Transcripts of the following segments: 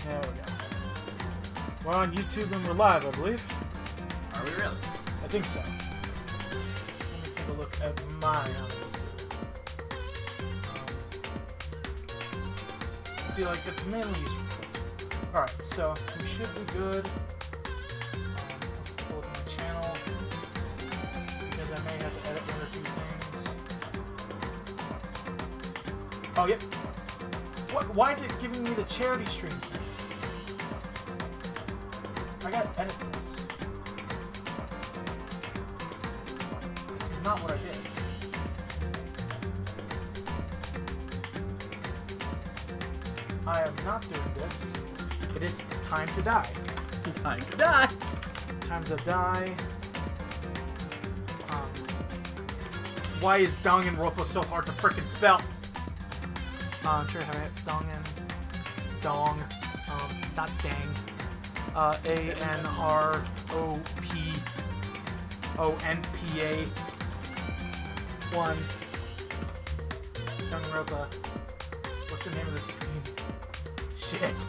There we go. We're on YouTube and we're live, I believe. Are we really? I think so. Let me take a look at mine on YouTube. See, like, it's mainly used for Twitch. Alright, so we should be good. Let's take a look at my channel. Because I may have to edit one or two things. Oh, yep. What? Why is it giving me the charity stream thing? I gotta edit this. This is not what I did. I am not doing this. It is time to die. Time to die. Time to die. Why is Danganronpa so hard to frickin' spell? I'm sure how to hit Dong. Not dang. ANROPONPA 1. Danganronpa. What's the name of this stream? Shit.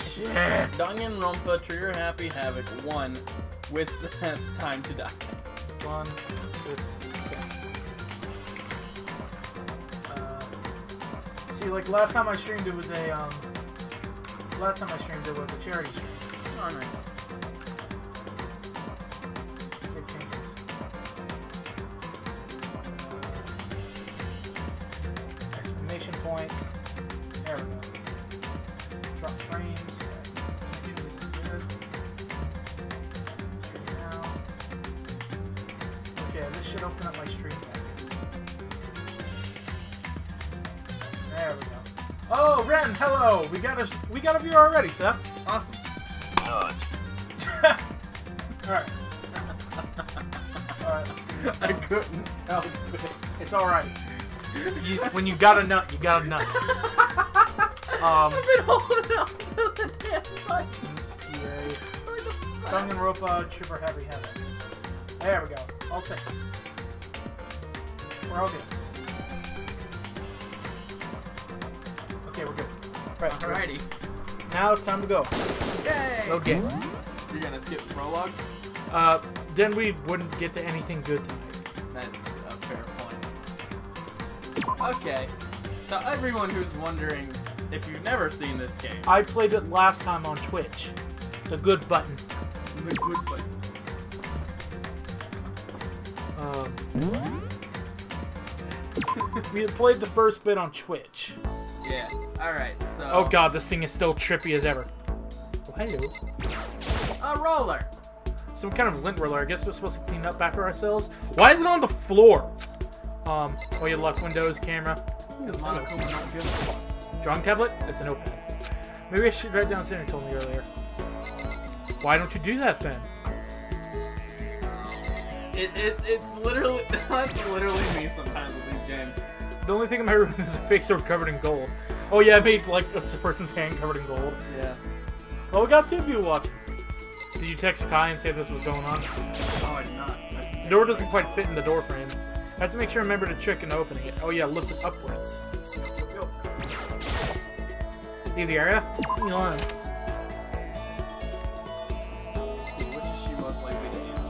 Shit. Danganronpa Trigger Happy Havoc 1 with Seth, Time to Die. 1 with Seth. See, like last time I streamed, it was a charity stream. Oh, nice. Save changes. Exclamation point. There we go. Drop frames. Let's make sure this is good. Stream now. Okay, this should open up my stream back. There we go. Oh, Ren, hello. We got a viewer already, Seth. Awesome. Good. Alright. Alright, let's see. I couldn't help it. It's alright. When you got a nut, you got a nut. I've been holding up to the damn button. PA. Danganronpa Trigger Happy Havoc. There we go. All set. We're all good. Okay, we're good. Right, Alrighty. now it's time to go. Yay! Load game. You're gonna skip the prologue? Then we wouldn't get to anything good tonight. That's a fair point. Okay. So everyone who's wondering if you've never seen this game, I played it last time on Twitch. The good button. the good button. We had played the first bit on Twitch. Yeah. Alright, so... Oh god, this thing is still trippy as ever. Oh, hello. A roller! Some kind of lint roller. I guess we're supposed to clean up after ourselves. Why is it on the floor? Oh, you lock windows, camera. Drawing tablet? It's an open. Maybe I should write down Santa told me earlier. Why don't you do that then? It's literally... That's literally me sometimes with these games. The only thing in my room is a fake sword covered in gold. Oh yeah, I made like a person's hand covered in gold. Yeah. Well, we got two people watching. Did you text Kai and say this was going on? Oh, I did not. The door doesn't quite fit in the door frame. I have to make sure I remember to trick in opening it. Oh yeah, lift it upwards. Go. Leave the area? Yes. Which is she most likely to answer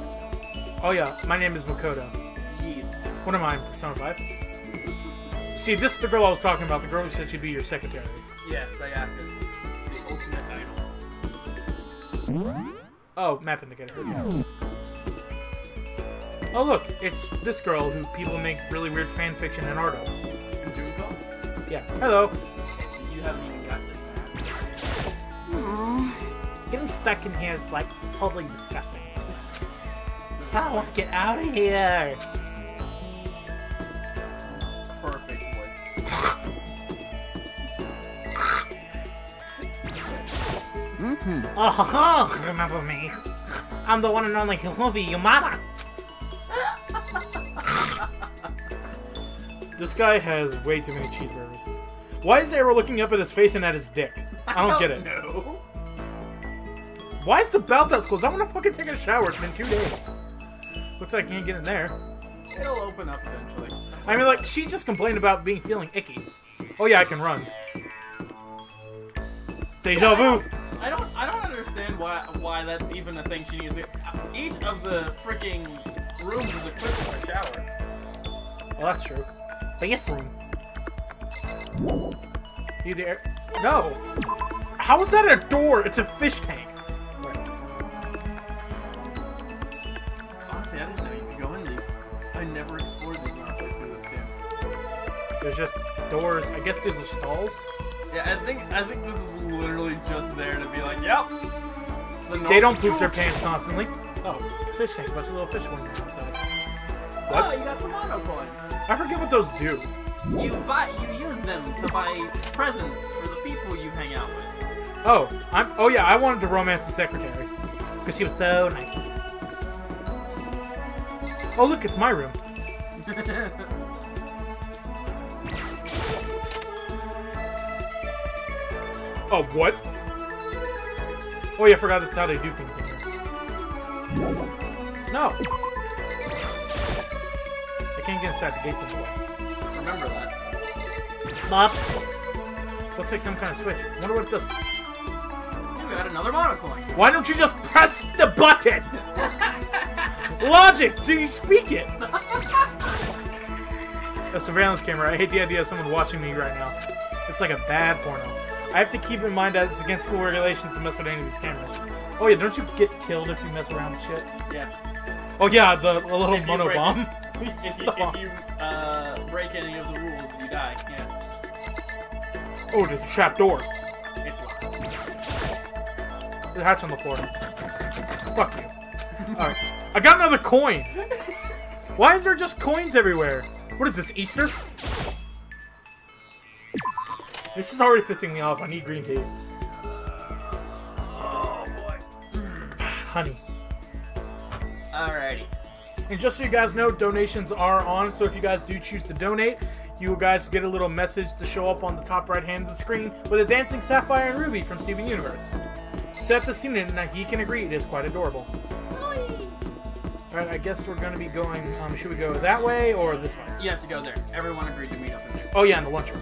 to? Oh yeah, my name is Makoto. Yes. What am I, Persona 5? See, this is the girl I was talking about, the girl who said she'd be your secretary. Yes, I acted. The ultimate idol. Oh, map indicator. Okay. Oh look, it's this girl who people make really weird fan fiction and art of. Yeah. Hello. So you haven't even got this back. Getting stuck in here is like totally disgusting. So get out of here. Perfect voice. Oh, remember me. I'm the one and only Hiluvi Yamada. This guy has way too many cheeseburgers. Why is the arrow looking up at his face and at his dick? I don't get it. No. Why is the belt out closed? I want to fucking take a shower. It's been 2 days. Looks like I can't get in there. It'll open up eventually. I mean, like, she just complained about feeling icky. Oh yeah, I can run. Deja vu. I don't understand why that's even a thing she needs. Each of the freaking rooms is equipped with a shower. Well, that's true. Bathroom. Either no. How is that a door? It's a fish tank. Right. Honestly, I didn't know you could go in these. I never explored these when I played through this game. There's just doors. I guess there's the stalls. Yeah, I think this is literally just there to be like, yep. They don't poop their pants constantly. Oh, fish tank. Bunch of little fish swimming outside. What? Oh, you got some mono coins. I forget what those do. You use them to buy presents for the people you hang out with. Oh, yeah, I wanted to romance the secretary. Because she was so nice. Oh, look, it's my room. Oh, what? Oh, yeah, I forgot that's how they do things in here. No! I can't get inside the gates anyway. Remember that. Mop! Looks like some kind of switch. I wonder what it does. We got another monocoin. Why don't you just press the button? Logic! Do you speak it? A surveillance camera. I hate the idea of someone watching me right now. It's like a bad porno. I have to keep in mind that it's against school regulations to mess with any of these cameras. Oh yeah, don't you get killed if you mess around with shit? Yeah. Oh yeah, the little mono bomb. If you break any of the rules, you die. Yeah. Oh, there's a trap door. It's locked. There's a hatch on the floor. Fuck you. Alright. I got another coin! Why is there just coins everywhere? What is this, Easter? This is already pissing me off. I need green tea. Oh boy. Honey. Alrighty. And just so you guys know, donations are on, so if you guys do choose to donate, you guys get a little message to show up on the top right hand of the screen with a dancing sapphire and ruby from Steven Universe. Seth has seen it, and he can agree it is quite adorable. Alright, I guess we're going to be going, should we go that way or this way? You have to go there. Everyone agreed to meet up in there. Oh yeah, in the lunchroom.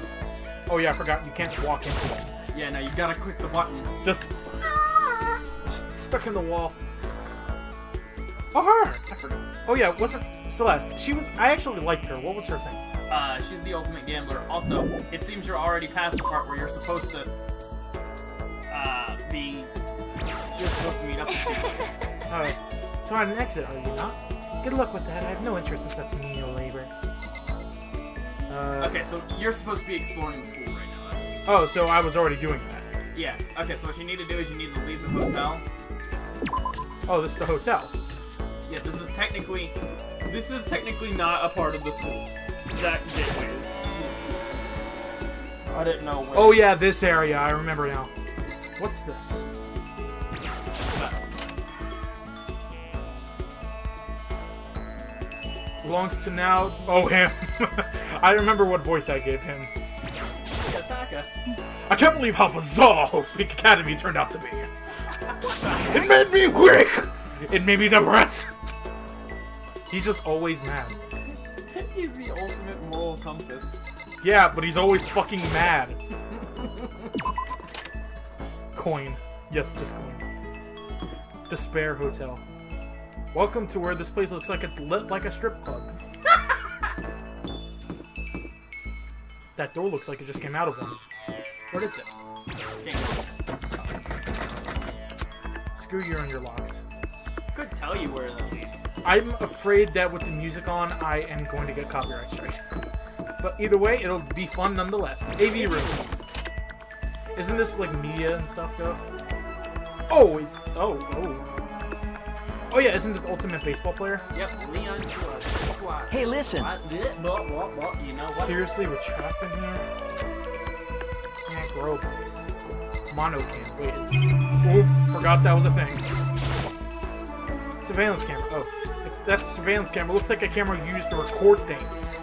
Oh yeah, I forgot, you can't walk into it. Yeah, no, you gotta click the buttons. Just stuck in the wall. Oh, her! I forgot. Oh yeah, wasn't Celeste? I actually liked her. What was her thing? She's the ultimate gambler. Also, it seems you're already past the part where you're supposed to, you're supposed to meet up with people. Alright. So on an exit, are you not? Good luck with that. I have no interest in such menial labor. Okay, so you're supposed to be exploring the school right now. Oh, so I was already doing that. Yeah. Okay, so what you need to do is you need to leave the hotel. Oh, this is the hotel. Yeah, this is technically not a part of the school. That gateway is. I didn't know where. Oh yeah, this area. I remember now. What's this? Belongs to now. Oh, him. I remember what voice I gave him. I can't believe how bizarre Hope's-Peak Academy turned out to be. It made me weak. It made me depressed. He's just always mad. He's the ultimate moral compass. Yeah, but he's always fucking mad. Coin. Yes, just coin. Despair Hotel. Welcome to where this place looks like it's lit like a strip club. That door looks like it just came out of one. What is this? Screw you and your locks. Could tell you where that leads. I'm afraid that with the music on, I am going to get copyright strike. But either way, it'll be fun nonetheless. AV room. Isn't this like media and stuff though? Oh, it's oh. Oh yeah, isn't it the ultimate baseball player? Yep, Leon. Hey, listen. You know what? Seriously, we're trapped in here? Can't grow. Monocam. Wait, oh, forgot that was a thing. Surveillance camera. Oh, that's a surveillance camera. Looks like a camera used to record things.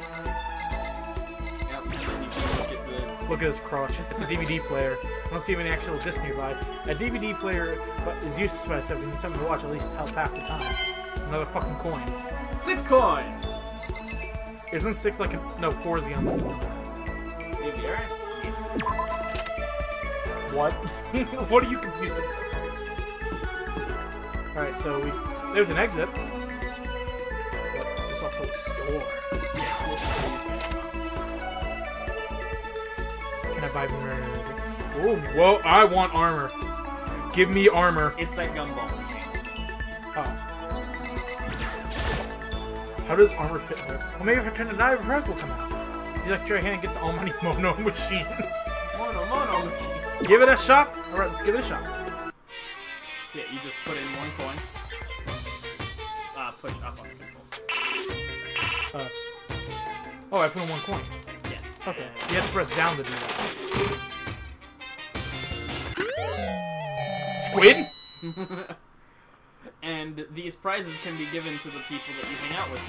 Yep, and then you can look at his crotch. It's a DVD player. I don't see any actual disc nearby. A DVD player is useless by itself. You need something to watch at least help pass the time. Another fucking coin. 6 coins! Isn't 6 like a... No, 4 is the unlucky number. Maybe, alright. What? What are you confused about? Alright, so there's an exit. But there's also a store. Can I buy murder? Oh, whoa, I want armor. Give me armor. It's that gumball machine. Oh. How does armor fit there? Well, maybe if I turn the dive, prize will come out. You like your hand gets almighty mono machine. Mono machine. Give it a shot. Alright, let's give it a shot. So yeah, you just put in 1 coin. Push up on the controls. Oh, I put in 1 coin. Yes. Okay. You have to press down to do that. Squid? And these prizes can be given to the people that you hang out with.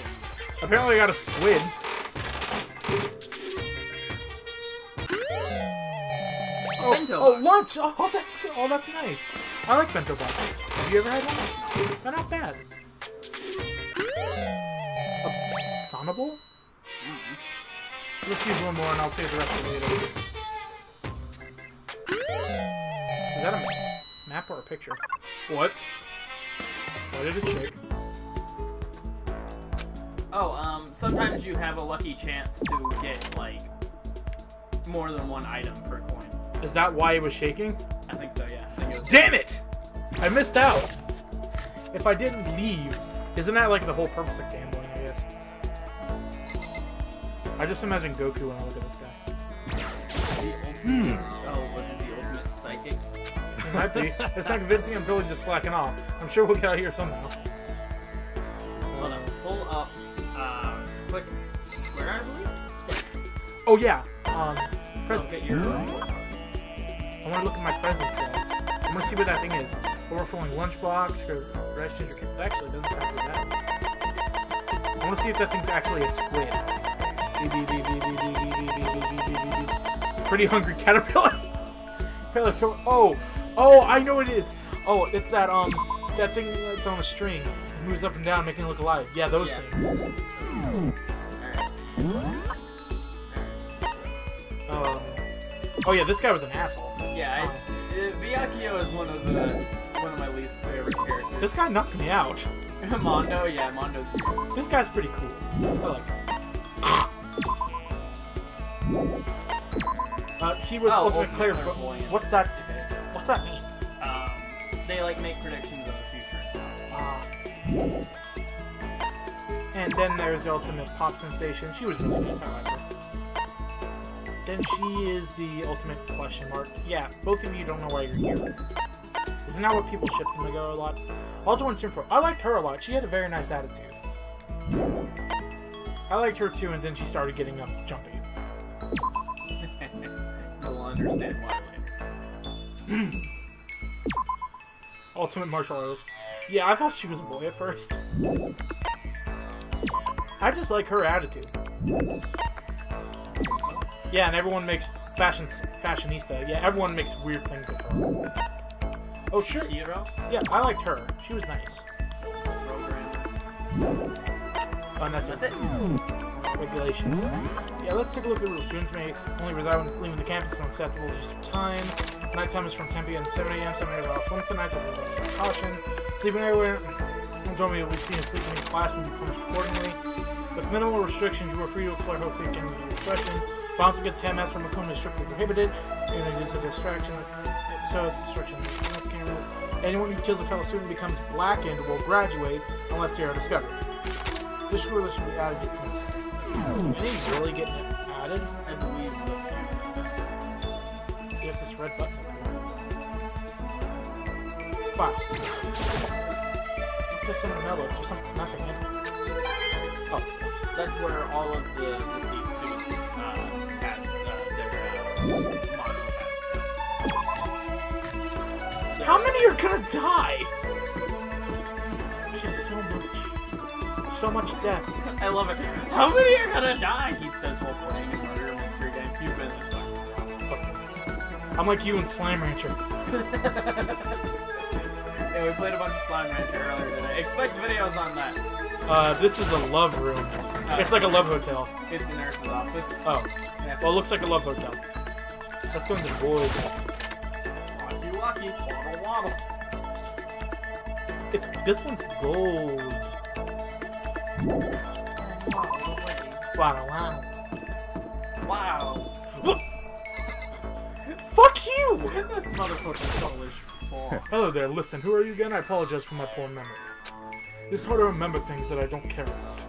Apparently I got a squid. Bento box. Lunch! Oh, that's nice. I like bento boxes. Have you ever had one? They're not bad. A sonable? Let's use one more and I'll save the rest for later. Is that a map or a picture? What? Why did it shake? Oh, sometimes you have a lucky chance to get, like, more than 1 item per coin. Is that why it was shaking? I think so, yeah. I think it was Damn it! I missed out! If I didn't leave, isn't that like the whole purpose of gambling, I guess? I just imagine Goku when I look at this guy. Oh, was it the ultimate psychic? It might be. It's not convincing, I'm totally just slacking off. I'm sure we'll get out of here somehow. Hold on, pull up, click square, I believe? Square. Oh yeah, presents. Get your... I want to look at my presents though. I want to see what that thing is. Overflowing lunchbox, or rice ginger cake. Actually, it doesn't sound too bad. I want to see if that thing's actually a squid. Pretty hungry caterpillar. Oh, I know what it is. Oh, it's that that thing that's on a string. It moves up and down, making it look alive. Yeah, those things. Oh yeah, this guy was an asshole. Yeah, Byakuyo is one of my least favorite characters. This guy knocked me out. Mondo, yeah, Mondo's weird. This guy's pretty cool. I like him. He was ultimate clairvoyant. What's that? What's that mean? They like make predictions of the future and stuff. And then there's the ultimate pop sensation. She was really nice, however. Then she is the ultimate question mark. Yeah, both of you don't know why you're here. Isn't that what people ship them together a lot? Ultra One Super Pro. I liked her a lot. She had a very nice attitude. I liked her too, and then she started getting up jumpy. You'll understand why later. Ultimate martial artist. Yeah, I thought she was a boy at first. I just like her attitude. Yeah, and everyone makes fashionista. Yeah, everyone makes weird things of her. Oh, sure. Hero? Yeah, I liked her. She was nice. Programmer. Oh, and that's it. Regulations. Yeah, let's take a look at the rules. Students may only reside when it's leaving the campus on acceptable use of time. Nighttime is from 10 p.m. to 7 a.m. 7 hours off limits at night, so please exercise caution. Sleeping everywhere. Don't tell me you'll be seen as sleeping in class and be punished accordingly. With minimal restrictions, you are free to explore how sleep can be discretion. Violence against headmasters from Akuma is strictly prohibited. Even if it is a distraction, so it's distraction. That's game rules. Anyone who kills a fellow student becomes blackened will graduate unless they are discovered. This rule should be added from this. Anything really getting added? I believe There's this red button up here. File. What's this in the middle? Is there something? Nothing in it. Oh. that's where all of the deceased students had their model pads. How many are gonna die? Just so much death. I love it. How many are gonna die? He says while playing a murder mystery game. You've been this way. I'm like you in Slime Rancher. Yeah, we played a bunch of Slime Rancher earlier today. Expect videos on that. This is a love room. It's like a love hotel. It's the nurse's office. Oh. Yeah. Well, it looks like a love hotel. Let's go into the void. lucky. Waddle, waddle. This one's gold. Wow, wow. Wow. Fuck you! This motherfucker's Polish for. Hello there, listen, who are you again? I apologize for my poor memory. It's hard to remember things that I don't care about.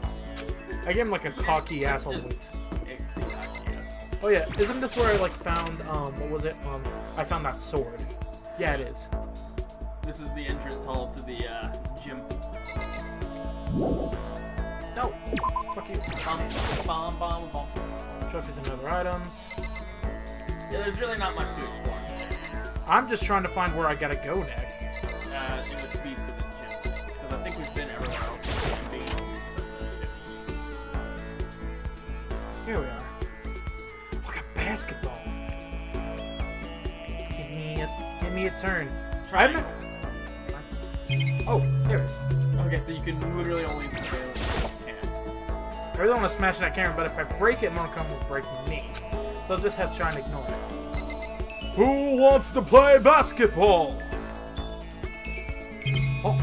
I gave him like a cocky asshole voice. Oh yeah, isn't this where I like found, what was it? I found that sword. Yeah, it is. This is the entrance hall to the, gym. No! Fuck you. Bum, bum, bum. Trophies and other items. Yeah, there's really not much to explore. I'm just trying to find where I gotta go next. It would lead to the gym. Because I think we've been everywhere else we can be. Here we are. Look at basketball. Give me a turn. Try it. Oh, there it is. Okay, so you can literally only scale it. I really want to smash that camera, but if I break it, Moncom will break me. So I'll just have to try and ignore it. Who wants to play basketball? Oh.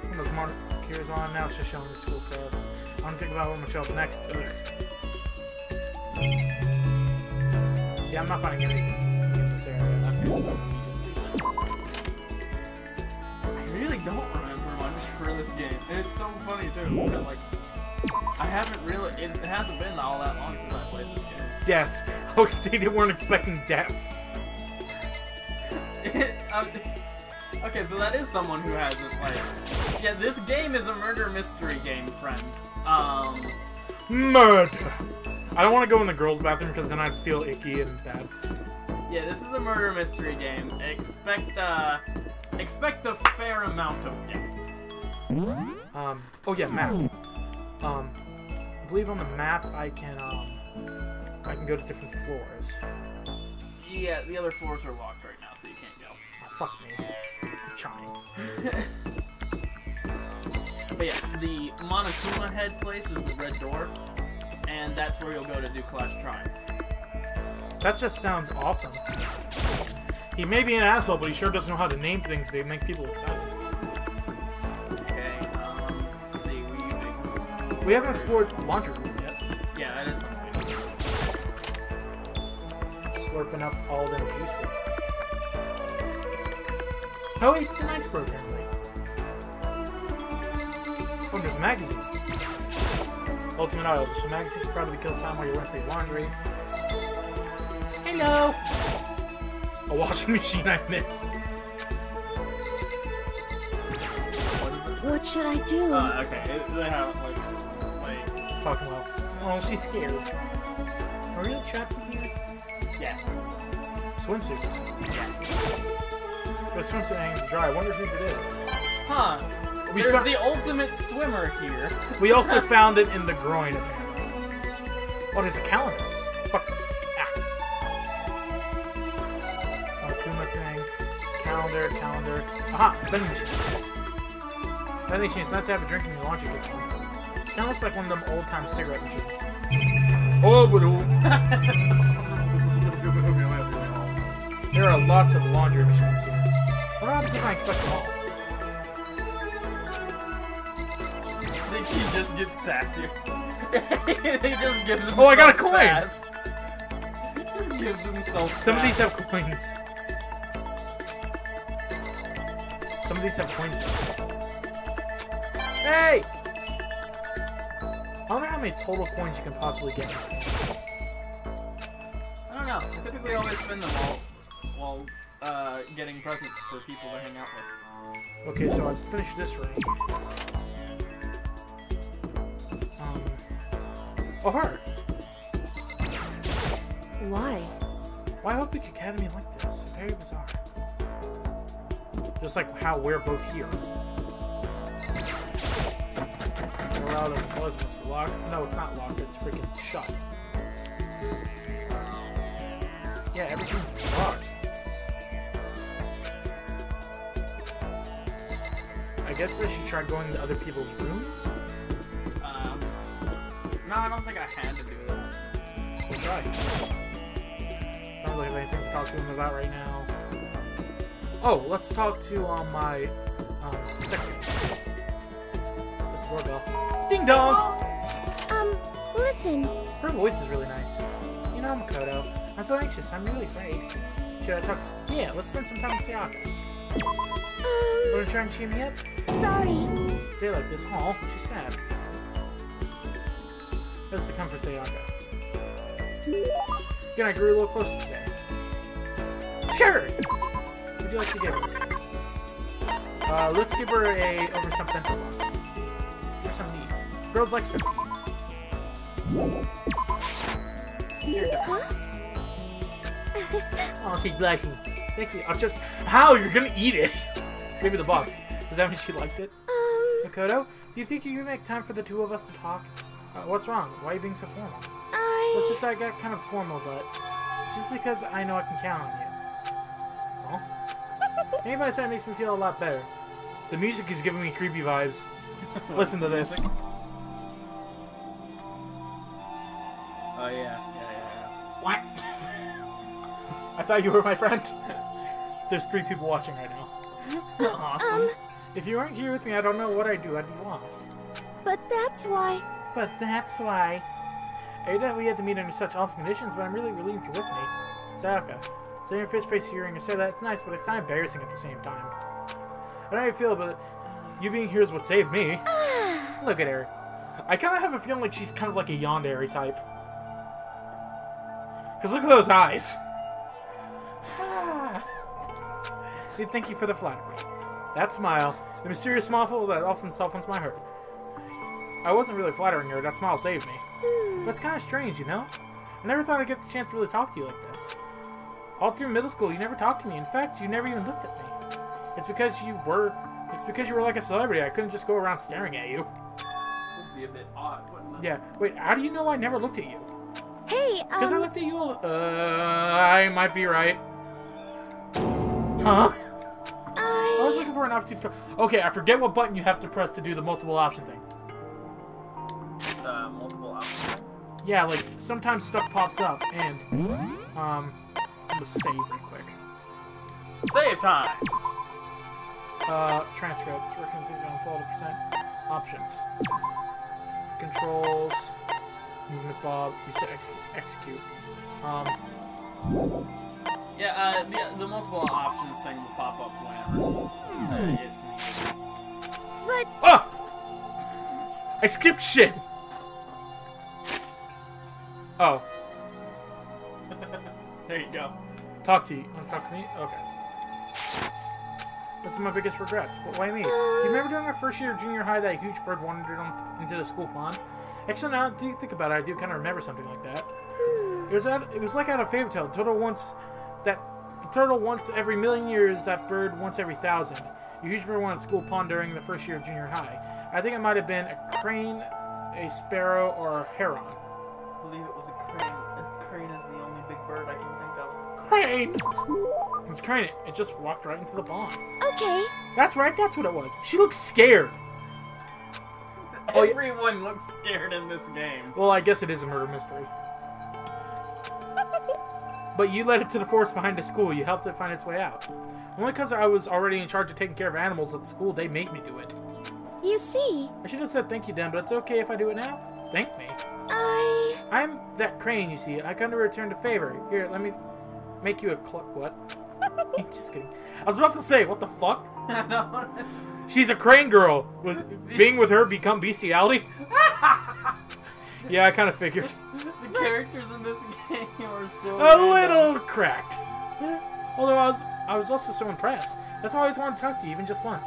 When those markers on, now it's just showing the school class. I'm gonna think about what I'm gonna show up next. Ugh. Yeah, I'm not finding anything in this area. I really don't remember much for this game. And it's so funny too, because like, I haven't really, it hasn't been all that long since I played this game. Death. Okay, they weren't expecting death. Okay, so that is someone who hasn't, like, yeah, this game is a murder mystery game, friend. Murder. I don't want to go in the girls' bathroom because then I'd feel icky and bad. Yeah, this is a murder mystery game. Expect a fair amount of death. Oh yeah, map. I believe on the map I can go to different floors. Yeah, the other floors are locked right now, so you can't go. Oh, fuck me. I'm trying. But yeah, the Monokuma head place is the red door, and that's where you'll go to do Clash Trials. That just sounds awesome. He may be an asshole, but he sure doesn't know how to name things to make people excited. Okay, let's see, we haven't explored laundry room yet. Yeah, that is something we do. Slurping up all them juices. Oh, it's an ice program. Oh, there's a magazine. Ultimate Idol. There's a magazine to probably kill time while you're waiting for your laundry. Hello! A washing machine I missed. What should I do? Okay. They have, like... Fucking well. Oh, she's scared. Are we really trapped in here? Yes. Swimsuits. Yes. The swimsuit hanging to dry. I wonder whose it is. Huh. There's the ultimate swimmer here. We also found it in the groin, apparently. Oh, there's a calendar. Fuck. Ah. Akuma thing. Calendar. Aha! Vending machine. Vending machine. It's nice to have a drink in your laundry gets on. Kind of looks like one of them old-time cigarette machines. Oh, but there are lots of laundry machines here. What happens if I expect them all? I think he just gets sassier. He just gives himself I got a coin! Sass. He just gives himself Some of these sass. have coins. Some of these have coins. Hey! I wonder how many total coins you can possibly get in this game. I don't know. I typically always spend them while getting presents for people to hang out with. Okay, so I've finished this room. Oh, her! Why? Why would Big Academy like this? Very bizarre. Just like how we're both here. We're out of the must be locked. No, it's not locked. It's freaking shut. Yeah, everything's locked. I guess I should try going to other people's rooms. No, I don't think I had to do that. We'll try. really have anything to talk to him about right now. Oh, let's talk to my secretary. This doorbell. Ding dong! Listen. Her voice is really nice. You know, Makoto, I'm so anxious. I'm really afraid. Should I talk? Yeah, let's spend some time with Sayaka. Want to try and cheer me up? Sorry. Day like this, aw, she's sad. That's to comfort Sayaka. Again, I grew a little closer today. Sure! What would you like to give her? Let's give her a overstuffed pencil box. Give her some neat. Girls like stuff. Oh, she's blushing. Actually, I'll just... How? You're gonna eat it! Give me the box. Does that mean she liked it? Makoto, do you think you can make time for the two of us to talk? What's wrong? Why are you being so formal? It's just I got kind of formal, but... Just because I know I can count on you. Well, anybody said it makes me feel a lot better. The music is giving me creepy vibes. Listen to this. Oh, yeah. What? I thought you were my friend. There's 3 people watching right now. Awesome. If you weren't here with me, I don't know what I'd do. I'd be lost. But that's why. I heard that we had to meet under such awful conditions, but I'm really relieved you're with me. Sayaka, so your face hearing you say that, it's nice, but it's kind of embarrassing at the same time. I don't know how you feel, but you being here is what saved me. Look at her. I kind of have a feeling like she's kind of like a yandere type. Because look at those eyes. Thank you for the flattery. That smile, the mysterious smile that often softens my heart. I wasn't really flattering her, that smile saved me. But it's kind of strange, you know? I never thought I'd get the chance to really talk to you like this. All through middle school, you never talked to me. In fact, you never even looked at me. It's because you were like a celebrity. I couldn't just go around staring at you. Would be a bit odd, wouldn't it? Yeah. Wait, how do you know I never looked at you? Hey, Because I looked at you all... I might be right. Huh? I was looking for an opportunity to talk. Okay, I forget what button you have to press to do the multiple option thing. Multiple options. Yeah, like, sometimes stuff pops up, and, I'm gonna save real quick. Save time! Transcript, recommendation on follow percent, options, controls, movement bob, reset execute. Yeah, the multiple options thing will pop up whenever it's needed. but Ah! I skipped shit! Oh. There you go. Talk to you. Want to talk to me? Okay. That's my biggest regrets. But why me? Do you remember during our first year of junior high that a huge bird wandered into the school pond? Actually, now do you think about it, I do kind of remember something like that. It was like out of Fairy Tale. The turtle once every million years, that bird once every 1,000. A huge bird wanted school pond during the first year of junior high. I think it might have been a crane, a sparrow, or a heron. I believe it was a crane. A crane is the only big bird I can think of. Crane! It was crane. It just walked right into the pond. okay. That's right, that's what it was. She looks scared. Everyone looks scared in this game. Well, I guess it is a murder mystery. But you led it to the forest behind the school. You helped it find its way out. Only because I was already in charge of taking care of animals at the school, they made me do it. You see, I should have said thank you then, but it's okay if I do it now. Thank me. I'm that crane, you see. I come to return the favor. Here, let me make you a what? Just kidding. I was about to say, what the fuck? She's a crane girl. Being with her become bestiality? Yeah, I kind of figured. The characters in this game are so A little cracked. Although I was also so impressed. That's why I always wanted to talk to you, even just once.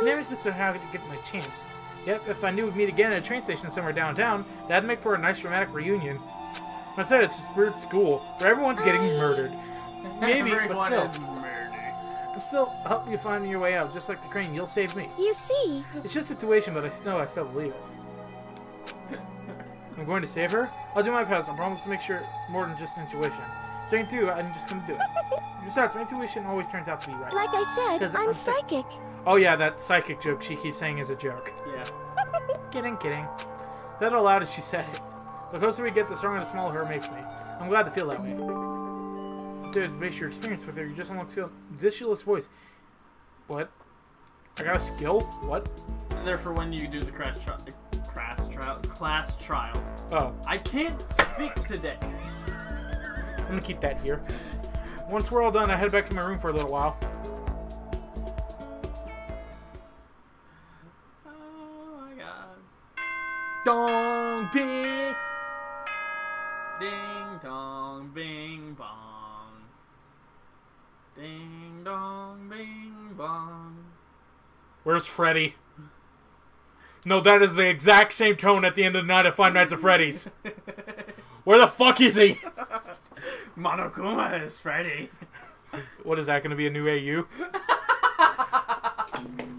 Never just how to get my chance. Yep, if I knew we'd meet again at a train station somewhere downtown, that'd make for a nice dramatic reunion. But instead, it's just weird school, where everyone's getting murdered. Maybe, but Everyone still. is murdered. I'm still helping you find your way out, just like the crane. You'll save me. you see. It's just a tuition, but I still believe it. I'm going to save her? I'll do my best. I promise to make sure more than just intuition. Saying too, I'm just going to do it. Besides, my intuition always turns out to be right. Like I said, 'Cause I'm I'm psychic. Oh yeah, that psychic joke she keeps saying is a joke. Yeah. Kidding. That out loud as she said it. The closer we get, the stronger the smell her makes me. I'm glad to feel that way. there to base your experience with her. You just unlock Dishulous voice. What? I got a skill? What? They're for when you do the class trial. Oh. I can't speak today. I'm gonna keep that here. Once we're all done, I head back to my room for a little while. Oh my god. Dong bing! Ding dong bing bong. Ding dong bing bong. Where's Freddy? No, that is the exact same tone at the end of the night of Five Nights at Freddy's. Where the fuck is he? Monokuma is Freddy. What is that going to be, a new AU?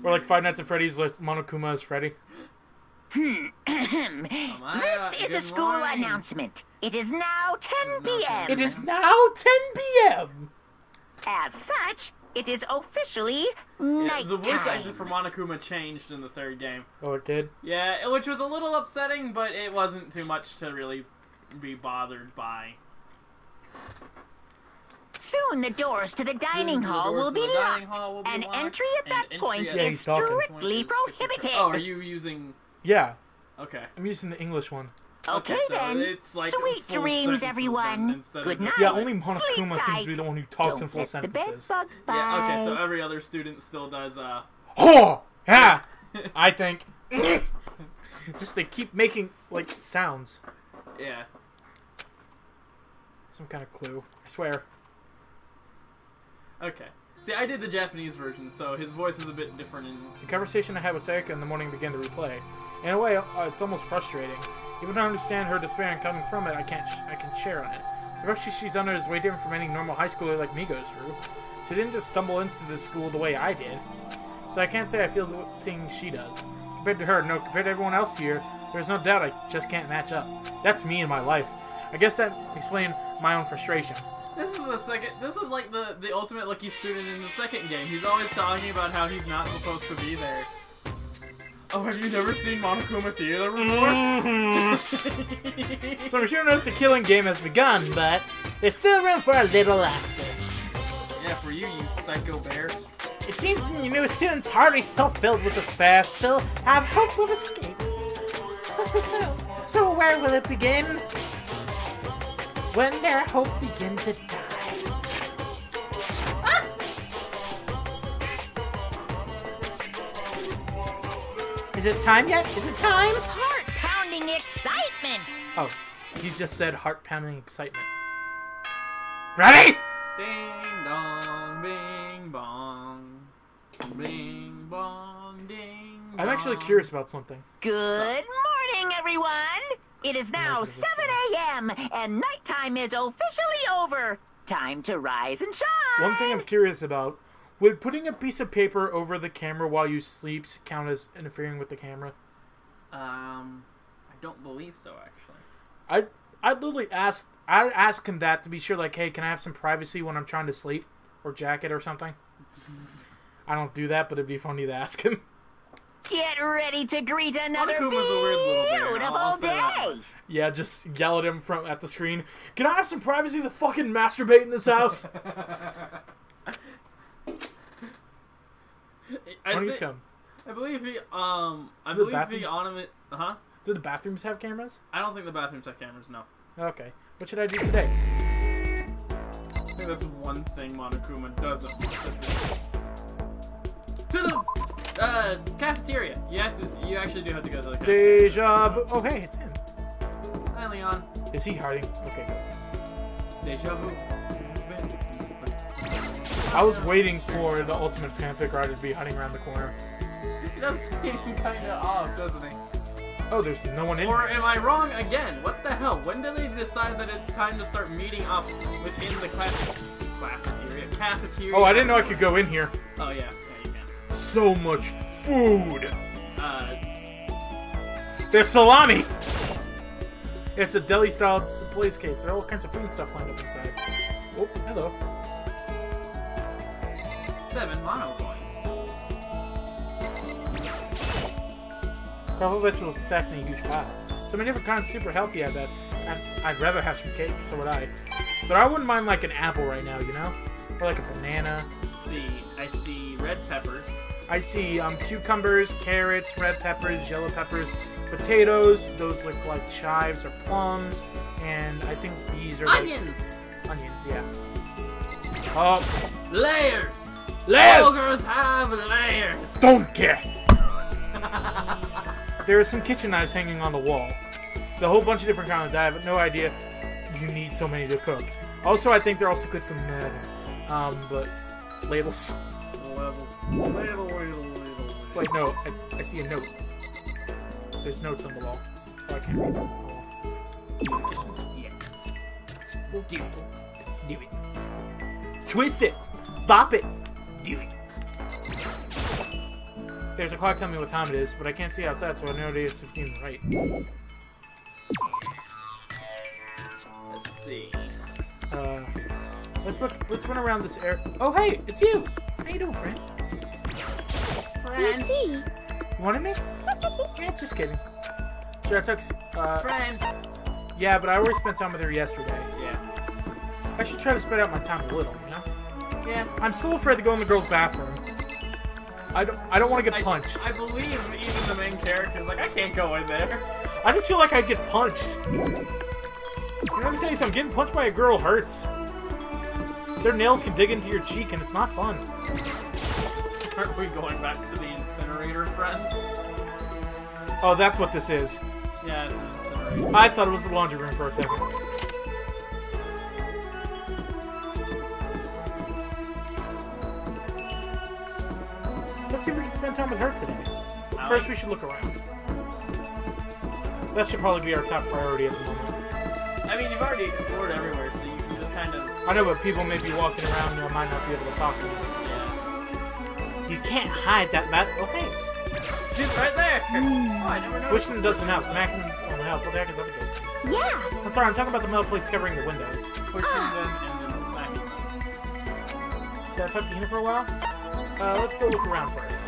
Or like Five Nights at Freddy's, like Monokuma is Freddy? This is a school announcement. It is now 10 p.m. It is now 10 p.m. As such, it is officially Yeah, night the voice time. actor for Monokuma changed in the third game. Oh, it did? Yeah, which was a little upsetting, but it wasn't too much to really be bothered by. Soon the doors to the dining hall will be locked, and entry at that point is strictly prohibited. Oh, are you using... Yeah. Okay. I'm using the English one. Okay, so then. it's like Sweet full dreams, sentences everyone. then, instead of Good just night. Yeah, like- only Monokuma seems to be the one who talks in full Don't get the sentences. bed bug Yeah, okay, so bite. every other student still does, Oh! Yeah! I think. Just they keep making, like, sounds. yeah. Some kind of clue. I swear. Okay. See, I did the Japanese version, so his voice is a bit different in... The conversation I had with Sayaka in the morning began to replay. In a way, it's almost frustrating. Even though I understand her despair and coming from it, I can share on it. The rush she's under is way different from any normal high schooler like me goes through. She didn't just stumble into this school the way I did. So I can't say I feel the things she does. Compared to her, no, compared to everyone else here, there's no doubt I just can't match up. That's me in my life. I guess that explains my own frustration. This is like the ultimate lucky student in the second game. He's always talking about how he's not supposed to be there. Oh, have you never seen Monokuma Theater before? So I'm sure notice the killing game has begun, but there's still room for a little laughter. Yeah, for you psycho bear. It seems the new students hardly so filled with despair still have hope of escape. So where will it begin? When their hope begins to die. Ah! Is it time yet? Is it time? Heart-pounding excitement! Oh, he just said heart-pounding excitement. Ready? Ding dong, bing bong. Bing bong, ding bong. I'm actually curious about something. Good morning, everyone! It is now 7 a.m. and nighttime is officially over. Time to rise and shine! One thing I'm curious about, would putting a piece of paper over the camera while you sleep count as interfering with the camera? I don't believe so, actually. I'd literally I'd ask him that to be sure, like, hey, can I have some privacy when I'm trying to sleep? Or jacket or something? I don't do that, but it'd be funny to ask him. Get ready to greet another Monokuma's a weird little bear. I'll beautiful say that day! much. Yeah, just yell at him at the screen. Can I have some privacy to fucking masturbate in this house? When he's come. I believe he, Huh? Do the bathrooms have cameras? I don't think the bathrooms have cameras, no. Okay. What should I do today? I think that's one thing Monokuma doesn't. To the cafeteria. You actually do have to go to the cafeteria. Deja vu. Oh, hey, it's him. Hi, Leon. Is he hiding? Okay, good. Deja vu. I was waiting for the ultimate fanfic writer to be hiding around the corner. He does seem kinda off, doesn't he? Oh, there's no one in Or here. am I wrong again? What the hell? When do they decide that it's time to start meeting up within the cafeteria? Oh, I didn't know I could go in here. Oh, yeah. Yeah, you can. So much food. There's salami. It's a deli-style displays case. There are all kinds of food and stuff lined up inside. Oh, hello. 7 mono coins. Crumble vegetables stacked in a huge pile. So many different kinds, super healthy, I bet. I'd rather have some cake, so would I. But I wouldn't mind like an apple right now, you know? Or like a banana. Let's see, I see red peppers. I see cucumbers, carrots, red peppers, yellow peppers, potatoes. Those look like chives or plums. And I think these are Onions! Like, onions, yeah. Oh. Layers! Layers! Ogres have layers! Don't care! There are some kitchen knives hanging on the wall. A whole bunch of different kinds. I have no idea you need so many to cook. Also, I think they're also good for murder. But ladles. Ladle. Wait, no, I see a note. There's notes on the wall. Oh, I can't read them. Yes. Do it. Do it. Twist it. Bop it. Do it. There's a clock telling me what time it is, but I can't see outside, so I know it is 15 right. Let's see. Let's run around this area. Oh, hey, it's you. How you doing, friend? You see? You wanted me? Yeah, just kidding. Sure, I took, Friend! yeah, but I already spent time with her yesterday. Yeah. I should try to spread out my time a little, you know? Yeah. I'm still afraid to go in the girls' bathroom. I don't want to get punched. I believe even the main character's like, I can't go in there. I just feel like I'd get punched. Let me tell you something, getting punched by a girl hurts. Their nails can dig into your cheek and it's not fun. Aren't we going back to the incinerator, friend? Oh, that's what this is. Yeah, it's an incinerator. I thought it was the laundry room for a second. Let's see if we can spend time with her today. First, we should look around. That should probably be our top priority at the moment. I mean, you've already explored everywhere, so you can just kind of... I know, but people may be walking around and I might not be able to talk to them. Yeah. You can't hide that bat. Oh, hey. She's right there! Oh, I never noticed. Pushing doesn't help. Smacking won't help. What the heck is up with those things? Yeah. I'm sorry, I'm talking about the metal plates covering the windows. Pushing them and then smacking them. Did I tuck the unit for a while? Let's go look around first.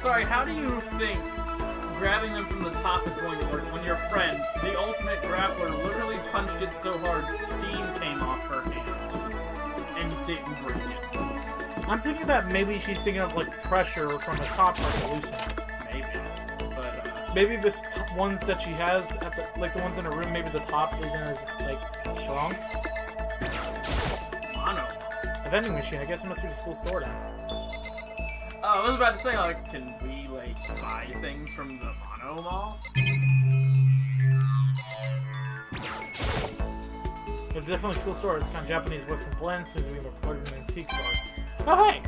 Sorry, how do you think grabbing them from the top is going to work when your friend, the ultimate grappler, literally punched it so hard steam came off her hands and didn't break it? I'm thinking that maybe she's thinking of like pressure from the top part to loosen it. Maybe. But, Maybe the ones that she has, at the, like the ones in her room, maybe the top isn't as like strong. mono. A vending machine. I guess it must be the school store now. Oh, I was about to say, like, can we, like, buy things from the mono mall? It's definitely a school store. It's kind of Japanese Western blend. Seems to be more plugged in an antique store. Oh, hey!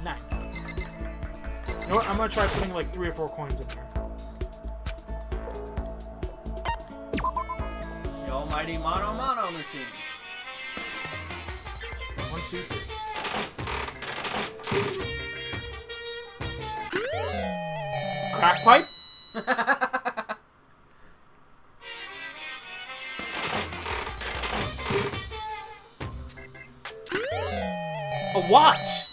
9. You know what? I'm gonna try putting like 3 or 4 coins in there. The almighty mono machine. 1, 2, 3. Crack pipe? A watch!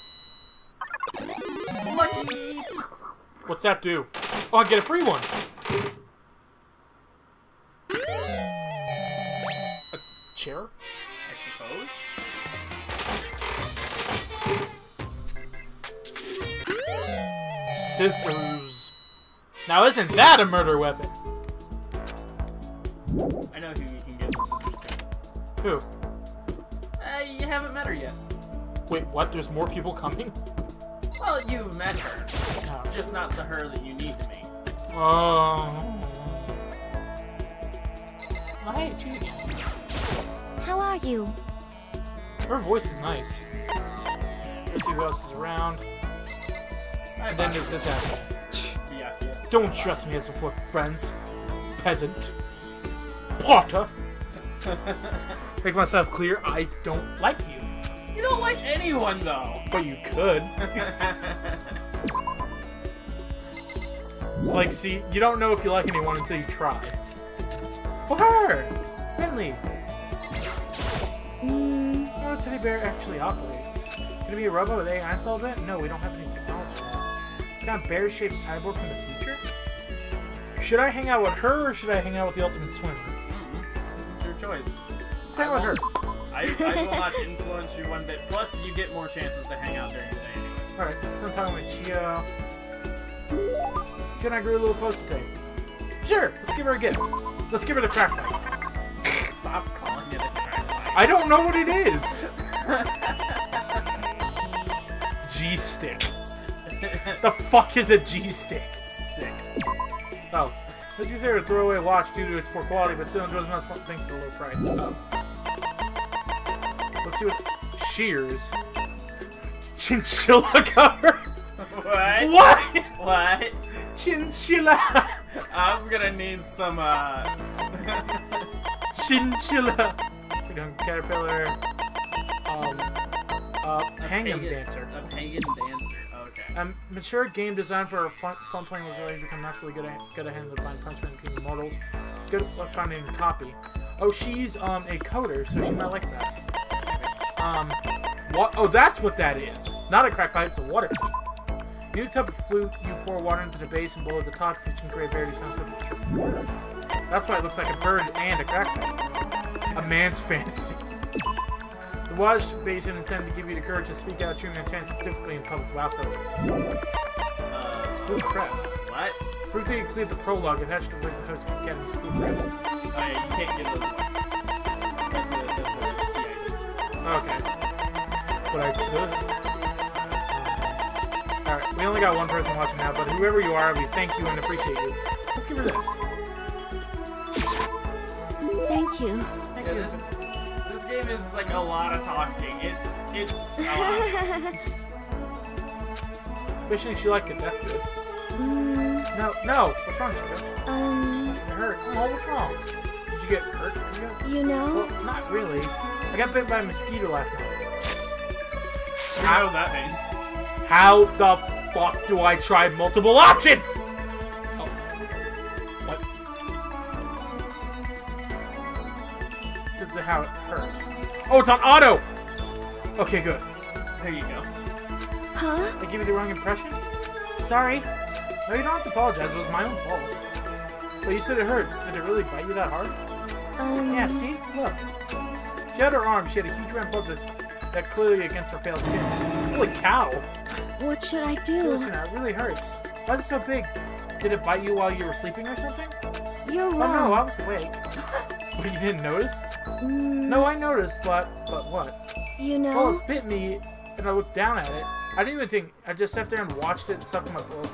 Lucky! What's that do? Oh, I get a free one! A chair? I suppose. Scissors. Now isn't that a murder weapon? I know who you can get the scissors to. Who? You haven't met her yet. Wait, what? There's more people coming? Well, you've met her. No. Just not the her that you need to meet. Oh. Oh, hey, it's you again. How are you? Her voice is nice. Let's see who else is around. And then there's this asshole. Yeah. Don't trust me as if we're friends, peasant. Potter. Make myself clear, I don't like you. You don't like anyone, though. But you could. Like, see, you don't know if you like anyone until you try. Oh, her! Friendly. How a teddy bear actually operates. Could it be a robot with AI installed in it? No, we don't have any technology. It's got a bear-shaped cyborg from the future? Should I hang out with her, or should I hang out with the Ultimate Swimmer? It's your choice. Hang with her. I will not influence you one bit. Plus, you get more chances to hang out during the day anyways. Alright, I'm talking with Chio. Can I agree a little closer to you? Sure, let's give her a gift. Let's give her the crack pipe. Stop calling it a crack pipe. I don't know what it is. G-stick. The fuck is a G-stick? Sick. Oh. It's easier to throw away a watch due to its poor quality, but still enjoys most thanks to the low price. Oh. Let's see what... Shears. Chinchilla cover? What? What? What? Chinchilla. I'm gonna need some, Chinchilla. Caterpillar. Hang'em dancer. A pagan dancer. Okay. Mature game designed for fun playing with really become massively good at handling blind punishment and being immortals. Good luck finding a copy. Oh, she's a coder, so she might like that. What? Oh, that's what that is. Not a crack pipe, it's a water flute. You need a type of flute, you pour water into the base and blow at the top, which can create various sounds of bird. That's why it looks like a bird and a crack pipe. A man's fantasy. The wash basin intended to give you the courage to speak out true man's fantasy, typically in public WoW festival. School crest. What? Prove that you cleared the prologue and hatched to place the host of Academy School crest. Oh yeah, you can't get those away. That's a key item. Okay. But I could. Alright, we only got one person watching now, but whoever you are, we thank you and appreciate you. Let's give her this. Thank you. Thank Yeah, you. this game is like a lot of talking. It's a lot. Wishing she liked it, that's good. No, what's wrong, Chica? It hurt. Oh, what's wrong? Did you get hurt? You know? Well, not really. I got bit by a mosquito last night. How know that means? How the fuck do I try multiple options? Oh. What? This is how it hurt. Oh, it's on auto! Okay, good. There you go. Huh? I give you the wrong impression? Sorry. No, you don't have to apologize. It was my own fault. But you said it hurts. Did it really bite you that hard? Yeah, see? Look. She had her arm. She had a huge ramp up that clearly against her pale skin. Holy cow. What should I do? Listen, it really hurts. Why is it so big? Did it bite you while you were sleeping or something? You're Oh wrong. no, I was awake. But you didn't notice? No, I noticed, but what? You know? Well, it bit me, and I looked down at it. I didn't even think. I just sat there and watched it and sucked my throat.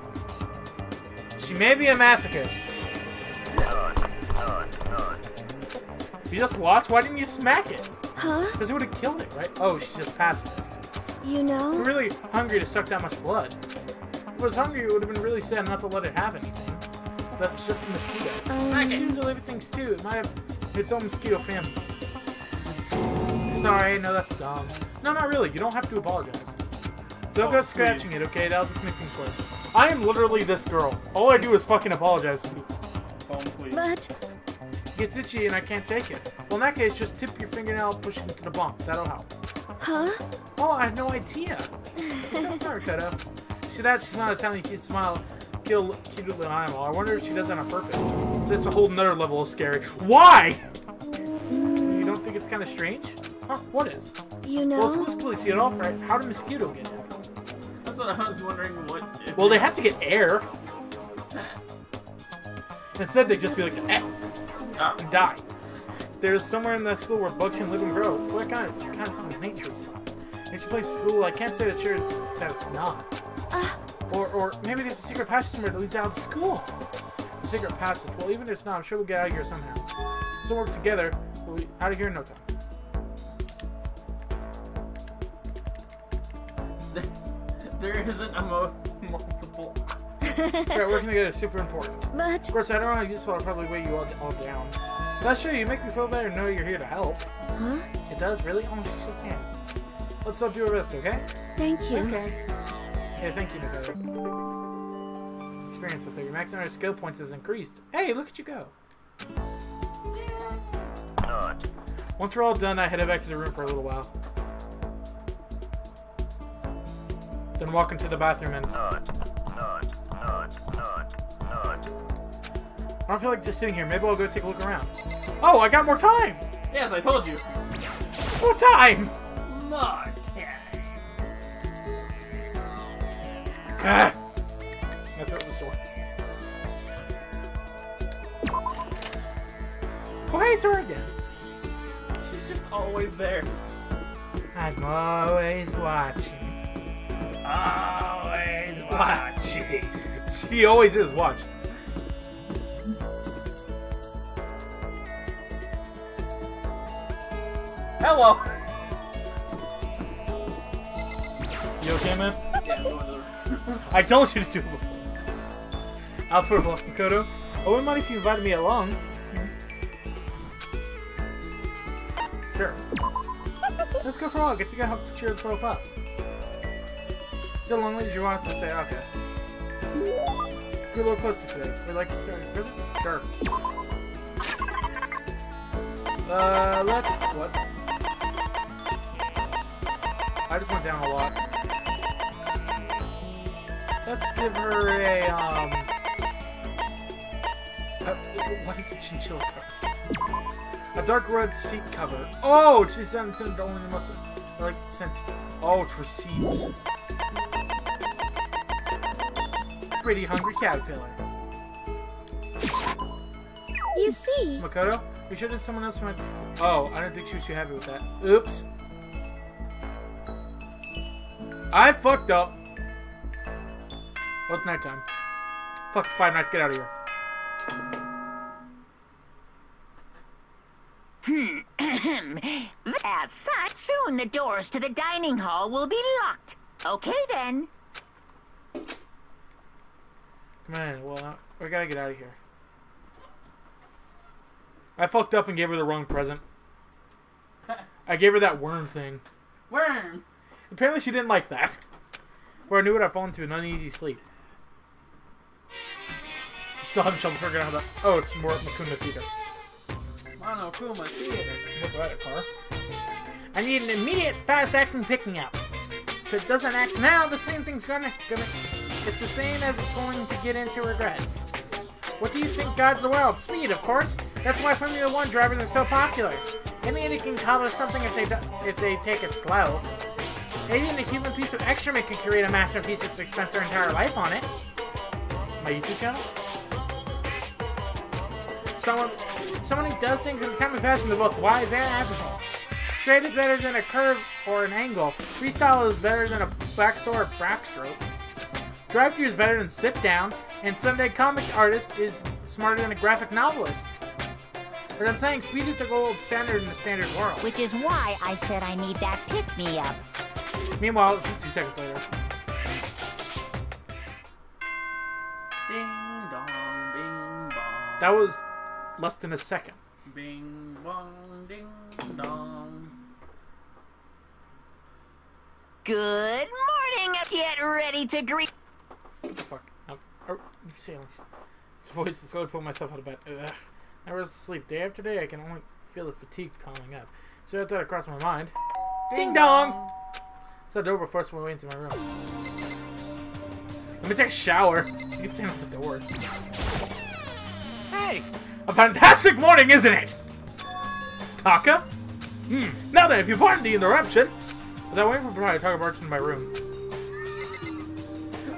She may be a masochist. You just watched? Why didn't you smack it? Huh? Because it would have killed it, right? Oh, she's just pacifist. You know? You're really hungry to suck that much blood. If it was hungry, it would have been really sad not to let it have anything. That's just a mosquito. Mosquitoes are living things too. It might have its own mosquito family. Sorry, no, that's dumb. No, not really. You don't have to apologize. Don't go scratching it, okay? That'll just make things worse. I am literally this girl. All I do is fucking apologize to people. Phone, please. But It gets itchy and I can't take it. Well, in that case, just tip your fingernail, push it into the bump. That'll help. huh? Oh, I have no idea. That's not cut up. See that? She's not Italian kid smile. Kill cute little animal. I wonder if she does that on purpose. That's a whole nother level of scary. Why? You don't think it's kind of strange? Huh? What is? You know? Well, schools clearly see it off, right? How did mosquito get in? That's what I was wondering. What? If Well, they have to get air. Instead, they just be like, eh, and die. There's somewhere in that school where bugs can live and grow. What kind of nature is that? Nature place school. I can't say that sure that it's not. Or maybe there's a secret passage somewhere that leads out of the school. A secret passage. Well, even if it's not, I'm sure we'll get out of here somehow. So work together. We'll be out of here in no time. There isn't a multiple. Right, working together is super important. But Of course, I don't know how useful. I'll probably weigh you all down. That's true. You make me feel better to know you're here to help. huh? It does, really? Oh, she's so sad. Let's all do our best, okay? Thank you. Okay. Yeah, thank you, Nicole. Experience with her. Your maximum skill points has increased. Hey, look at you go. Once we're all done, I headed back to the room for a little while. Then walk into the bathroom and... I don't feel like just sitting here. Maybe I'll go take a look around. Oh, I got more time! Yes, I told you. More time! More time. Ah! I throw the sword. Oh, hey, it's her again. She's just always there. I'm always watching. Always watching. She always is watching. Hello. You okay, man? Yeah, I'm going to the... I told you to do it before. Alfred left Makoto. I wouldn't mind if you invited me along. Sure. Let's go for a walk. Get to go help cheer the rope up. How long did you want to say? Okay. Get a little closer today. We'd like to start in prison? Sure. Let's... What? I just went down a lot. Let's give her a, what is a chinchilla cover? A dark red seat cover. Oh, she sent it to only must like sent. Oh, it's for seeds. Pretty hungry caterpillar. You see? Makoto, we sure that someone else might. Oh, I don't think she was too happy with that. Oops. I fucked up. Well, it's nighttime. Fuck 5 nights, get out of here. As such, soon the doors to the dining hall will be locked. Okay, then. Come on, well, we gotta get out of here. I fucked up and gave her the wrong present. I gave her that worm thing. Worm. Apparently she didn't like that. Before I knew it, I'd fallen into an uneasy sleep. Still having trouble figuring out how to... Oh, it's more Makuna Theater. Monokuma Theater. What's that, a car? I need an immediate, fast-acting picking-up. If it doesn't act now, the same thing's gonna... It's the same as it's going to get into regret. What do you think guides the world? Speed, of course. That's why Formula 1 drivers are so popular. Any idiot can accomplish something if they take it slow. Even a human piece of excrement can create a masterpiece if they spent their entire life on it. My YouTube channel? Someone who does things in a timely fashion is both wise and ethical. Straight is better than a curve or an angle. Freestyle is better than a backstore or backstroke. Drive-thru is better than sit down. And Sunday comic artist is smarter than a graphic novelist. But I'm saying speed is the gold standard in the standard world. Which is why I said I need that pick-me-up. Meanwhile, it was 2 seconds later. Ding dong, bing bong. That was less than a second. Bing bong, ding dong. Good morning. Get ready to greet. What the fuck? You say it's a voice to slowly pull myself out of bed. Ugh. I was asleep day after day. I can only feel the fatigue piling up. So I thought it crossed my mind. Ding dong! So the door will force my way into my room. Let me take a shower. You can stand at the door. Hey! A fantastic morning, isn't it? Taka? Now then, if you pardon the interruption. Without waiting for Brian, Taka marched into my room.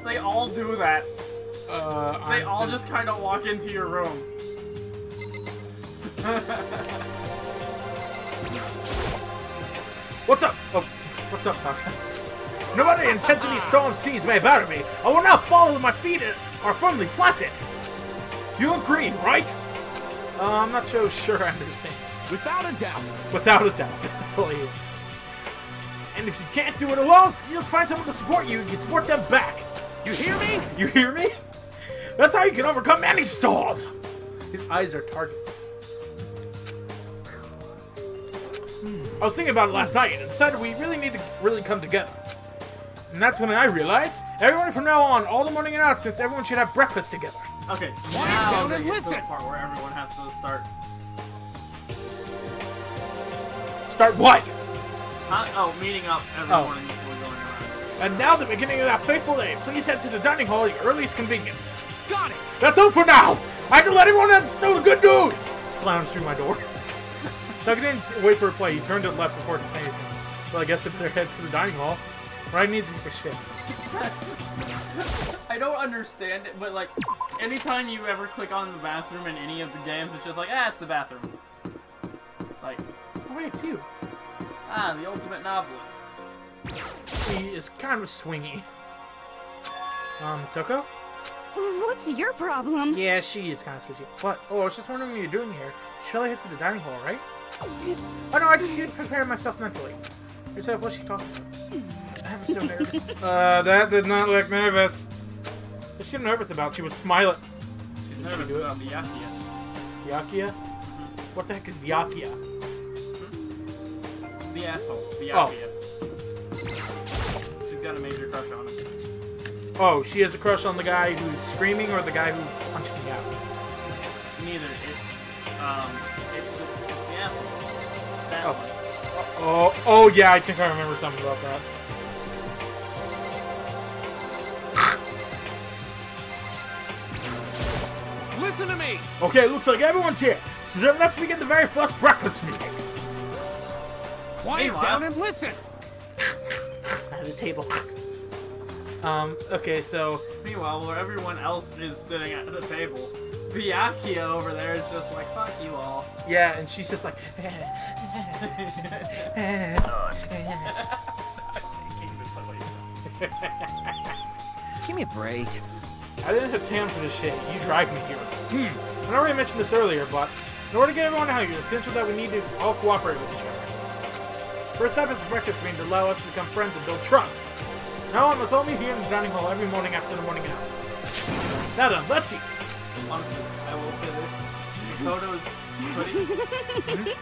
They all do that. They all just kind of walk into your room. What's up? Oh, what's up, Taka? No matter the intensity storm seas may batter me, I will not fall with my feet are firmly planted. You agree, right? I'm not so sure I understand. Without a doubt. Without a doubt. That's all I hear. And if you can't do it alone, you just find someone to support you and you support them back. You hear me? You hear me? That's how you can overcome any storm. His eyes are targets. I was thinking about it last night and decided we really need to come together. And that's when I realized, everyone from now on, all the morning announcements, everyone should have breakfast together. Okay, Quiet now down they and get to listen. the part where everyone has to start. Start what? Meeting up every Oh. morning before going around. And now the beginning of that fateful day. Please head to the dining hall at your earliest convenience. Got it. That's all for now. I have to let everyone else know the good news. Slams through my door. Doug didn't wait for a play. He turned to the left before it could say anything. Well, I guess if they're headed to the dining hall, right needs to take a shit. I don't understand it, but like, anytime you ever click on the bathroom in any of the games, it's just like, it's the bathroom. It's like, oh wait, it's you. the ultimate novelist. She is kind of swingy. Toko? What's your problem? Yeah, she is kind of switchy. What? Oh, I was just wondering what you're doing here. You should probably head to the dining hall, right? Oh no, I just didn't prepare myself mentally. Yourself, what's she talking about? I'm so nervous. That did not look nervous. What's she nervous about? She was smiling. She's nervous about the Yakia. Yakia? What the heck is Yakia? The asshole. The Yakia. She's got a major crush on him. Oh, she has a crush on the guy who's screaming or the guy who punched me out? Neither. It's the asshole. That one. Oh yeah, I think I remember something about that. Listen to me! Okay, looks like everyone's here. So then let's begin the very first breakfast meeting. Quiet down and listen! At the table. Okay, so... Meanwhile, where everyone else is sitting at the table, the Yakia over there is just like, fuck you all. Yeah, and she's just like... I'm taking this away. Give me a break. I didn't have time for this shit. You dragged me here. I already mentioned this earlier, but in order to get everyone hungry, it's essential that we need to all cooperate with each other. First step is a breakfast meeting to allow us to become friends and build trust. Now on, let's all meet here in the dining hall every morning after the morning announcement. Now then, let's eat. Honestly, I will say this. Mikoto's hoodie,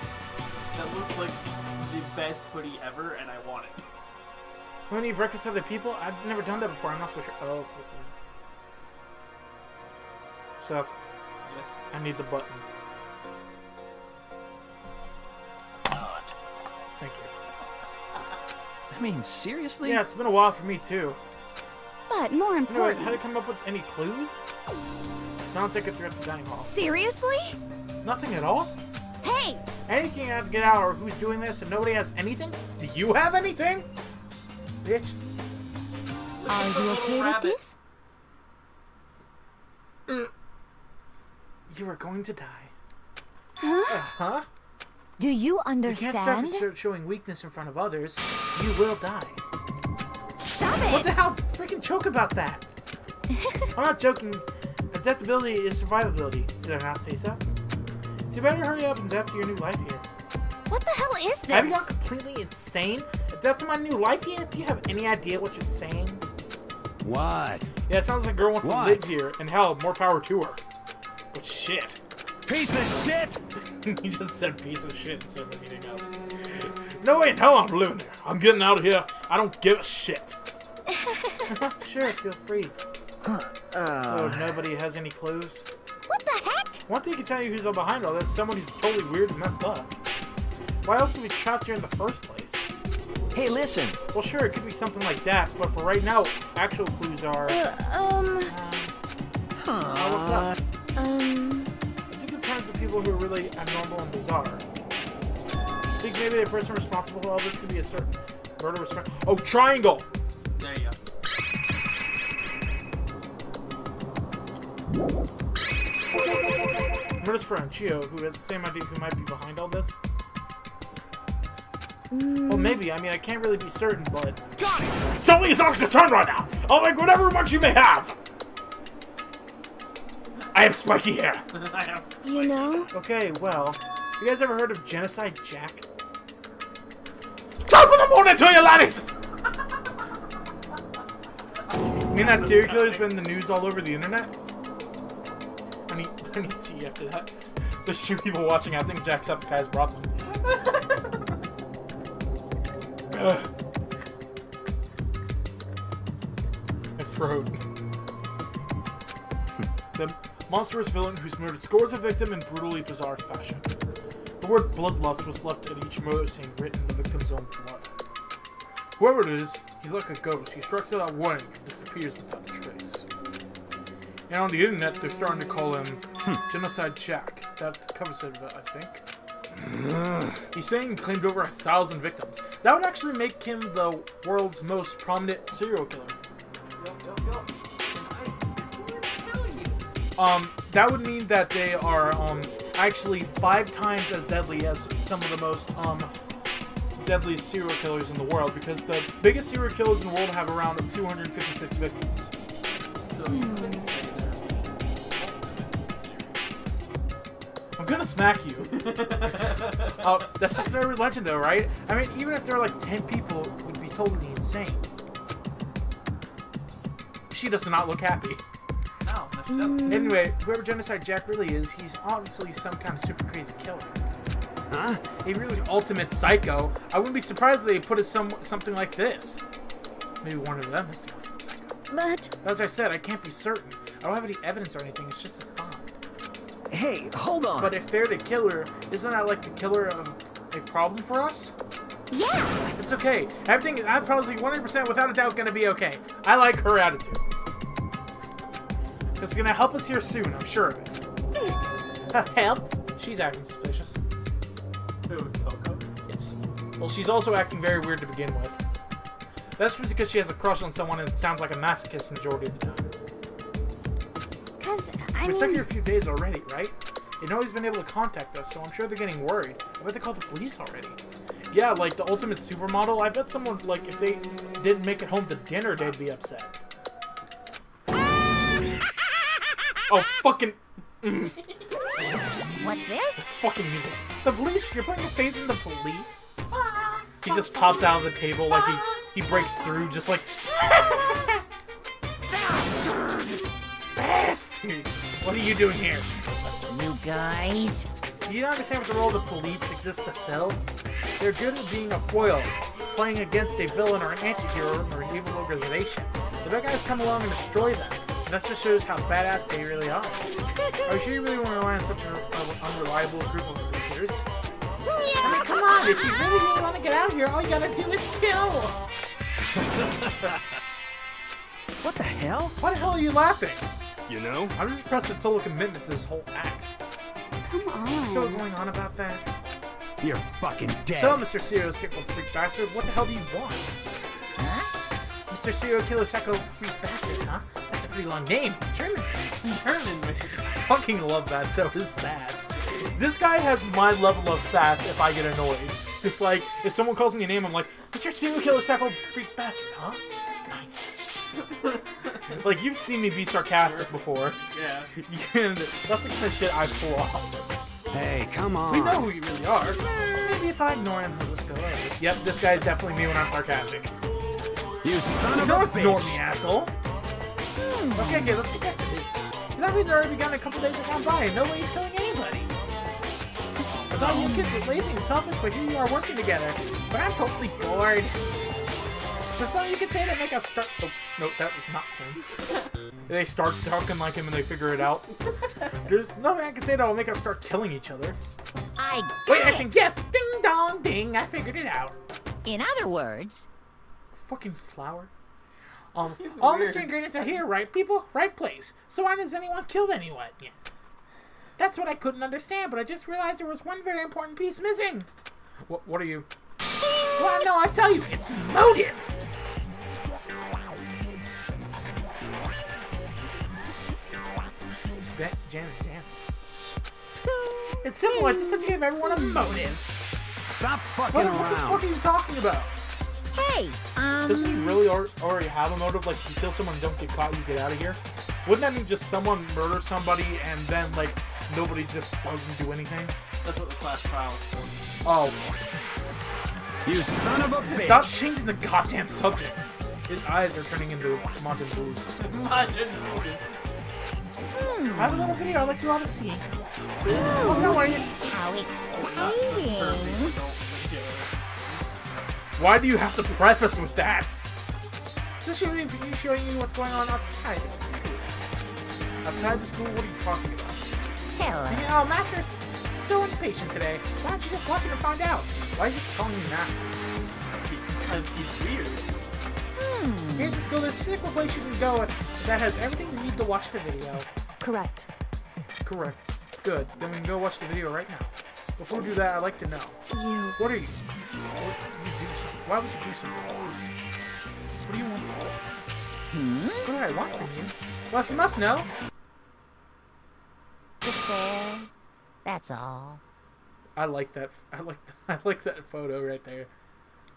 that looks like the best hoodie ever, and I want it. When you eat breakfast with other people? I've never done that before, I'm not so sure. Oh. Seth, Yes. I need the button. Thank you. I mean, seriously? Yeah, it's been a while for me too. But more You know what, important... how to come up with any clues? Sounds like if you're at the dining hall. Seriously? Nothing at all? Hey! Anything you have to get out or who's doing this and nobody has anything? Do you have anything? Bitch. Are you okay with Rabbit. this? You are going to die. Huh? Huh? Do you You can't understand? start to start showing weakness in front of others. You will die. Stop it! What the hell? Freaking joke about that. I'm not joking. Adaptability is survivability. Did I not say so? So you better hurry up and adapt to your new life here. What the hell is this? Have you gone completely insane? Adapt to my new life here? Do you have any idea what you're saying? What? Yeah, it sounds like a girl wants What? to live here, and hell, more power to her. But shit. Piece of shit! He just said piece of shit instead of anything else. No way in hell I'm living there. I'm getting out of here. I don't give a shit. Sure, feel free. So nobody has any clues? What the heck? One thing I can tell you who's all behind all this, someone who's totally weird and messed up. Why else would we trapped here in the first place? Hey, listen! Well, sure, it could be something like that, but for right now, actual clues are... what's up? I think in terms of people who are really abnormal and bizarre. I think maybe the person responsible for all this could be a certain murderous friend. Oh, triangle! There you go. Murderous friend, Chio, who has the same idea who might be behind all this. Well, maybe. I mean, I can't really be certain, but... Got it! Sully is not the turn right now! I'll make whatever remarks you may have! I have spiky hair! I have You know? Okay, well... You guys ever heard of Genocide Jack? Top of the morning to you, laddies! I mean, that serial killer's been in the news all over the internet? I need tea after that. There's two people watching. I think Jacksepticeye's brought them. My throat. The monstrous villain who's murdered scores of victims in brutally bizarre fashion. The word bloodlust was left at each murder scene written in the victim's own blood. Whoever it is, he's like a ghost. He strikes without warning and disappears without a trace. And on the internet, they're starting to call him Genocide Jack. That covers it, I think. He's saying he claimed over 1,000 victims. That would actually make him the world's most prominent serial killer. That would mean that they are actually 5 times as deadly as some of the most deadliest serial killers in the world, because the biggest serial killers in the world have around 256 victims. So you could say that. I'm gonna smack you. Oh, that's just their legend though, right? I mean, even if there are like 10 people, it would be totally insane. She does not look happy. No, she doesn't. Anyway, whoever Genocide Jack really is, he's obviously some kind of super crazy killer. Huh? A really ultimate psycho. I wouldn't be surprised if they put it something like this. Maybe one of them is the ultimate psycho. But As I said, I can't be certain. I don't have any evidence or anything. It's just a thought. Hey, hold on. But if they're the killer, isn't that like the killer of a problem for us? yeah, It's okay. Everything, I'm probably 100% without a doubt gonna be okay. I like her attitude. It's gonna help us here soon, I'm sure of it. Help? She's acting suspicious. Who, Toko? Yes. Well, she's also acting very weird to begin with. That's just because she has a crush on someone and sounds like a masochist the majority of the time. because We're stuck here a few days already, right? They know he's been able to contact us, so I'm sure they're getting worried. I bet they called the police already. Yeah, like the ultimate supermodel, I bet someone, like, if they didn't make it home to dinner, they'd be upset. Oh, fucking... What's this? That's fucking music. The police? You're putting your faith in the police? He just pops out of the table like he breaks through, just like... Bastard! Bastard! What are you doing here? You guys? Do you not understand what the role of the police exists to fill? They're good at being a foil, playing against a villain or an anti-hero or an evil organization. The bad guys come along and destroy them. And that just shows how badass they really are. Are you sure you really want to rely on such an unreliable group of losers? I mean, come on, if you really want to get out of here, all you gotta do is kill! What the hell? Why the hell are you laughing? You know? I'm just impressed with total commitment to this whole act. come on. So going on about that? You're fucking dead. So, Mr. Serial Psycho Freak Bastard, what the hell do you want? Huh? Mr. Serial Killer Psycho Freak Bastard, huh? That's a pretty long name. German. German, man. I fucking love that, though, his sass. This guy has my level of sass if I get annoyed. It's like, if someone calls me a name, I'm like, Mr. Serial Killer Psycho Freak Bastard, huh? Nice. Like, you've seen me be sarcastic before. Yeah. And that's the kind of shit I pull off. Hey, come on. We know who you really are. Maybe if I ignore him, he'll just go away. Yep, this guy's definitely me when I'm sarcastic. You son of a Don't ignore bitch. me, asshole. Okay, let's get back to business. That means already begun a couple days have gone by and nobody's killing anybody. I thought you kids were lazy and selfish, but here you are working together. But I'm totally bored. There's nothing you can say to make us start. Oh, no, that was not him. They start talking like him and they figure it out. There's nothing I can say that will make us start killing each other. I Wait, got I it. can guess. Ding dong ding, I figured it out. In other words, Fucking flower. It's All weird. Mr. Ingredients are here, right people? Right place. So why has anyone killed anyone yet? That's what I couldn't understand, but I just realized there was one very important piece missing. What are you? Well, no, I tell you, it's motive. It's Jam. It's simple. I just have to give everyone a motive. Stop fucking What the fuck around. are you talking about? hey, Doesn't he really already have a motive? Like, you kill someone and don't get caught, you get out of here? Wouldn't that mean just someone murders somebody and then, like, nobody just doesn't do anything? That's what the class trial is for. Oh. You son of a bitch. Stop changing the goddamn subject. His eyes are turning into Mountain Blues. Imagine. I have a little video I'd like you all to see. Oh, no worry. how exciting. Why do you have to preface with that? It's just showing you what's going on outside of the school. Outside the school? What are you talking about? Hello. Oh, Master's so impatient today. Why don't you just watch it and find out? Why are you calling me Master? Because he's weird. Here's the school. There's a particular place you can go that has everything you need to watch the video. Correct. Correct. Good. Then we can go watch the video right now. Before we do that, I'd like to know. You. What are you? Why would you do something like this? What do you want from us? What do I want from you? Well, you must know. Despair. That's all. I like that. I like that photo right there.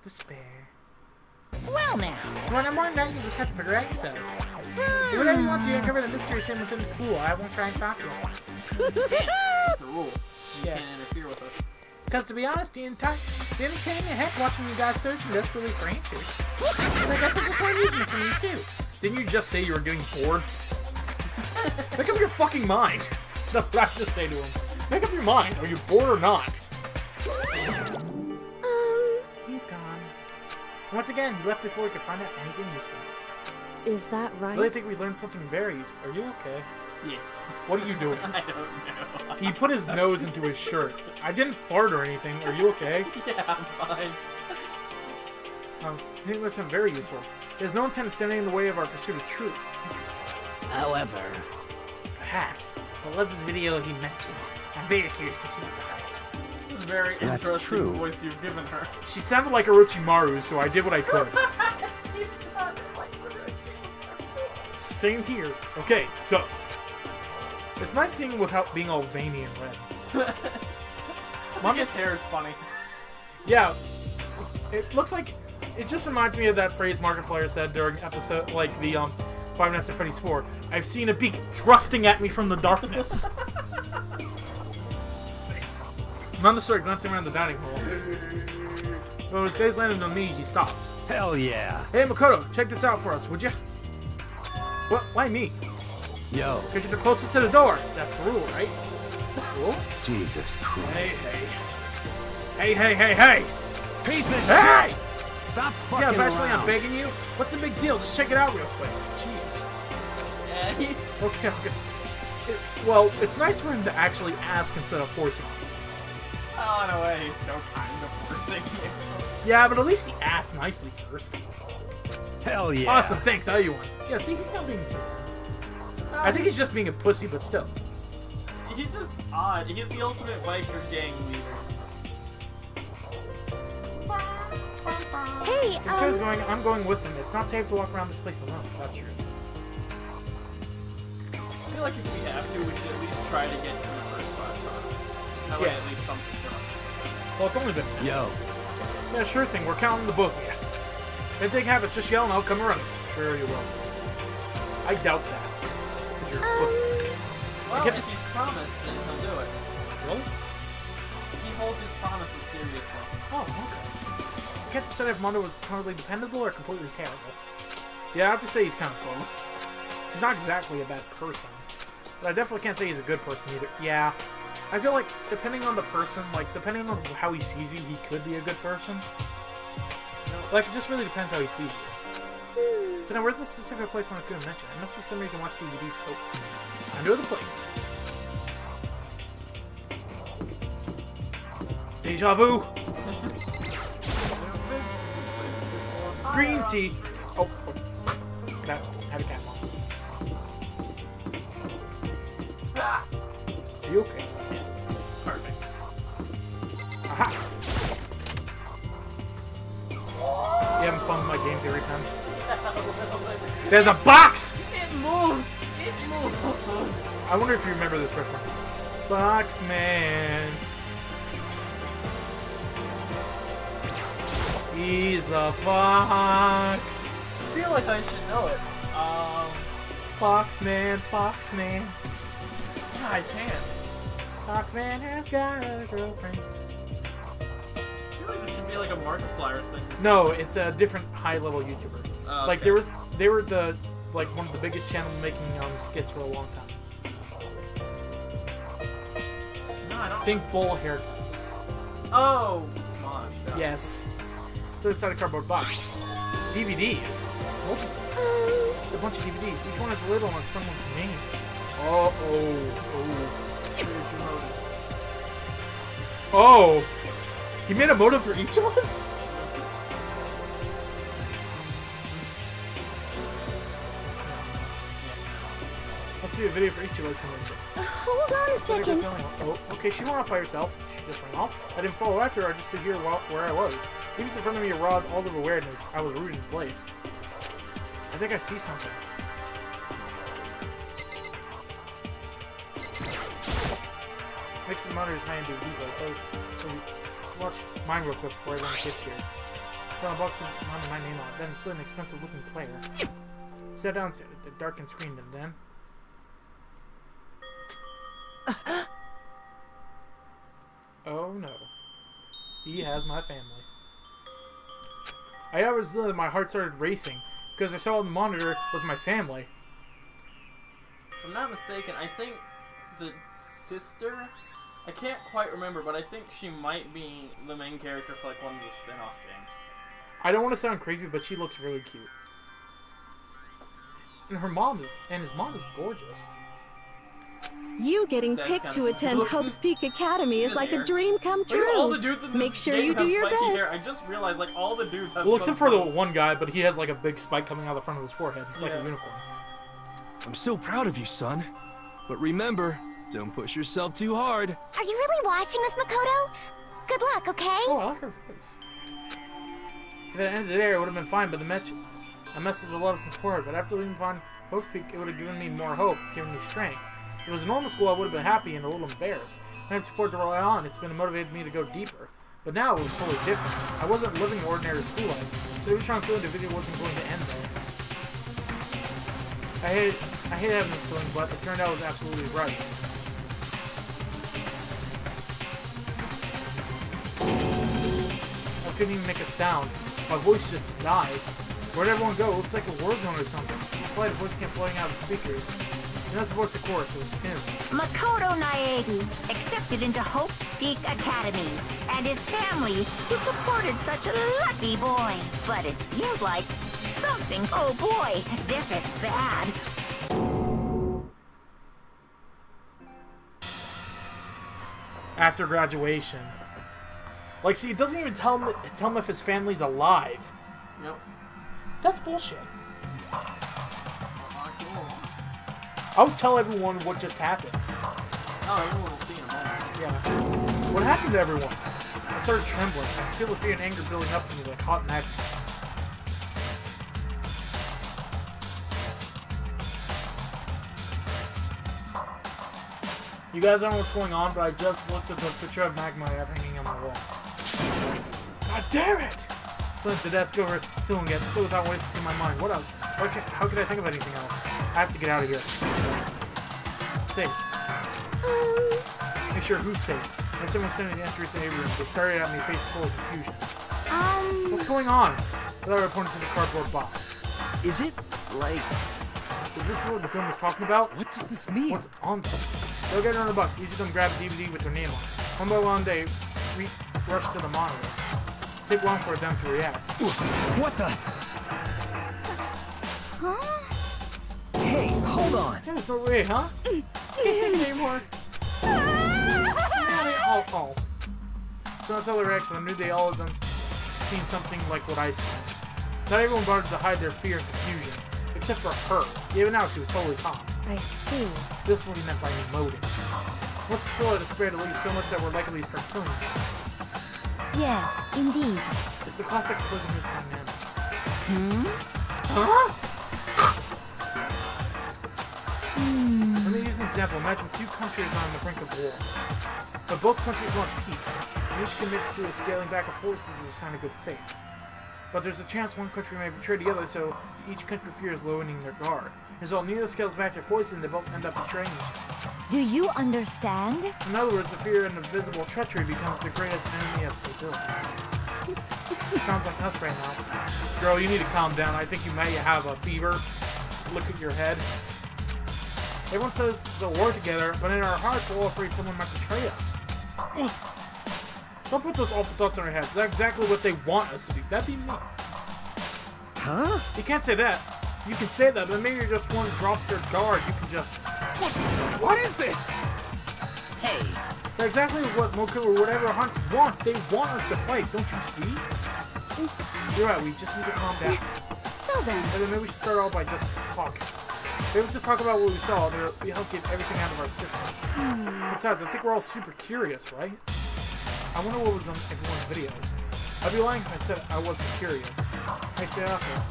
Despair. Well now. When I'm more than that, you just have to figure out yourselves. Do whatever you want to uncover the mysteries hidden within the school. I won't try and stop you. It's a rule. You Yeah. can't interfere with us. Because to be honest, the entertainment heck watching you guys searching desperately for answers. And I guess I just want using it for me too. Didn't you just say you were getting bored? Make up your fucking mind. That's what I just say to him. Make up your mind. Are you bored or not? He's gone. Once again, he left before we could find out anything useful. Is that I right? really think we learned something very useful. Are you okay? Yes. What are you doing? I don't know. He put his nose into his shirt. I didn't fart or anything. Are you okay? Yeah, I'm fine. I think that's something very useful. There's no intent of standing in the way of our pursuit of truth. However. Perhaps. I love this video he mentioned. I'm very curious to see what's about it. This is a very That's interesting true. voice you've given her. She sounded like Orochimaru, so I did what I could. She sounded like Orochimaru. Same here. Okay, so. It's nice seeing him without being all veiny and red. Mama's hair is funny. Yeah. It looks like... It just reminds me of that phrase Markiplier said during episode... Like the, Five Nights at Freddy's 4. I've seen a beak thrusting at me from the darkness. Amanda started glancing around the dining hall. When his gaze landed on me, he stopped. Hell yeah. Hey, Makoto, check this out for us, would you? What? Why me? Yo, Because you're the closest to the door. That's the rule, right? Rule? Jesus Hey, Christ. hey. Hey, hey, hey, hey! Piece of Hey! shit! Stop fucking Yeah, eventually around. I'm begging you. What's the big deal? Just check it out real quick. Jeez. Yeah, he... Okay, I guess. Well, it's nice for him to actually ask instead of forcing. Oh, in a way, he's still kind of forcing you. Yeah, but at least he asked nicely first. Hell yeah. Awesome, thanks, I owe you one. Yeah, see, he's not being too... I think he's just being a pussy, but still. He's just odd. He's the ultimate biker gang leader. Hey, Because I'm going with him. It's not safe to walk around this place alone. That's true. I feel like if we have to, we should at least try to get to the first class car. That way, Yeah. at least something for us. Well, it's only been... Yo, Yeah, sure thing. We're counting the both of you. If they have it, just yell and I'll come running. Sure you will. I doubt that. Because you're a pussy. Well, get if this- he's promised, then he'll do it. Really? He holds his promises seriously. Oh, okay. I can't decide if Mondo was totally dependable or completely terrible. Yeah, I have to say he's kind of both. He's not exactly a bad person. But I definitely can't say he's a good person either. Yeah. I feel like, depending on the person, like, depending on how he sees you, he could be a good person. Like, it just really depends how he sees you. So now, where's the specific place I couldn't mention? It must be somewhere you can watch DVDs. Oh, I know the place. Deja vu! Green tea! Oh, fuck. That had a cat on. Ah! Are you okay? Yes. Perfect. Aha! You having fun with my game theory pen? There's a box! It moves! It moves! I wonder if you remember this reference. Boxman. He's a fox. I feel like I should know it. Foxman, Foxman. Yeah, I can. Foxman has got a girlfriend. I feel like this should be like a Markiplier thing. No, it's a different high-level YouTuber. Oh, Like okay. they were the one of the biggest channels making skits for a long time. No, I don't. Think bowl haircut. Oh, Smosh. No. Yes. Put inside a cardboard box. DVDs. Multiples. It's a bunch of DVDs. Each one has a label on someone's name. Oh. Here's your motives. Oh. He made a motive for each of us? Let's see a video for each of us. Hold on a second. Oh, okay, she went off by herself. She just ran off. I didn't follow after her just to hear where I was. He was in front of me, a rod all of awareness. I was rooted in place. I think I see something. Mix the monitor's high into detail. Let's watch mine real quick before everyone gets here. Put a box of my name on it, then slid an expensive looking player. Sat down, the darkened screen, and then. Oh no. He has my family. I was my heart started racing because I saw on the monitor was my family. If I'm not mistaken, I think the sister, I can't quite remember, but I think she might be the main character for like one of the spin-off games. I don't want to sound creepy, but she looks really cute. And his mom is gorgeous. You getting That's picked kinda to cool. attend Hope's Peak Academy is His like hair. a dream come Look at all the true. dudes in this Make sure game you do have your spiky best. hair. I just realized like all the dudes have Well, some except for the pose. one guy, but he has like a big spike coming out the front of his forehead. He's like a Yeah. unicorn. I'm so proud of you, son. But remember, don't push yourself too hard. Are you really watching this, Makoto? Good luck, okay? Oh, I like her face. If it ended there, it would have been fine, but a message of love and support. But after leaving Von Hope's Peak, it would have given me more hope, given me strength. If it was a normal school, I would have been happy and a little embarrassed. I had support to rely on. It's been motivated me to go deeper. But now it was totally different. I wasn't living an ordinary school life, so every strong feeling the video wasn't going to end there. I hate having this feeling, but it turned out it was absolutely right. I couldn't even make a sound. My voice just died. Where'd everyone go? It looks like a war zone or something. Probably the voice kept floating out of the speakers. And that's the voice of chorus. It was him. Makoto Naegi, accepted into Hope Peak Academy, and his family, who supported such a lucky boy. But it seems like something, oh boy, this is bad. After graduation. Like, see, it doesn't even tell him if his family's alive. Yep. That's bullshit. Oh, cool. I would tell everyone what just happened. Oh, everyone will see in a moment. Yeah. What happened to everyone? I started trembling. I could feel the fear and anger building up in me like hot magma. You guys don't know what's going on, but I just looked at the picture of magma I have hanging on my wall. God damn it! So at the desk over, still without wasting my mind. What else? How could I think of anything else? I have to get out of here. Safe. Make sure who's safe. There's someone standing in the entrance to the room. They started at me, faces full of confusion. What's going on? I thought I was pointing to the cardboard box. Is it, like... Is this what the film was talking about? What does this mean? What's on them? They'll get on the box. Each of them grab a DVD with their name on it. One by one, they rush to the monitor. Take long for them to react. What the... Huh? Hey, hold on. There's no way, huh? Can't take it anymore. Oh. So I saw their reaction. I knew they all of them seen something like what I'd seen. Not everyone bothered to hide their fear and confusion. Except for her. Even now, she was totally calm. I see. This is what he meant by emoting. What's the feel of despair to leave so much that we're likely to start killing you? Yes, indeed. It's the classic prisoner's dynamic. Huh? Let me use an example. Imagine two countries on the brink of war. But both countries want peace. And each commits to a scaling back of forces as a sign of good faith. But there's a chance one country may betray the other, so each country fears lowering their guard. Result, neither scales back their forces and they both end up betraying each other. Do you understand? In other words, the fear and the visible treachery becomes the greatest enemy of stability. Sounds like us right now. Girl, you need to calm down. I think you may have a fever. Look at your head. Everyone says they'll work together, but in our hearts we're all afraid someone might betray us. Don't put those awful thoughts in our heads. That's exactly what they want us to do. That'd be me. Huh? You can't say that. You can say that, but maybe you're just one who drops their guard. You can just... What is this? Hey, That's exactly what Moku or whatever Hunts wants. They want us to fight, don't you see? You're right, we just need to calm down. So then, And then maybe we should start off by just talking. Maybe just talk about what we saw. We help get everything out of our system. Besides, I think we're all super curious, right? I wonder what was on everyone's videos. I'd be lying if I said I wasn't curious. Hey, Sayaka.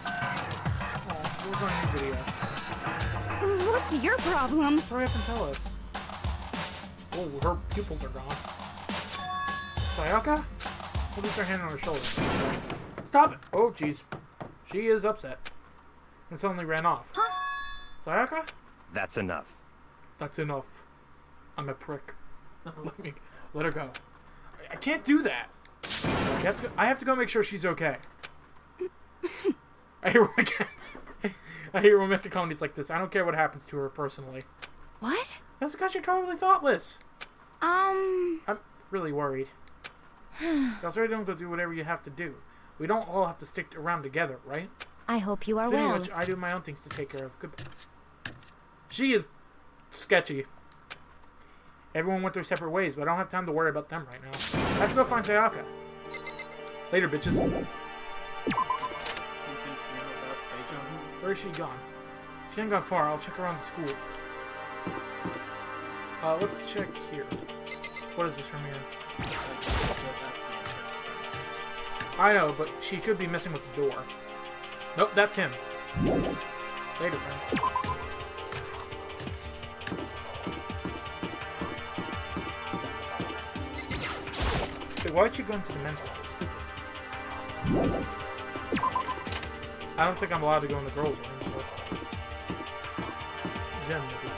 Oh, what was on your video? What's your problem? Hurry up and tell us. Oh, her pupils are gone. Sayaka? What is her hand on her shoulder? Stop it! Oh, jeez. She is upset. And suddenly ran off. Huh? Sayaka? That's enough. That's enough. I'm a prick. Let her go. I can't do that. I have to go make sure she's okay. I hate romantic comedies like this. I don't care what happens to her personally. What? That's because you're totally thoughtless. I'm really worried. That's why you don't go do whatever you have to do. We don't all have to stick around together, right? I hope you are Pretty well. much, I do my own things to take care of. Goodbye. She is sketchy. Everyone went their separate ways, but I don't have time to worry about them right now. I have to go find Sayaka. Later, bitches. Where is she gone? She ain't gone far. I'll check around the school. Let's check here. What is this from here? I know, but she could be messing with the door. Nope, that's him. Later, friend. Hey, why'd you go into the men's room? Stupid. I don't think I'm allowed to go in the girls' room, so... Jen, maybe.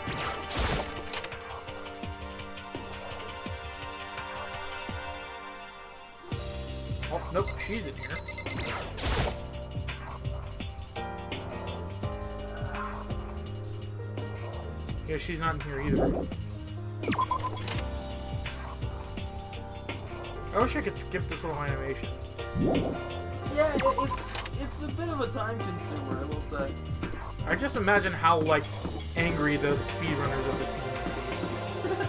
Oh, nope, she's in here. Yeah, she's not in here either. I wish I could skip this little animation. Yeah, it's a bit of a time consumer, I will say. I just imagine how, like, angry the speedrunners of this game would be.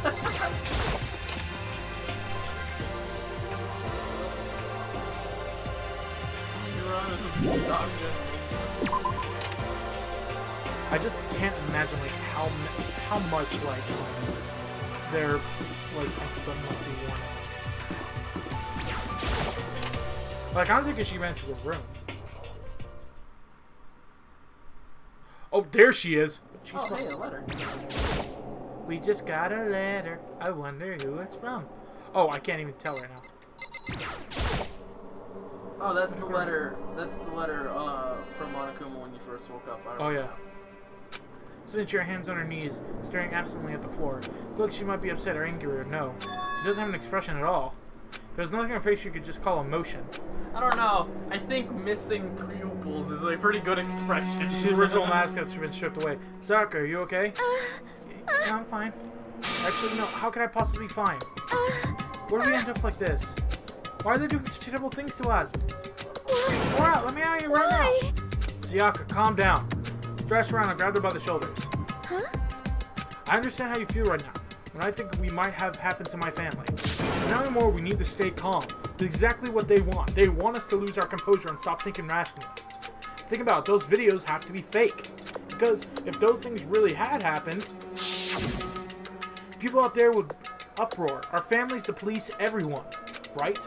I just can't imagine, like, how much, like, their, like, expert must be worn out. Like, I'm thinking she ran to a room. Oh, there she is. She's hey, a letter. We just got a letter. I wonder who it's from. Oh, I can't even tell right now. Oh, that's the letter. That's the letter from Monokuma when you first woke up. Oh yeah. Sitting to your hands on her knees, staring absently at the floor. Look, she might be upset or angry or no. She doesn't have an expression at all. There's nothing on her face you could just call emotion. I don't know. I think missing pupils is a pretty good expression. The original mask has been stripped away. Sayaka, are you okay? Yeah, I'm fine. Actually, no. How could I possibly be fine? Where do we end up like this? Why are they doing such terrible things to us? Alright, let me out of here right now. Sayaka, calm down. Stretch around and grab her by the shoulders. Huh? I understand how you feel right now, and I think we might have happened to my family. But now anymore, we need to stay calm. It's exactly what they want. They want us to lose our composure and stop thinking rationally. Think about it, those videos have to be fake. Because if those things really had happened, people out there would uproar. Our families, the police, everyone. Right?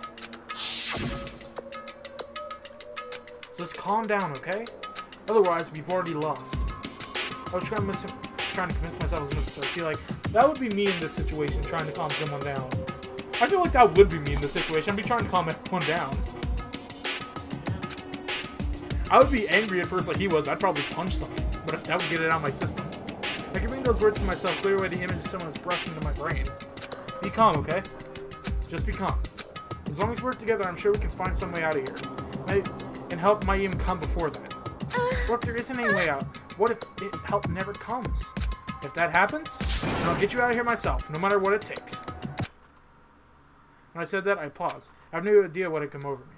So just calm down, okay? Otherwise, we've already lost. I was trying to convince myself as much as I see, like, that would be me in this situation, trying to calm someone down. I feel like that would be me in this situation. I'd be trying to calm everyone down. I would be angry at first like he was. I'd probably punch someone, but that would get it out of my system. I can bring those words to myself, clear away the image of someone that's brushing into my brain. Be calm, okay? Just be calm. As long as we work together, I'm sure we can find some way out of here. And help might even come before that. Or if there isn't any way out, what if help never comes? If that happens, then I'll get you out of here myself, no matter what it takes. When I said that, I paused. I have no idea what had come over me.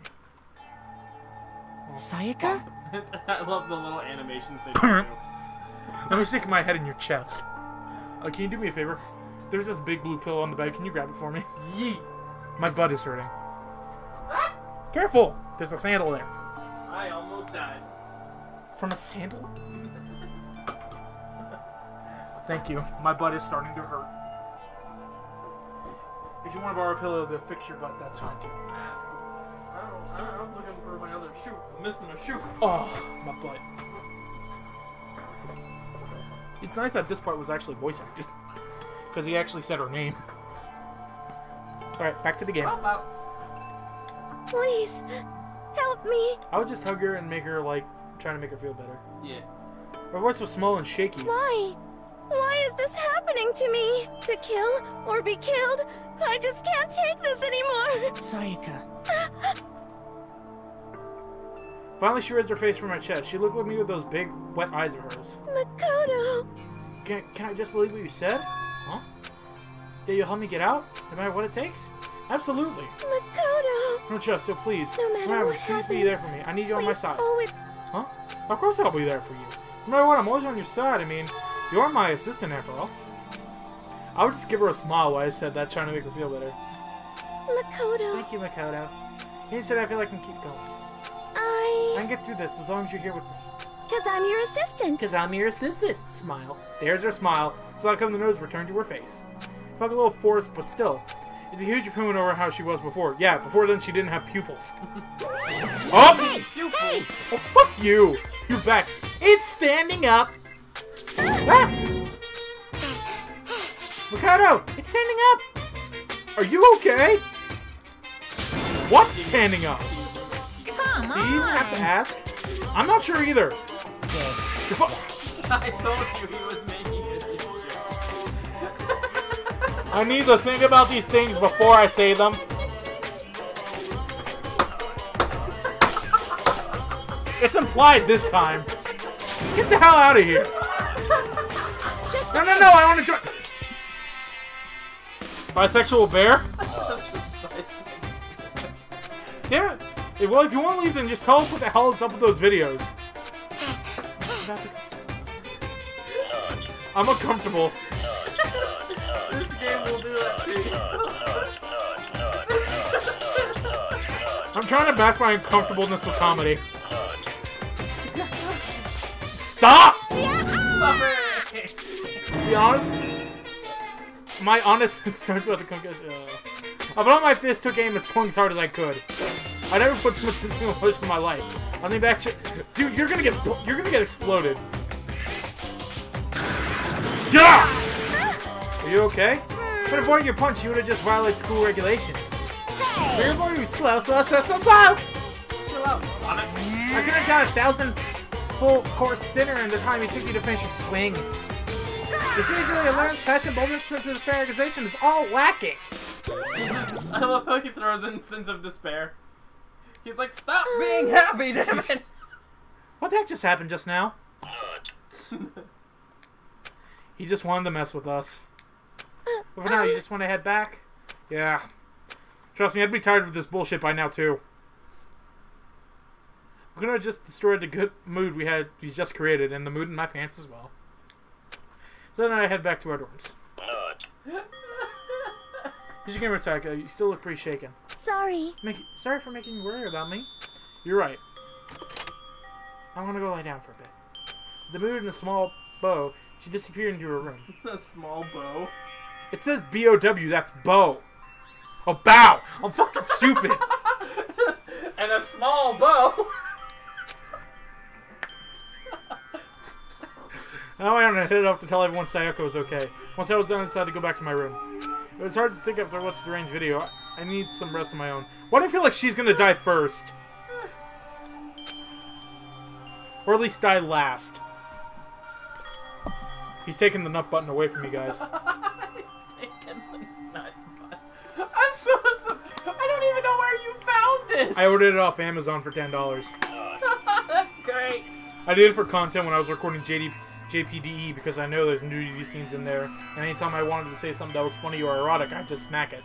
Sayaka? I love the little animations they do. Let me stick my head in your chest. Can you do me a favor? There's this big blue pillow on the bed. Can you grab it for me? Yeet. My butt is hurting. Careful! There's a sandal there. I almost died. From a sandal? Thank you. My butt is starting to hurt. If you want to borrow a pillow to fix your butt, that's fine too. That's cool. I was looking for my other shoe. I'm missing a shoe. Oh, my butt. It's nice that this part was actually voice acted. Because he actually said her name. Alright, back to the game. Please, help me. I would just hug her and make her, like, trying to make her feel better. Yeah. Her voice was small and shaky. Why? Why is this happening to me? To kill or be killed? I just can't take this anymore. Sayaka. Finally, she raised her face from my chest. She looked at me with those big, wet eyes of hers. Makoto. Can I just believe what you said? Huh? That you'll help me get out? No matter what it takes? Absolutely. Makoto. No trust, so please. No matter what please be there for me. I need you on my Please side. always... Huh? Of course I'll be there for you. No matter what, I'm always on your side. I mean, you're my assistant after all. I would just give her a smile while I said that, trying to make her feel better. Makoto. Thank you, Makoto. You said I feel like I can keep going. I can get through this as long as you're here with me. Because I'm your assistant. Because I'm your assistant. Smile. There's her smile. So I come the nose returned to her face. Felt a little forced, but still. It's a huge improvement over how she was before. Yeah, before then she didn't have pupils. Oh! Hey, pupils! Oh, fuck you! You're back. It's standing up! Ah! Makoto! It's standing up! Are you okay? What's standing up? Come Do you even have to on. ask? I'm not sure either. You're I told you he was making it. I need to think about these things before I say them. It's implied this time. Get the hell out of here. No, I want to join. Bisexual bear? Yeah. Well, if you want to leave, then just tell us what the hell is up with those videos. I'm uncomfortable. This game will do that to you. I'm trying to mask my uncomfortableness with comedy. Stop! Stop it! To be honest, my honest starts with the concussion. I put on my fist, took aim, and swung as hard as I could. I never put so much into emotion in my life. I think back to, dude, you're gonna get exploded. Gah! Are you okay? But avoiding your punch, you would have just violated school regulations. But you're going to be slow. Chill out, Sonic. I could have got 1,000 full course dinner in the time it took you to finish your swing. This really learns passion, boldness, sense of despair, organization is all lacking. I love how he throws in sense of despair. He's like, stop being happy, damn it! What the heck just happened just now? He just wanted to mess with us. But for now, you just want to head back? Yeah. Trust me, I'd be tired of this bullshit by now, too. We're gonna just destroy the good mood we just created, and the mood in my pants as well. So then I head back to our dorms. Did you get Sayaka? You still look pretty shaken. Sorry. Sorry for making you worry about me. You're right. I want to go lie down for a bit. The mood in a small bow, she disappeared into her room. A small bow. It says B-O-W, that's bow. Oh, bow! I'm fucking stupid! And a small bow! Now I headed off to tell everyone Sayaka was okay. Once I was done, I decided to go back to my room. It was hard to think after I watched the range video. I need some rest of my own. Why do I feel like she's gonna die first? Or at least die last. He's taking the nut button away from me, guys. Taking the nut button. I'm so I don't even know where you found this! I ordered it off Amazon for $10. That's great! I did it for content when I was recording JPDE because I know there's nudity scenes in there. And anytime I wanted to say something that was funny or erotic, I'd just smack it.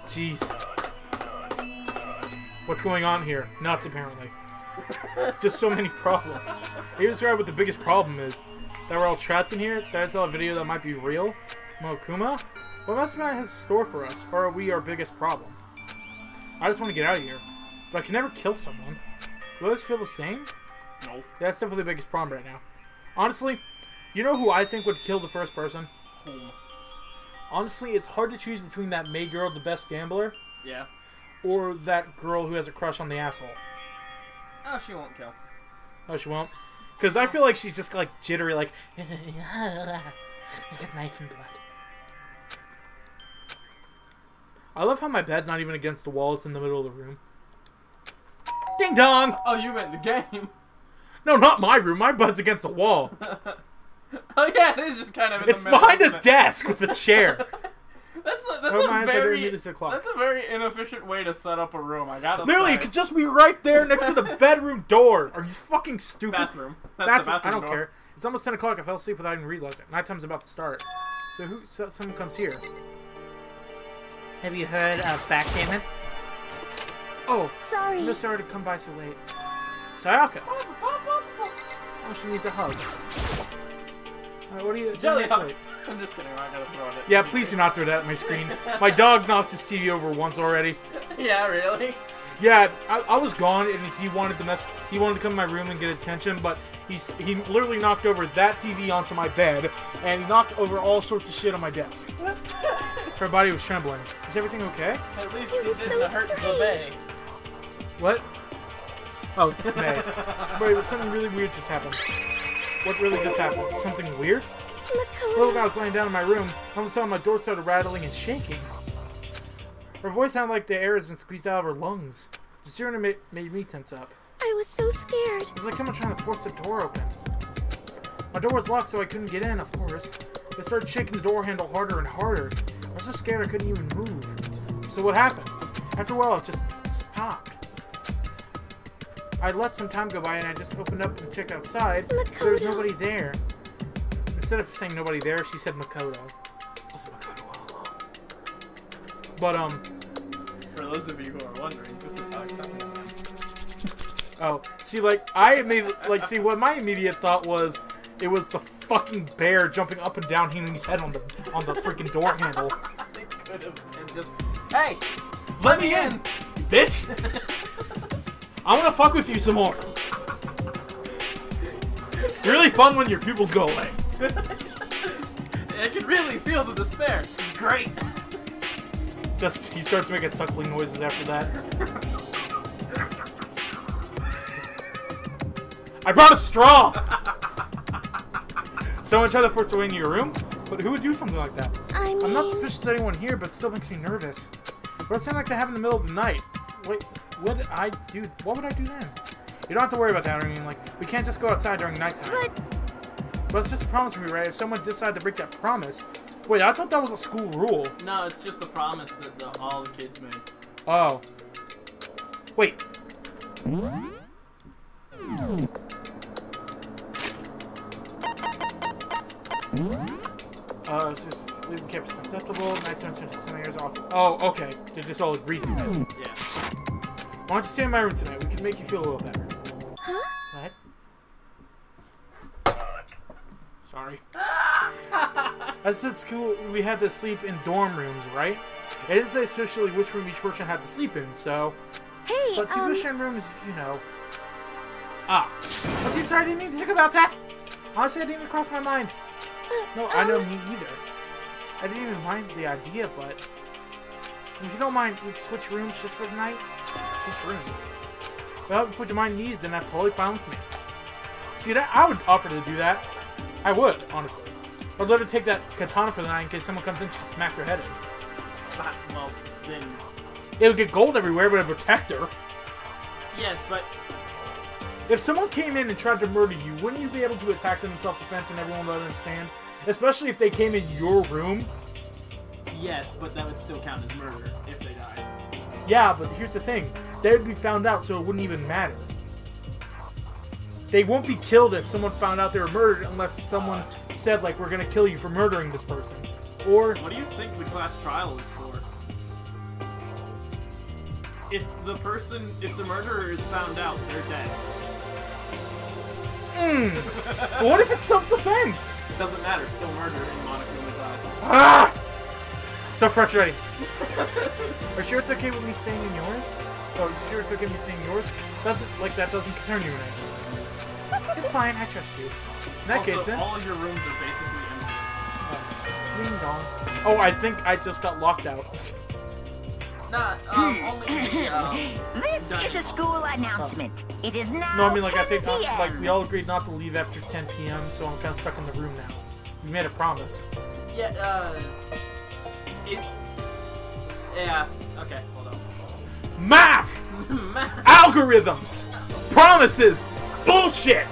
Jeez. What's going on here? Nuts, apparently. Just so many problems. Here's describe what the biggest problem is. That we're all trapped in here? That I saw a video that might be real? Monokuma? What else has in store for us? Or are we our biggest problem? I just want to get out of here. But I can never kill someone. Do others feel the same? No. That's definitely the biggest problem right now. Honestly, You know who I think would kill the first person? Whom? Honestly, it's hard to choose between that May girl, the best gambler, Yeah. or that girl who has a crush on the asshole. Oh, she won't kill. Oh, she won't? Because I feel like she's just like jittery, like, like a knife and blood. I love how my bed's not even against the wall, it's in the middle of the room. Ding dong! Oh, you meant the game. No, not my room, my bed's against the wall. Oh yeah, it is just kind of in It's the middle, behind a isn't it? desk with a chair. That's My eyes are a immediately to the clock. very inefficient way to set up a room. I gotta Literally, say. it could just be right there next to the bedroom door. Are you fucking stupid? Bathroom. That's the bathroom I don't door. care. It's almost 10 o'clock. I fell asleep without even realizing it. Nighttime's about to start. So someone comes here. Have you heard of backgammon? Oh, Sorry. I'm sorry to come by so late. Sayaka. Oh, she needs a hug. What are you Jelly doing hug. late? I'm just kidding. I'm not gonna throw it. Yeah, please do not throw that at my screen. My dog knocked his TV over once already. Yeah, really. Yeah, I was gone and he wanted to He wanted to come to my room and get attention, but he literally knocked over that TV onto my bed and he knocked over all sorts of shit on my desk. Her body was trembling. Is everything okay? At least It he was didn't so hurt the strange. bay. What? Oh, May. Wait, something really weird just happened. What really just happened? Something weird? Well, I was laying down in my room. All of a sudden, my door started rattling and shaking. Her voice sounded like the air has been squeezed out of her lungs. Just hearing it made me tense up. I was so scared. It was like someone trying to force the door open. My door was locked, so I couldn't get in, of course. I started shaking the door handle harder and harder. I was so scared I couldn't even move. So what happened? After a while, it just stopped. I let some time go by and I just opened up and checked outside. There was nobody there. Instead of saying nobody there, she said Makoto. I said Makoto all along. But, For those of you who are wondering, this is how it's happening. oh, see, what my immediate thought was, it was the fucking bear jumping up and down, hitting his head on the freaking door handle. It could have been just, hey, let me in, bitch! I wanna fuck with you some more. Really fun when your pupils go away. I can really feel the despair. It's great. Just, he starts making suckling noises after that. I brought a straw! Someone tried to force their way into your room? But who would do something like that? I'm not suspicious of anyone here, but it still makes me nervous. But it sounded like that happened in the middle of the night. Wait, what did I do? What would I do then? You don't have to worry about that. I mean, like, we can't just go outside during nighttime. But it's just a promise from me, right? If someone decided to break that promise... Wait, I thought that was a school rule. No, it's just a promise that all the kids made. Oh. Wait. It's just leaving campus acceptable. Nighttime spent some years off. Oh, okay. They just all agreed to it. Yeah. Why don't you stay in my room tonight? We can make you feel a little better. Huh? What? Sorry. I said school, we had to sleep in dorm rooms, right? It didn't say officially which room each person had to sleep in, so... Hey, But tuition rooms, you know... Ah. I'm sorry, I didn't mean to think about that! Honestly, I didn't even cross my mind. No, I know me either. I didn't even mind the idea, but... If you don't mind, we can switch rooms just for the night? Switch rooms. Well, if you put your mind at ease, then that's totally fine with me. See, that I would offer to do that. I would, honestly. I'd let her take that katana for the night in case someone comes in to smack her head in. Well, then... It would get gold everywhere, but it would protect her. Yes, but... If someone came in and tried to murder you, wouldn't you be able to attack them in self-defense and everyone would understand? Especially if they came in your room. Yes, but that would still count as murder if they died. Yeah, but here's the thing. They would be found out, so it wouldn't even matter. They won't be killed if someone found out they were murdered unless someone said, like, we're gonna kill you for murdering this person. Or... What do you think the class trial is for? If the murderer is found out, they're dead. But what if it's self-defense? Doesn't matter, it's still murder in Monokuma's eyes. Ah! So frustrating. Are you sure it's okay with me staying in yours? Oh, are you sure it's okay with me staying in yours? That doesn't concern you or anything. It's fine, I trust you. In that case, then. all of your rooms are basically empty. Ding dong. Oh, I think I just got locked out. Nah, only This is a school announcement. It is now No, I mean, like, I 10 think, p.m. like, we all agreed not to leave after 10 p.m., so I'm kind of stuck in the room now. We made a promise. Yeah, yeah, okay, hold on. Math! Algorithms! Promises! Bullshit!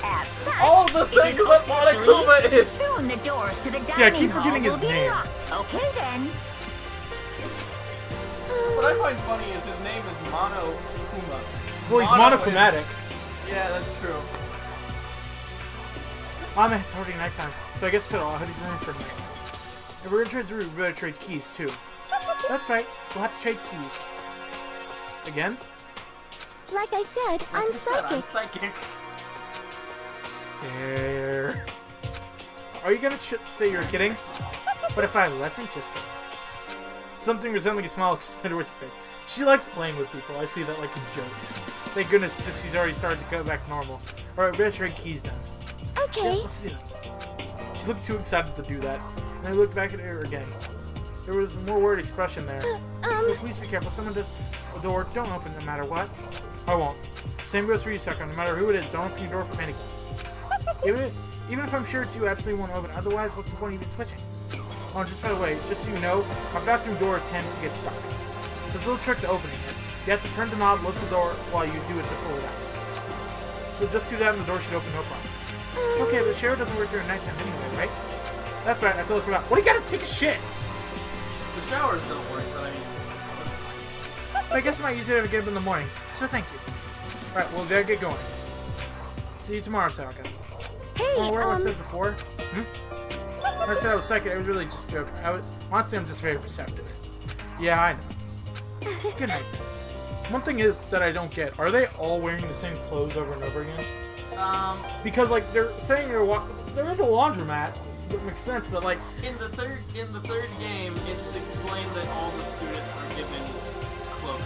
At such, All the things that Monokuma is! soon the doors to the dining See, I keep hall forgetting his will be name. locked. Okay then. What I find funny is his name is Monokuma. Well, he's Mono monochromatic. Yeah, that's true. Oh man, it's already nighttime. So I guess I'll head to the room for a night. If we're gonna trade the room, we better trade keys too. That's right, we'll have to trade keys. Again? Like I said, I'm psychic. I'm psychic. Stare. Are you gonna say you're kidding? What if I wasn't just kidding? Something resembling a smile just made her with your face. She likes playing with people. I see that like his jokes. Thank goodness, just she's already started to go back to normal. Alright, we better trade keys then. Okay. Yeah, let's do that. She looked too excited to do that. And I looked back at her again. There was a more worried expression there. Oh, please be careful. Someone does the door. Don't open no matter what. I won't. Same goes for you, Sakura. No matter who it is, don't open your door for panic. Even if I'm sure it's you, absolutely won't open. Otherwise, what's the point of even switching? Oh, just by the way, just so you know, my bathroom door tends to get stuck. There's a little trick to opening it. You have to turn the knob, lift the door while you do it to pull it out. So just do that and the door should open no problem. Okay, but the shower doesn't work during nighttime anyway, right? That's right, I totally forgot. What do you gotta take a shit? The showers don't work, but I mean... I guess I might use it if I get up in the morning, so thank you. Alright, well, we better get going. See you tomorrow, Sakura. Hey, Oh, what I said before? When I said I was psychic, I was really just joking. Honestly, I'm just very receptive. Yeah, I know. Good night. One thing is that I don't get, are they all wearing the same clothes over and over again? Because, like, they're saying there is a laundromat, it makes sense, but, like... In the third game, it's explained that all the students are given clothing.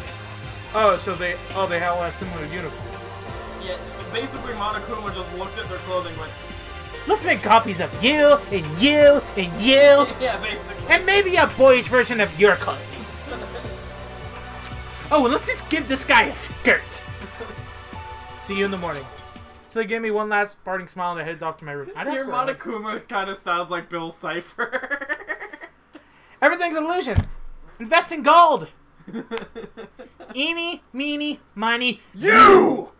Oh, so they all have similar uniforms. Yeah, basically Monokuma just looked at their clothing and went, Let's make copies of you, and you, and you, yeah, basically. and maybe a boyish version of your clothes. Oh, and let's just give this guy a skirt. See you in the morning. So they gave me one last parting smile and I headed off to my room. Your Monokuma kind of sounds like Bill Cipher. Everything's an illusion. Invest in gold. Eeny, meeny, miny, you!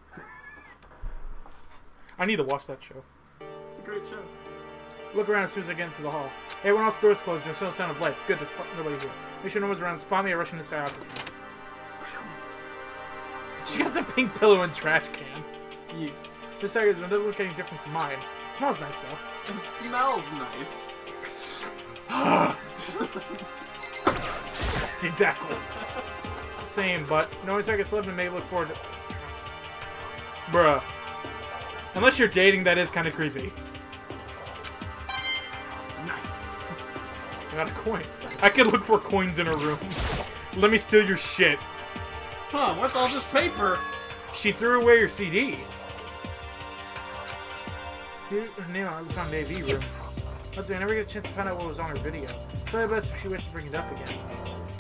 I need to watch that show. It's a great show. Look around as soon as I get into the hall. Everyone else's door's closed. There's no sound of life. Good, there's nobody here. Make sure no one's around. Spot me. I rush into the office room. She got a pink pillow and trash can. Yeah. This area doesn't look any different from mine. It smells nice though. It smells nice. Exactly. Same, but knowing Circus Living may look forward to... Bruh. Unless you're dating, that is kind of creepy. Nice. I got a coin. I could look for coins in her room. Let me steal your shit. Huh, what's all this paper? She threw away your CD. Here's her name on the AV room. Let's see, I never get a chance to find out what was on her video. Probably best if she waits to bring it up again.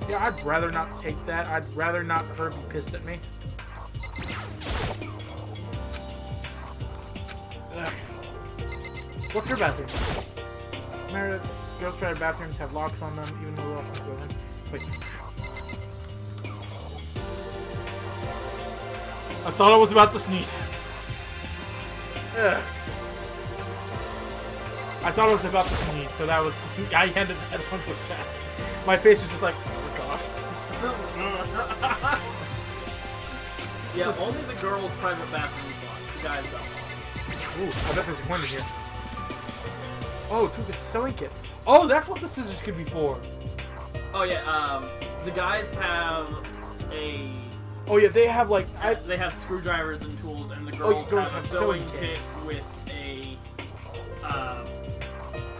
Yeah, I'd rather not take that. I'd rather not her be pissed at me. Ugh. What's her bathroom? Meredith, girls' private bathrooms have locks on them, even though we don't go in. Wait. I thought I was about to sneeze. Ugh. I thought I was about to sneeze, so that was... I handed that one to Seth. My face was just like, oh god. Yeah, only the girls' private bathrooms locked. The guys don't. Ooh, I bet there's a coin in here. Oh, took a sewing kit. Oh, that's what the scissors could be for. Oh yeah, the guys have a... Oh yeah, they have like... They have screwdrivers and tools, and the girls have a sewing kit with a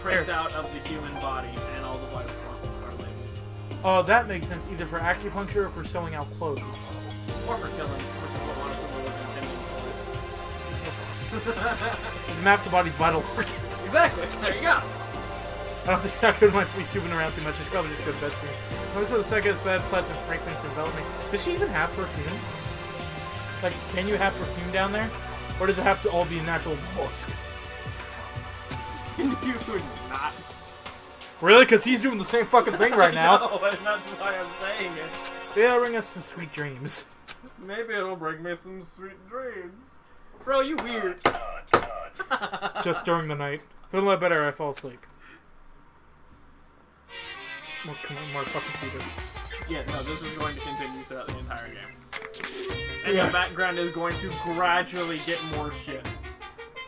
printout of the human body, and all the vital parts are labeled. Oh, that makes sense. Either for acupuncture or for sewing out clothes. Or for killing, which is what Monokuma was intending for. He's mapped the body's vital organs. Exactly. There you go. I don't think Sakura wants to be swooping around too much. She's probably just go to bed soon. Most of the Sakura's bed plants of fragrance envelop me. Does she even have perfume? Like, can you have perfume down there? Or does it have to all be natural musk? You would not. Really? Because he's doing the same fucking thing right now. No, and that's why I'm saying it. It'll bring us some sweet dreams. Maybe it'll bring me some sweet dreams. Bro, you weird. Just during the night. Feeling a lot better, I fall asleep. What motherfucking Peter? Yeah, no, this is going to continue throughout the entire game. And the background is going to gradually get more shit.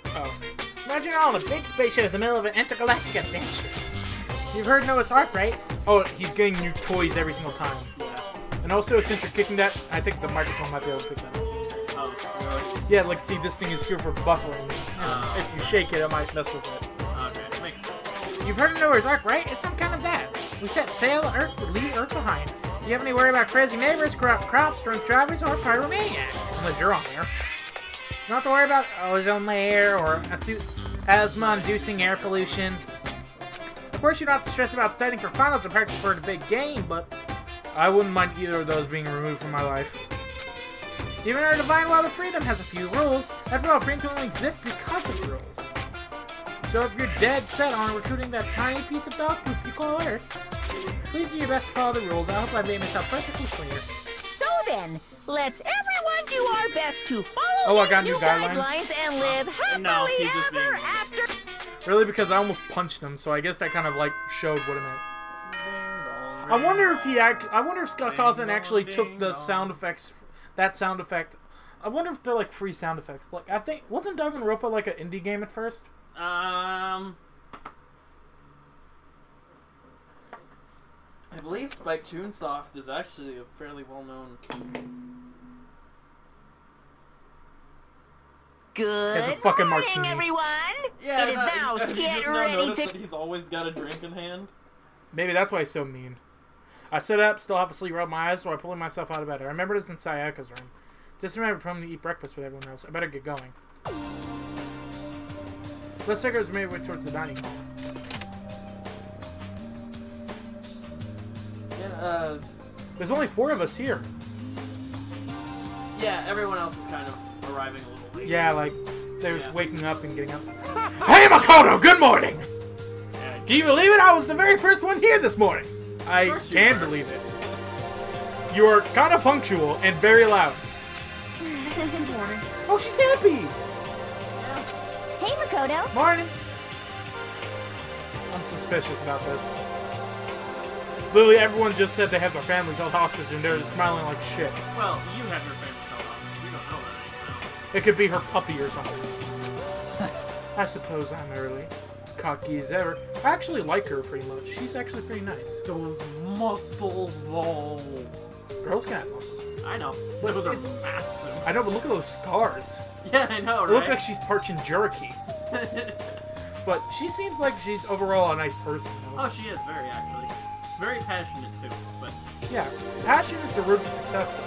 Oh. Imagine all the big spaceship in the middle of an intergalactic adventure. You've heard Noah's Ark, right? Oh, he's getting new toys every single time. Yeah. And also, since you're kicking that, I think the microphone might be able to pick that up. Oh, really? Yeah, like, see, this thing is here for buffering. If you shake it, it might mess with it. Okay, makes sense. You've heard of Noah's Ark, right? It's some kind of that. We set sail on Earth to leave Earth behind. You have any worry about crazy neighbors, corrupt crops, drunk drivers, or pyromaniacs? Unless you're on there. You don't have to worry about ozone layer or asthma-inducing air pollution. Of course, you don't have to stress about studying for finals or practice for the big game, but I wouldn't mind either of those being removed from my life. Even our divine world of freedom has a few rules. After all, freedom can only exist because of rules. So if you're dead set on recruiting that tiny piece of dog poop you call Earth, please do your best to follow the rules. I hope I made myself perfectly clear. So then, let's everyone do our best to follow these new guidelines and live happily ever after. Really? Because I almost punched him, so I guess that kind of like showed what it meant. I wonder if Scott Cawthon actually took the sound effects, that sound effect. I wonder if they're like free sound effects. Like I think wasn't Danganronpa like an indie game at first? I believe Spike Chunsoft is actually a fairly well-known. Good Has a fucking morning, martini. everyone. Yeah, it is now have you get just not ready noticed to... that he's always got a drink in hand? Maybe that's why he's so mean. I sit up, still half asleep, rub my eyes while pulling myself out of bed. I remember this in Sayaka's room. Just remember from to eat breakfast with everyone else. I better get going. Let's take us midway towards the dining hall. Yeah, There's only 4 of us here. yeah, everyone else is kind of arriving a little late. Yeah, like, they're waking up and getting up. Hey, Makoto! Good morning! Yeah, Can you believe it? I was the very first one here this morning. I can believe it. You are kind of punctual and very loud. Good morning. Oh, she's happy! Hey, Makoto. Morning. I'm suspicious about this. Literally, everyone just said they have their families held hostage and they're just smiling like shit. Well, you have your family held hostage. You don't know that. It could be her puppy or something. I suppose I'm early. Cocky as ever. I actually like her pretty much. She's actually pretty nice. Those muscles, though. Girls can have muscles. I know. But Those are it's massive. I know, but look at those scars. Yeah, I know, It right? looks like she's parching jerky. But she seems like she's overall a nice person. Oh, she is very, actually. Very passionate, too. But Yeah, passion is the root to success, though.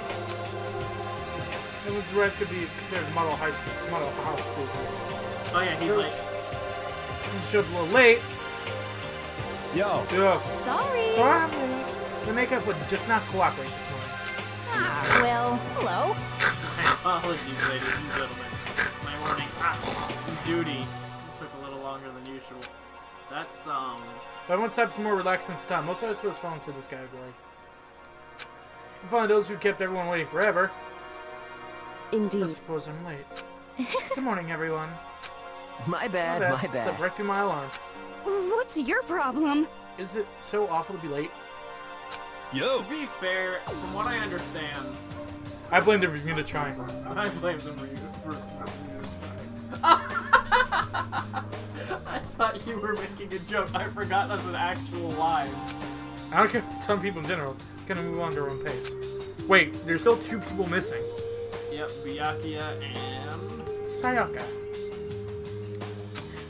Everyone's red could be considered model high school, model house students. oh yeah, he's like, He showed up a little late. Yo. Yeah. Sorry. So I'm the makeup would just not cooperate this morning. Ah, well, hello. apologies, ladies and gentlemen. My morning duty took a little longer than usual. That's But once type some more relaxed into time. Most of us was fall into this category. And finally, those who kept everyone waiting forever. I Indeed. suppose I'm late. Good morning, everyone. My bad, my bad. Slept right through my alarm. What's your problem? Is it so awful to be late? Yo. to be fair, from what I understand, I blame the Bermuda Triangle. I blame them for you. I thought you were making a joke. I forgot that's an actual line. I don't care. Some people in general gonna move on their own pace. Wait, there's still 2 people missing. Yep, Byakuya and Sayaka.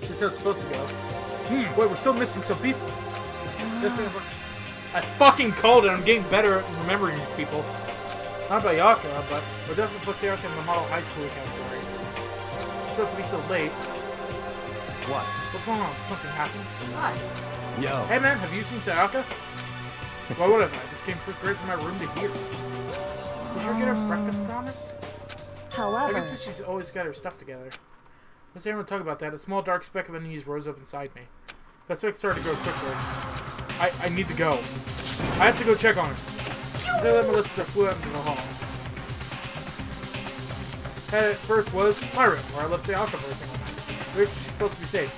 This is how it's supposed to go. Wait, we're still missing some people. This is. I fucking called it. I'm getting better at remembering these people. Not Bayaka, but we'll definitely put Sayaka in the model high school category. still to be so late. What? What's going on? Something happened. Hi. Yo. Hey man, have you seen Sayaka? Why would I? I just came straight from my room to here. Did you ever get her breakfast promise? However, I guess she's always got her stuff together. Let's everyone talk about that. A small dark speck of unease rose up inside me. That speck started to grow quickly. I need to go. I have to go check on her. They let me listen to flew out into the hall. Head first was my room, where I left Sayaka for a single night. Where she's supposed to be safe.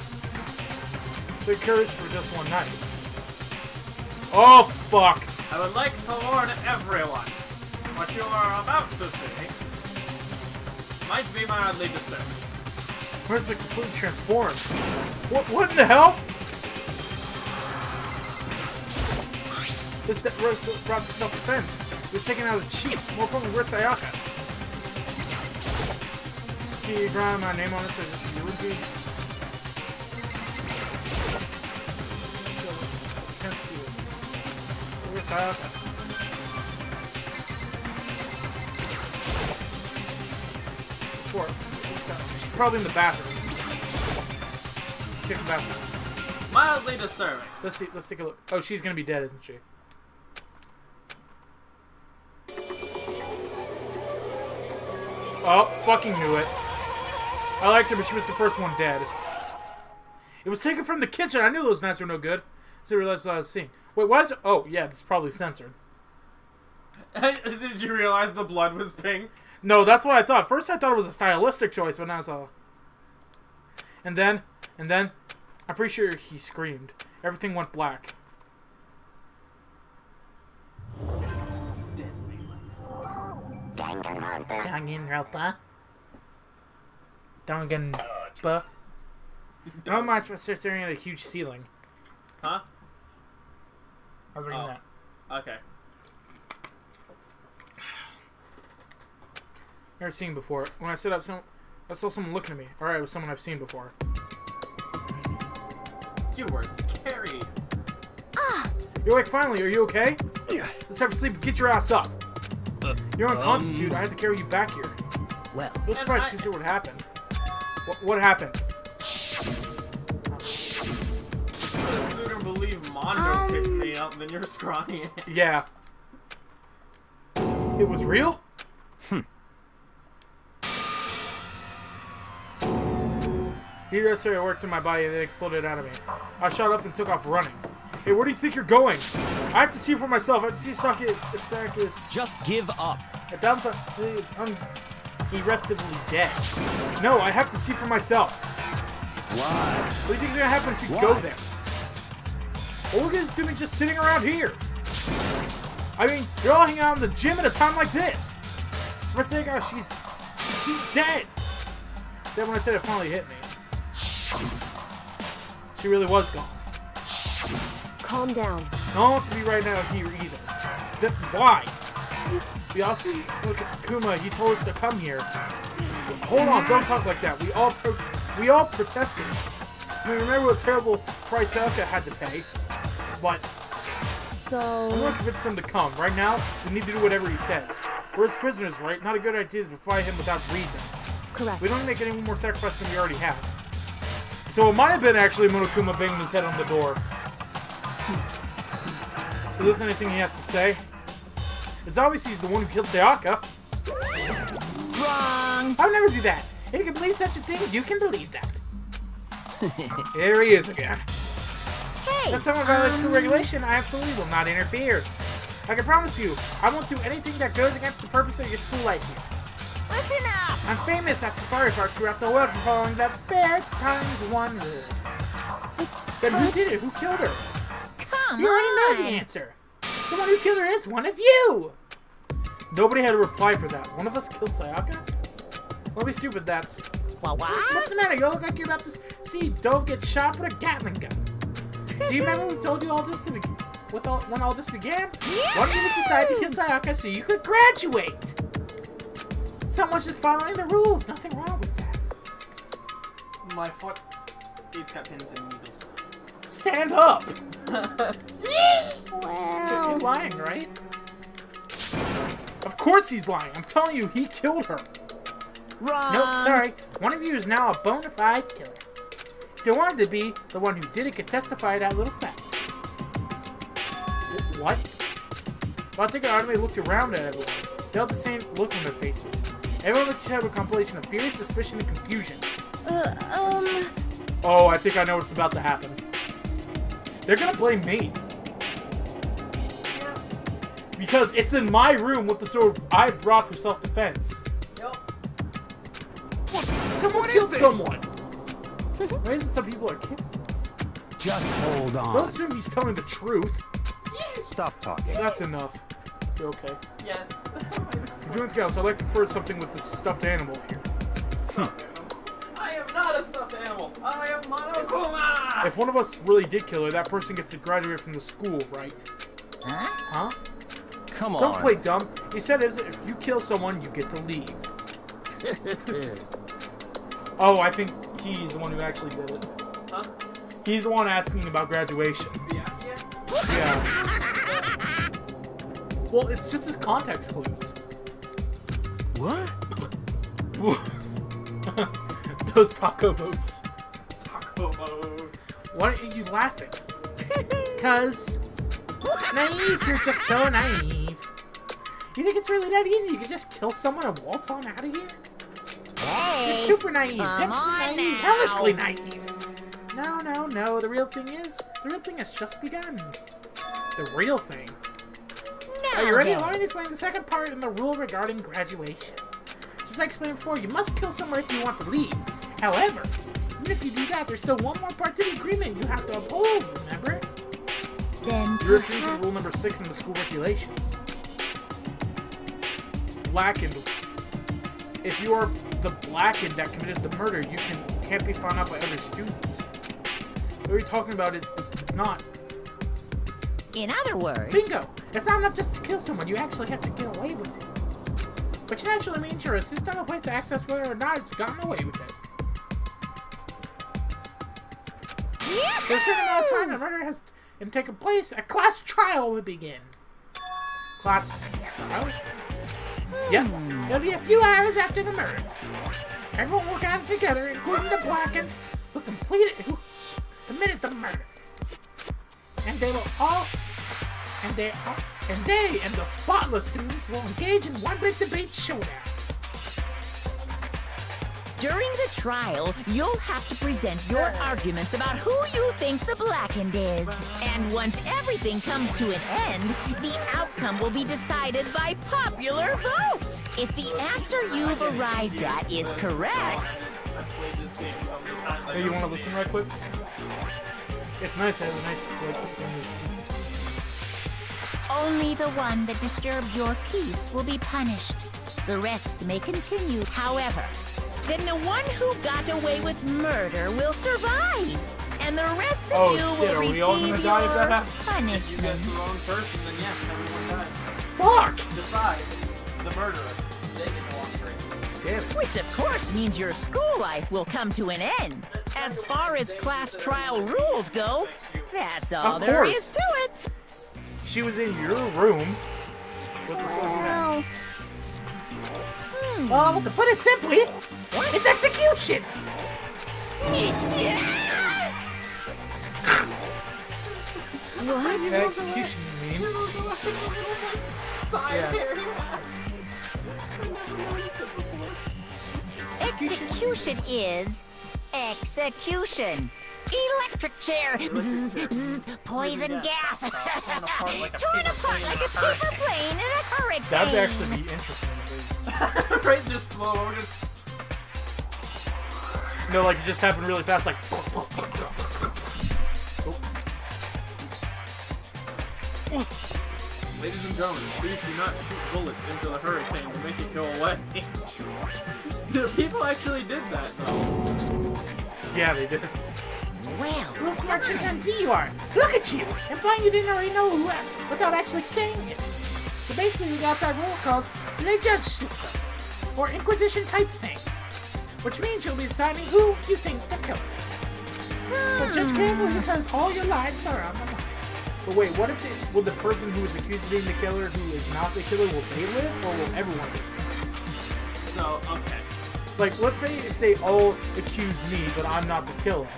They're curious for just one night. Oh, fuck! I would like to warn everyone. What you are about to see might be mildly disturbing. Where's the completely transformed? What in the hell? This brought for self-defense. It was taken out of the cheap. More importantly, where's Sayaka? Can you draw my name on it so it just be Ruby? Can't see it. Where's Sayaka? She's probably in the bathroom. Check the bathroom. Mildly disturbing. Let's take a look. Oh, she's gonna be dead, isn't she? Oh, fucking knew it. I liked her, but she was the first one dead. It was taken from the kitchen. I knew those knives were no good. So I realized what I was seeing. Wait, why is it? Oh, yeah, it's probably censored. Did you realize the blood was pink? No, that's what I thought. First I thought it was a stylistic choice, but now I saw. And then, I'm pretty sure he screamed. Everything went black. Danganronpa. Danganronpa. How am I supposed to start staring at a huge ceiling? Huh? I was reading that. Okay. Never seen before. When I stood up, I saw someone looking at me. Alright, it was someone I've seen before. You were carried. You're awake finally. Are you okay? Yeah. Let's have a sleep and get your ass up. You're unconscious, dude. I had to carry you back here. Well. No surprise to consider what happened. What happened? I would sooner believe Mondo picked me up than your scrawny ass. Yeah. It was real? He just worked in my body and then exploded out of me. I shot up and took off running. Hey, where do you think you're going? I have to see for myself. I have to see Sakis. Just give up. It's irreparably dead. No, I have to see for myself. What do you think is gonna happen if you go there? Well, look at this dude just sitting around here. I mean, you're all hanging out in the gym at a time like this. Let's say, oh, she's dead. Then when I said it finally hit me. She really was gone. Calm down. No one wants to be right now here either. Why? We also look at Kuma. He told us to come here. Hold on, don't talk like that. We all protested. I mean, remember what terrible price Sayaka had to pay. But so I'm gonna convince him to come. Right now, we need to do whatever he says. We're his prisoners, right? Not a good idea to fight him without reason. Correct. We don't make any more sacrifice than we already have. So it might have been actually Monokuma banging his head on the door. Is there anything he has to say? It's obvious he's the one who killed Sayaka. Wrong. I would never do that. If you can believe such a thing, you can believe that. There he is again. Hey, If someone violates school regulation, I absolutely will not interfere. I can promise you, I won't do anything that goes against the purpose of your school life here. Listen up. I'm famous at safari parks throughout the world for following that fair times one rule. But who did it? Who killed her? Come You already know on. the answer. The one who killed her is one of you. Nobody had a reply for that. One of us killed Sayaka? Don't be stupid, that's... What? What's the matter? You look like you're about to see Dove get shot with a Gatling gun. Do you remember who told you all this when all this began? Why did you decide to kill Sayaka so you could graduate? Someone's just following the rules. Nothing wrong with that. My foot, it's got pins and needles. Stand up. well, You're lying, right? Of course he's lying. I'm telling you, he killed her. Wrong. Nope, sorry. One of you is now a bona fide killer. If they wanted to be, the one who did it could testify that little fact. What? Well, I think I already looked around at everyone. They all had the same look on their faces. Everyone looked at a compilation of fear, suspicion, and confusion. Oh, I think I know what's about to happen. They're gonna blame me. Because it's in my room with the sword I brought for self-defense. Yep. Someone killed someone. Why is it some people are killed? Just hold on. Don't assume he's telling the truth. Stop talking. That's enough. You're okay. Yes. We're doing together, so I'd like to prefer something with this stuffed animal here. Stuffed animal. I am not a stuffed animal. I am Monokuma. If one of us really did kill her, that person gets to graduate from the school, right? Huh? Come on. Don't play dumb. He said if you kill someone, you get to leave. Oh, I think he's the one who actually did it. Huh? He's the one asking about graduation. Yeah. Well, it's just his context clues. What? Those taco boats. Taco boats. Why are you laughing? Cause naive, you're just so naive. You think it's really that easy? You can just kill someone and waltz on out of here? Hey, You're super naive, come definitely on naive, now. hellishly naive. No. The real thing has just begun. The real thing. Now Are you ready? then. Let me explain the second part in the rule regarding graduation. Just like I explained before, you must kill someone if you want to leave. However, even if you do that, there's still one more part to the agreement you have to uphold, remember? Then You're referring to rule number 6 in the school regulations. Blackened. If you are the blackened that committed the murder, you can't be found out by other students. What you're talking about is it's not. In other words, Bingo! It's not enough just to kill someone, you actually have to get away with it. Which naturally means you're a system of place to access whether or not it's gotten away with it. For a certain amount of time, a murder has taken place, a class trial will begin. Class trial? Yep, it'll be a few hours after the murder. Everyone will gather together, including the blackened, who committed the murder. And they and the spotless students will engage in one big debate showdown. during the trial, you'll have to present your arguments about who you think the blackened is. And once everything comes to an end, the outcome will be decided by popular vote. If the answer you've arrived at is correct... Hey, you want to listen right quick? It's nice, it has a nice, Only the one that disturbed your peace will be punished. The rest may continue. However, then the one who got away with murder will survive. And the rest of you will receive your punishment. If you guess the wrong person, then yes, everyone dies. Fuck! Besides, the murderer, they get the long break. Damn it. Which of course means your school life will come to an end. As far as class trial rules go, that's all there is to it. She was in your room with the sword. Well, to put it simply, it's execution! What? Execution, you mean? Execution is execution. Electric chair, bzz, bzz, poison gas, torn apart like a paper plane in a hurricane. That'd actually be interesting. Right, just slow motion. No, like it just happened really fast, like. Ladies and gentlemen, please do not shoot bullets into the hurricane to make it go away. The people actually did that, though. Yeah, they did. Well, What a smart chimpanzee you are! Look at you! Implying you didn't already know who without actually saying it. So basically, the outside rule calls the judge system, or Inquisition type thing. Which means you'll be deciding who you think the killer is. But judge carefully because all your lives are on the line. But wait, what if will the person who is accused of being the killer who is not the killer, will they live, or will everyone just live? So, okay. Like, let's say if they all accuse me, but I'm not the killer.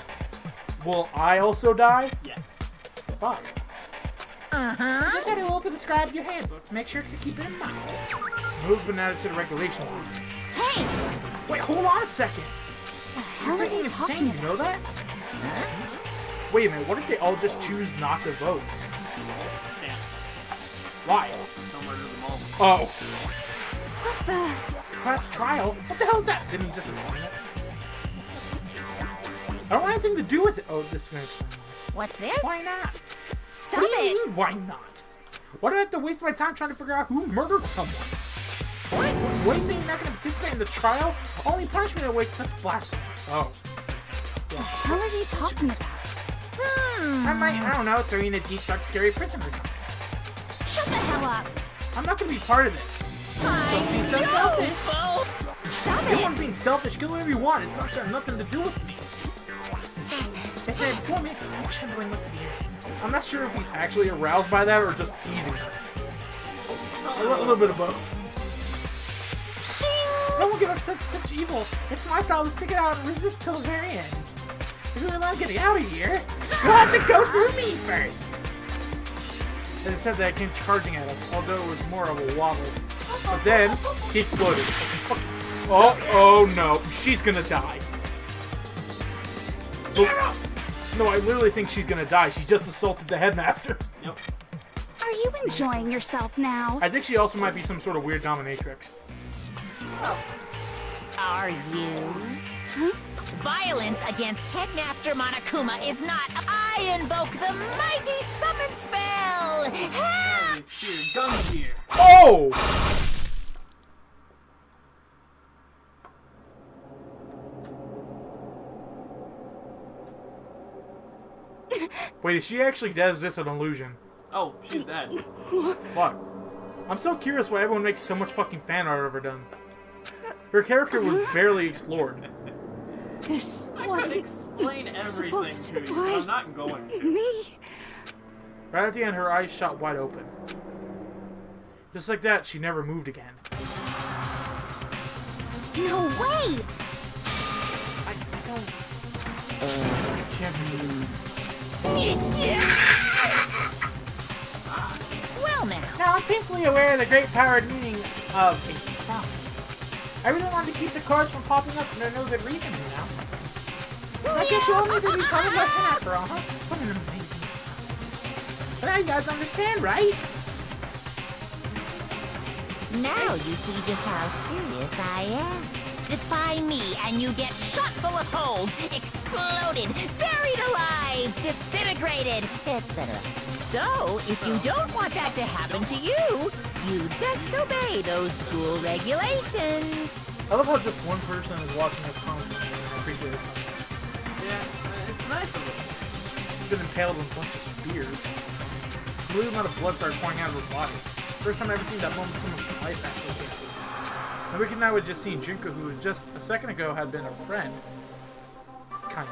Will I also die? Yes. Fuck. Uh-huh. Just had a rule to describe your handbook. Make sure to keep it in mind. Rules been added to the regulations. Hey! Wait, hold on a second. You're freaking insane, you know that? Wait a minute, what if they all just choose not to vote? Damn. Why? Don't murder them all. Oh. What the? Class trial? What the hell is that? Didn't he just explain it? I don't want anything to do with it. Oh, this is going to explain it. What's this? Why not? Stop What do you it! mean, why not? Why do I have to waste my time trying to figure out who murdered someone? What are you saying you're not going to participate in the trial? Only punishment awaits such blasphemy. Oh. What the hell are you talking about? I don't know, throw you in a deep, dark, scary prison or something. Shut the hell up! I'm not going to be part of this. Don't be so selfish. Stop You don't want it! to being selfish, get whatever you want. It's not got nothing to do with me. They said before me, I'm trembling with fear. I'm not sure if he's actually aroused by that or just teasing her. A little bit of both. No one give us such evil. It's my style to stick it out and resist till the very end. If you really love getting out of here, you'll have to go through me first. As I said, that came charging at us, although it was more of a waddle. But then, he exploded. Oh no, she's gonna die. No, I literally think she's gonna die. She just assaulted the headmaster. Yep. Are you enjoying yourself now? I think she also might be some sort of weird dominatrix. Are you? Violence against Headmaster Monokuma is not. I invoke the mighty summon spell! Help! Spear, gun gear. Oh! Wait, is she actually dead? Is this an illusion? Oh, she's dead. Fuck. I'm so curious why everyone makes so much fucking fan art of her done. Her character was barely explored. This I could wasn't explain everything supposed to to you, but I'm be not going to. me. Right at the end, her eyes shot wide open. Just like that, she never moved again. No way! I don't... This can't be... Well now. Now, I'm painfully aware of the great powered meaning of a sound. I really wanted to keep the cards from popping up for no good reason, you know? I guess you all need to be part of lesson after all, huh? What an amazing class. But now you guys understand, right? Now you see just how serious I am. Defy me and you get shot full of holes, exploded, buried alive, disintegrated, etc. So, if you don't want that to happen to you, you'd best obey those school regulations. I love how just one person is watching us constantly, and I appreciate it so much. Yeah, it's nice of it. He's been impaled with a bunch of spears. A little amount of blood started pouring out of his body. First time I ever seen that moment someone's life actually came through. And we can now just seen Junko, who just a second ago had been a friend. Kinda.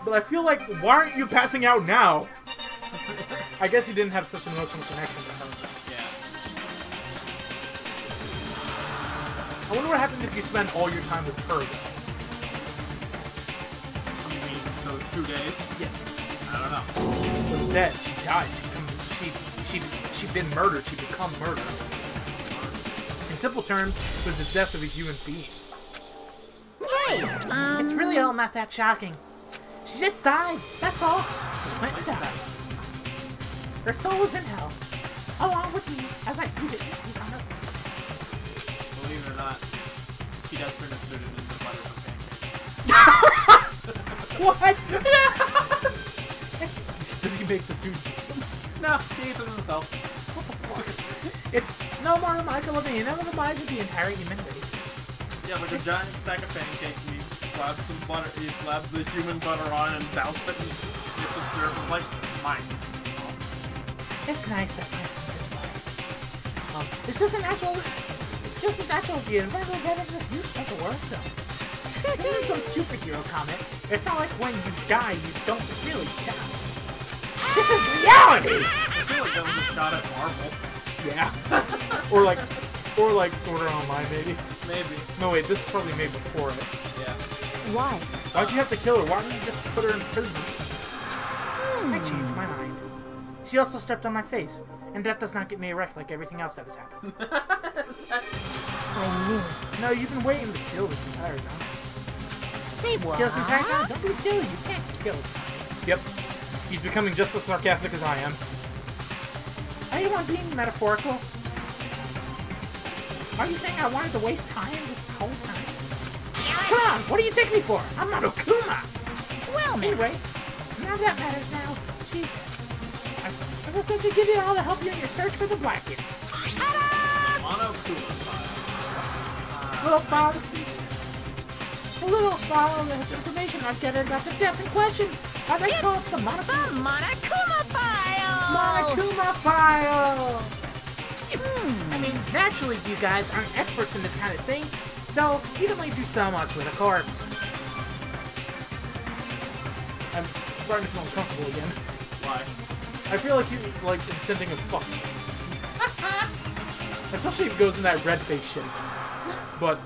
But I feel like, why aren't you passing out now? I guess he didn't have such an emotional connection to her. Yeah. I wonder what happens if you spend all your time with her, though. You mean those 2 days? Yes. I don't know. She was dead. She died. She'd been murdered. She'd become murdered. In simple terms, it was the death of a human being. Hey, It's really all not that shocking. She just died. That's all. Just went down. Her soul was in hell, along with me as I eat it. He's on her. Believe it or not, he does turn a student into the butter for pancakes. What? Does he make the students? No, he eats them himself. What the fuck? It's no more than Michael Levine, never the minds of the entire human race. Yeah, like a giant stack of pancakes, and he slabs some butter. He slabs the human butter on and doused it and gets the syrup. I'm like, mine. It's nice to find some good life. It's just a natural view. And rather than the future of the world, so. This isn't some superhero comic. It's not like when you die, you don't really die. This is reality! I feel like that was a shot at Marvel. Yeah. Or like Or like Sword Art Online, maybe. Maybe. No, wait, this is probably made before it. Yeah. Why? Why'd you have to kill her? Why didn't you just put her in prison? I changed my mind. She also stepped on my face, and that does not get me erect like everything else that has happened. I knew it. No, you've been waiting to kill this entire time. Say what? Kill this entire time? Don't be silly, you can't kill it. Yep. He's becoming just as sarcastic as I am. Are you being metaphorical? Are you saying I wanted to waste time this whole time? Come on, what do you take me for? I'm not Okuma! Well, Anyway, none of that matters now. Gee, I will simply give you all the help you in your search for the Blackened. Monokuma file. Little file. The little file has information I've gathered about the death in question. I may call it the Monokuma file! Monokuma file! I mean, naturally, you guys aren't experts in this kind of thing, so you can only do so much with a corpse. I'm starting to feel uncomfortable again. Why? I feel like he's, like, intending a fuck. Especially if it goes in that red face shit. But,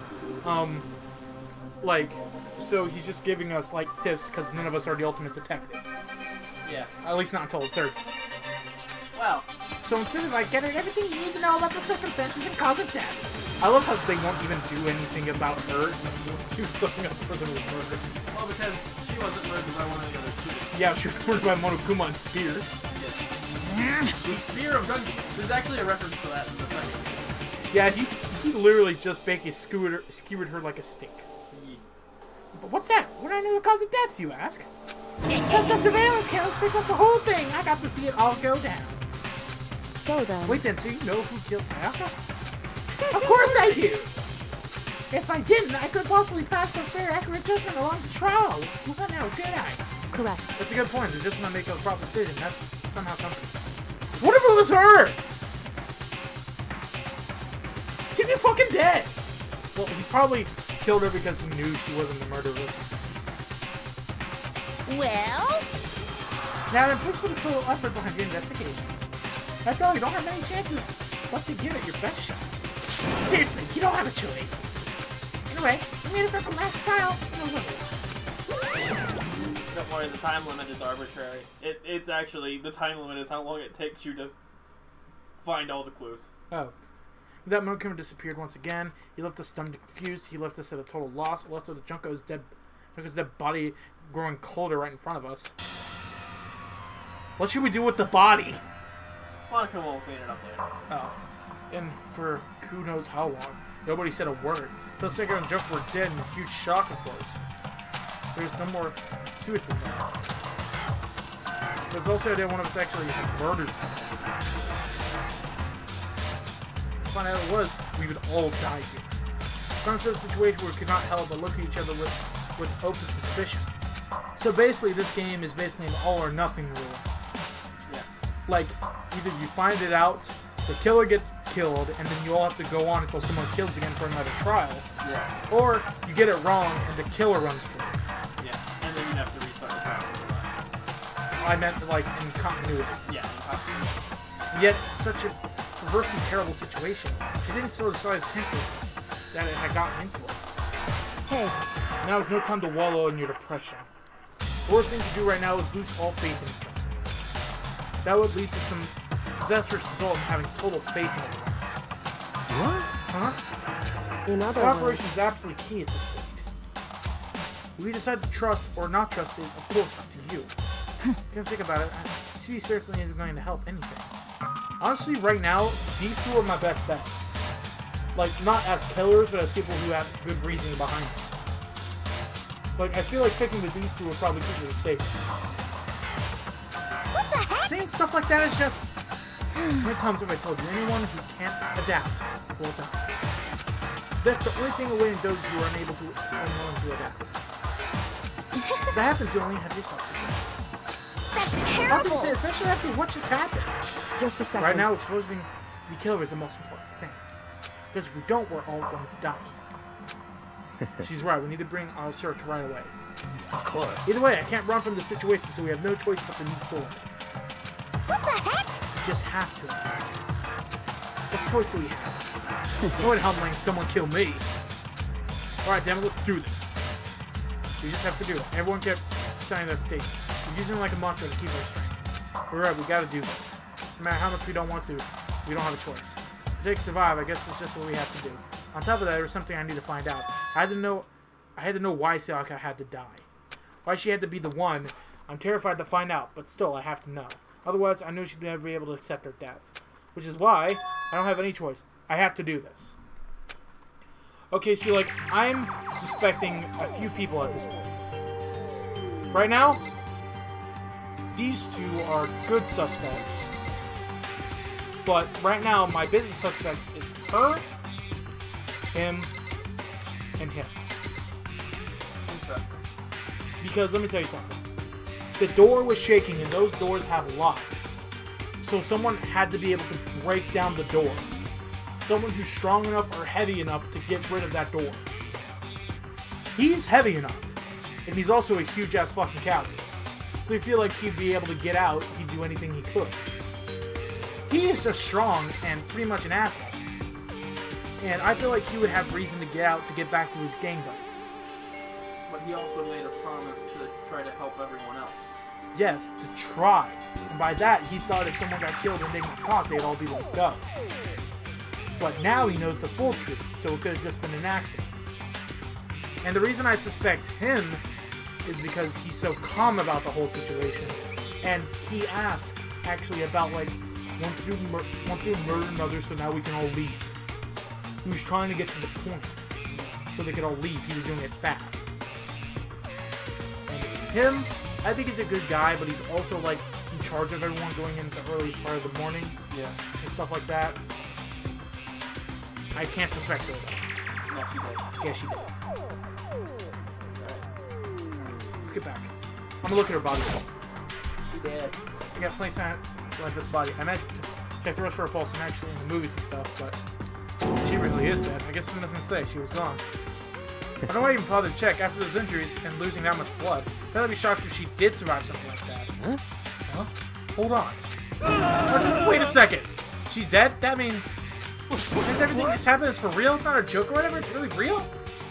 like, so he's just giving us, like, tips because none of us are the ultimate detective. Yeah. At least not until the third. Well. So instead of, like, getting everything you need to know about the circumstances and cause of death, I love how they won't even do anything about her and do something else because it was murdered. Well, because she wasn't murdered by one of the other students. Yeah, she was murdered by Monokuma and spears. Yes. The Spear of Gungi. There's actually a reference to that in the second game. Yeah, he literally just basically skewered her like a steak. Yeah. But what's that? What do I know the cause of death, you ask? Because the surveillance cameras picked up the whole thing. I got to see it all go down. So then... Wait then, so you know who killed Sayaka? Of course I do! If I didn't, I could possibly pass some fair, accurate judgment along the trial. Well, now, could I? Correct. That's a good point. They're just gonna make a proper decision. That's somehow comforting. What if it was her? She'd be fucking dead! Well, he probably killed her because he knew she wasn't the murderess. Well? Now then, please put a full effort behind your investigation. After all, you don't have many chances but to give it your best shot. Seriously, you don't have a choice. Anyway, we made it through the last trial. Don't worry, the time limit is arbitrary. It's actually, the time limit is how long it takes you to find all the clues. Oh. That Monokuma disappeared once again. He left us stunned and confused. He left us at a total loss. Left with Junko's dead body growing colder right in front of us. What should we do with the body? Monokuma will clean it up later. Oh. And for who knows how long. Nobody said a word. The Sega and Junko were dead in a huge shock, of course. There's no more to it than that. There's also the idea one of us actually had murdered someone. To find out it was, we would all die here. Found ourselves in a situation where we could not help but look at each other with open suspicion. So basically, this game is basically an all or nothing rule. Yeah. Like, either you find it out, the killer gets killed, and then you all have to go on until someone kills again for another trial. Yeah. Or you get it wrong and the killer runs free. Yeah. And then you have to restart the trial. I meant, like, in continuity. Yeah. Yet, such a perversely terrible situation. It didn't sort of size hint that it had gotten into it. Hey. Now is no time to wallow in your depression. The worst thing to do right now is lose all faith in each other. That would lead to some disastrous result in having total faith in everyone else. What? Huh? In other Cooperation is words... absolutely key at this point. We decide to trust or not trust is, of course, up to you. You can think about it. C certainly isn't going to help anything. Honestly, right now, these two are my best bet. Like, not as killers, but as people who have good reasoning behind them. Like, I feel like sticking with these two would probably keep you the safest. What the heck? Saying stuff like that is just... How many times have I told you, anyone who can't adapt will die. That's the only thing awaiting those who are unable to unwilling to adapt. If that happens, you only have yourself to blame. That's How can terrible! you say, especially after what just happened? Just a second. Right now, exposing the killer is the most important thing. Because if we don't, we're all going to die. She's right, we need to bring our search right away. Of course. Either way, I can't run from this situation, so we have no choice but to move forward. What the heck? We just have to, I guess. What choice do we have? No one letting someone kill me. Alright, damn it, let's do this. We just have to do it. Everyone kept signing that statement. We're using it like a mantra to keep our strength. We're right, we gotta do this. No matter how much we don't want to, we don't have a choice. To take survive, I guess it's just what we have to do. On top of that, there was something I need to find out. I had to know why Sayaka had to die. Why she had to be the one. I'm terrified to find out, but still, I have to know. Otherwise, I knew she'd never be able to accept her death. Which is why I don't have any choice. I have to do this. Okay, see, like, I'm suspecting a few people at this point. Right now, these two are good suspects. But right now, my biggest suspects is her, him, and him. Interesting. Because, let me tell you something. The door was shaking, and those doors have locks. So someone had to be able to break down the door. Someone who's strong enough or heavy enough to get rid of that door. He's heavy enough. And he's also a huge-ass fucking coward. So you feel like he'd be able to get out, he'd do anything he could. He is just strong and pretty much an asshole. And I feel like he would have reason to get out to get back to his gang buddies. But he also made a promise to try to help everyone else. Yes, to try. And by that, he thought if someone got killed and they got caught, they'd all be let go. But now he knows the full truth, so it could have just been an accident. And the reason I suspect him is because he's so calm about the whole situation. And he asked, actually, about, like, once you murder another, so now we can all leave. He was trying to get to the point, so they could all leave. He was doing it fast. And him, I think he's a good guy, but he's also, like, in charge of everyone going into the earliest part of the morning. Yeah. And stuff like that. I can't suspect her, though. No, she did. Yeah, she did. Let's get back. I'm gonna look at her body. She did. I got plenty of time to let this body. I imagine check the rest for her pulse and actually in the movies and stuff, but she really is dead. I guess there's nothing to say. She was gone. I don't even bother to check after those injuries and losing that much blood. I'd be shocked if she did survive something like that. Huh? Huh? Hold on. Oh, just wait a second. She's dead? That means everything that's happened is for real? It's not a joke or whatever? It's really real?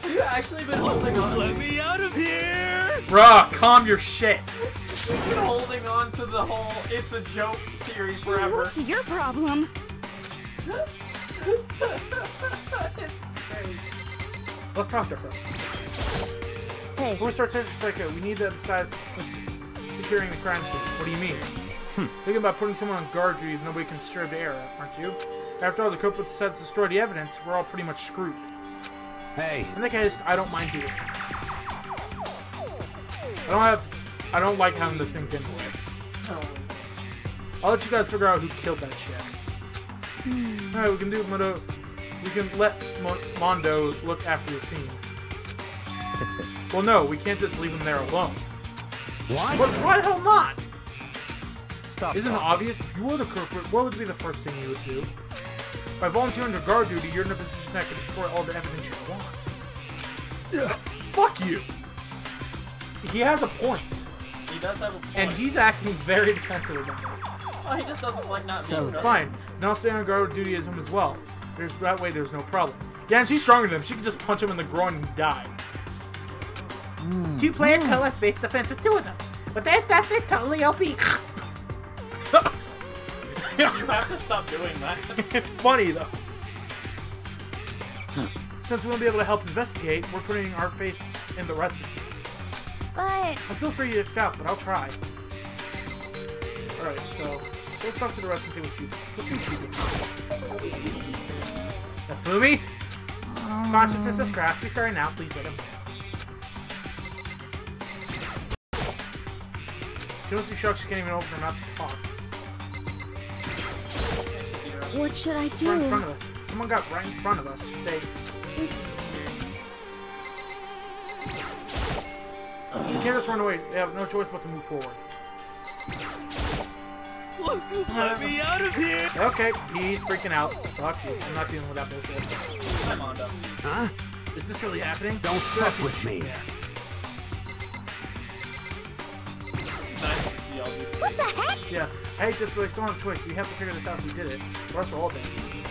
Have you actually been holding on? Let me out of here! Bruh, calm your shit. You've been holding on to the whole it's a joke theory forever. What's your problem? It's great. Let's talk to her. Hey, Before we start searching Psycho, we need to decide what's securing the crime scene. What do you mean? Thinking about putting someone on guard duty that nobody can disturb the area, aren't you? After all, the culprit decides to destroy the evidence, we're all pretty much screwed. Hey, In that case, I don't mind doing it. I don't like having to think anyway. Oh. I'll let you guys figure out who killed that chick. Alright, we can do Mondo. We can let Mondo look after the scene. Well, no, we can't just leave him there alone. what? But why the hell not? Stop. Isn't it talking. obvious? If you were the culprit, what would be the first thing you would do? By volunteering to guard duty, you're in a position that can destroy all the evidence you want. Fuck you! He has a point. He does have a point. And he's acting very defensive about it. Oh, he just doesn't like not So being trusted. Fine. Then I'll stay on guard duty as him as well. That way there's no problem. Yeah, and she's stronger than him. She can just punch him in the groin and die. Two player co-op space defense with two of them. But their stats are totally OP. You have to stop doing that. It's funny, though. Since we won't be able to help investigate, we're putting our faith in the rest of you. but I'm still free to out, but I'll try. Alright, so let's talk to the rest and see what you do. Let's see what you do. Fumi? Consciousness is crashed. Restarting now. Please wait him. She must be shocked she can't even open her mouth to talk. what should I Right in front do? of us. Someone got right in front of us. They... You can't just run away. They have no choice but to move forward. Let me out of here! Okay, he's freaking out. Fuck you. I'm not dealing with that bullshit. Hi, Mondo. Huh? Is this really happening? Don't fuck with me. Yeah. It's nice to see all these What the things. heck? Yeah. I hate this, but I still don't have a choice. We have to figure this out if we did it. Or else we're all dead.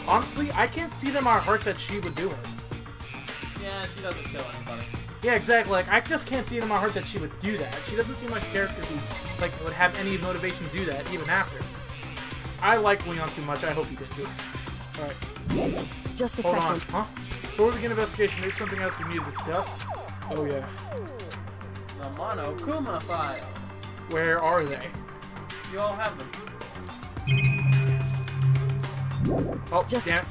Honestly, I can't see them on heart that she would do it. Yeah, she doesn't kill anybody. Yeah, exactly. Like, I just can't see it in my heart that she would do that. She doesn't seem like a character who, like, would have any motivation to do that, even after. I like Leon too much. I hope he didn't do it. Alright. Just a Hold second. on. Huh? Before we begin investigation, there's something else we need to discuss. Oh, yeah. The Monokuma file. Where are they? You all have them. Oh, Just- damn it.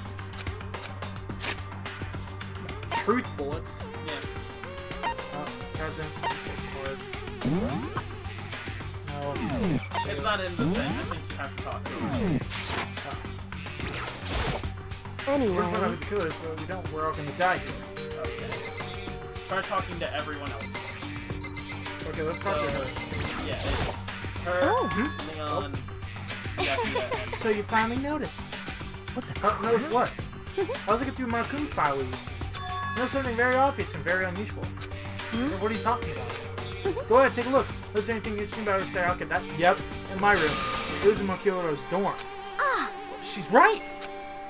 Truth bullets. Yeah. Presents. Card. No. It's not in the thing. I think you have to talk to her. We're gonna find out Anyway, who the killer is, but we don't. We're all gonna die here. Okay. Try talking to everyone else first. Okay, let's talk to her. Yeah, it's her, Leon, Jessica, and So you finally noticed. what the Notice what? I was looking through my Monokuma file we used. Notice something very obvious and very unusual. What are you talking about? Go ahead, take a look. Notice anything interesting about Sayaka? Yep, in my room. It was in Mokiro's dorm. She's right!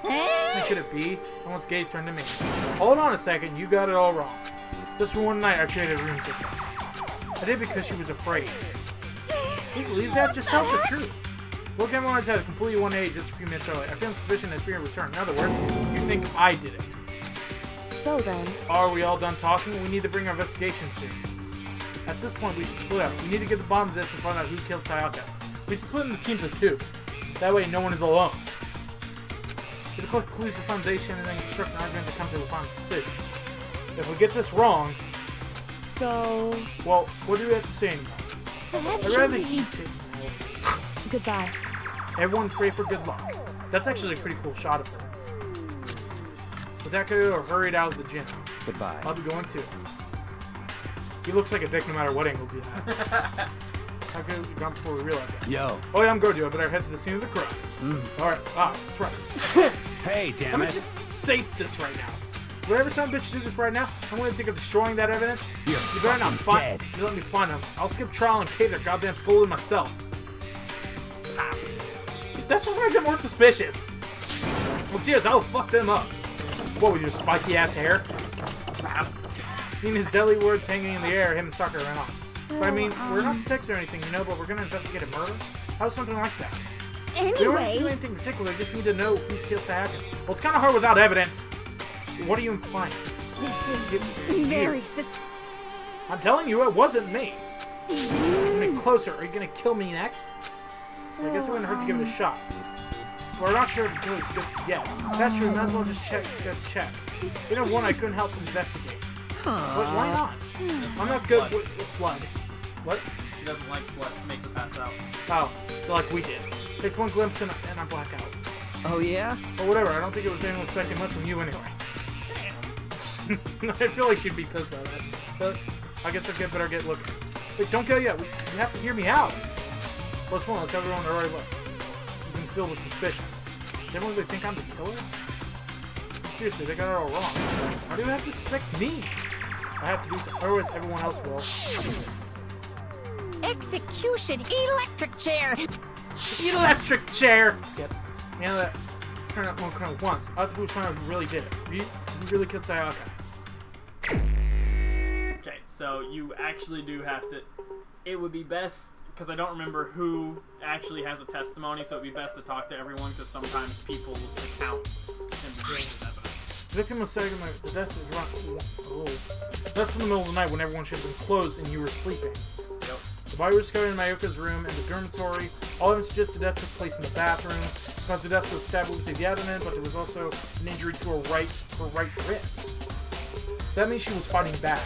How could it be? Someone's gaze turned to me. Hold on a second, you got it all wrong. Just for one night, I traded rooms with her. I did because she was afraid. Can you believe that? Just tells the truth. Look, everyone's had a completely 180 just a few minutes earlier. I feel suspicion that fear returned. In other words, you think I did it. So then, Are we all done talking? We need to bring our investigation soon. At this point, we should split up. We need to get the bottom of this and find out who killed Sayaka. We should split into teams of 2. That way, no one is alone. Get a collect clues to foundation and then construct an argument to come to a final decision. If we get this wrong, so well, what do we have to say anymore? I'd rather you take goodbye. Everyone pray for good luck. That's actually a pretty cool shot of her. Hideko hurried out of the gym. Goodbye. I'll be going too. He looks like a dick no matter what angles you have. How good we gone before we realize that? Yo. Oh yeah, I'm Gojo. I better head to the scene of the crime. Alright, that's right. Hey, Let damn me it. just say this right now. Whatever son of a bitch do this right now, I'm going to think of destroying that evidence. You're You better not fucking find. dead. You let me find them. I'll skip trial and cave their goddamn skull in myself. Ah. That just makes it more suspicious. Well, serious, I'll fuck them up. What with your spiky ass hair? Ah. I mean, his deadly words hanging in the air, him and Sakura ran off. But I mean, we're not detectives or anything, you know, but we're gonna investigate a murder? How's something like that? We don't have to do Anyway, anything particular, we just need to know who killed Sayaka. Well, it's kind of hard without evidence. What are you implying? this is You- very I'm telling you, it wasn't me. Come in closer. Are you gonna kill me next? I guess it wouldn't hurt to give it a shot. We're not sure if the killer's good yet. If that's true, might as well just check. You know, one I couldn't help investigate. But why not? I'm not good with blood. What? she doesn't like what makes her pass out. Oh, like we did. Takes one glimpse and I black out. Oh, yeah? But whatever, I don't think it was anyone expecting much from you anyway. I feel like she'd be pissed by that. But I guess I better get looking. Wait, don't go yet. You have to hear me out. Let's move on. Let's everyone already look. You've been filled with suspicion. Does everyone really think I'm the killer? Seriously, they got it all wrong. Why do you have to suspect me? I have to do so, otherwise everyone else will. Execution electric chair. Electric chair! Skip. You know that. Turn out one kind of once. All I have to do is find out who really did it. Who really killed Sayaka? Okay, so you actually do have to. It would be best, because I don't remember who actually has a testimony, so it would be best to talk to everyone, because sometimes people's accounts can be used as evidence. The victim was saying the death is run. Oh. That's in the middle of the night when everyone should have been closed and you were sleeping. Yep. The body was discovered in Mayoka's room and the dormitory. All evidence suggests the death took place in the bathroom. The cause of death was stabbed with the abdomen, but there was also an injury to her right wrist. That means she was fighting back.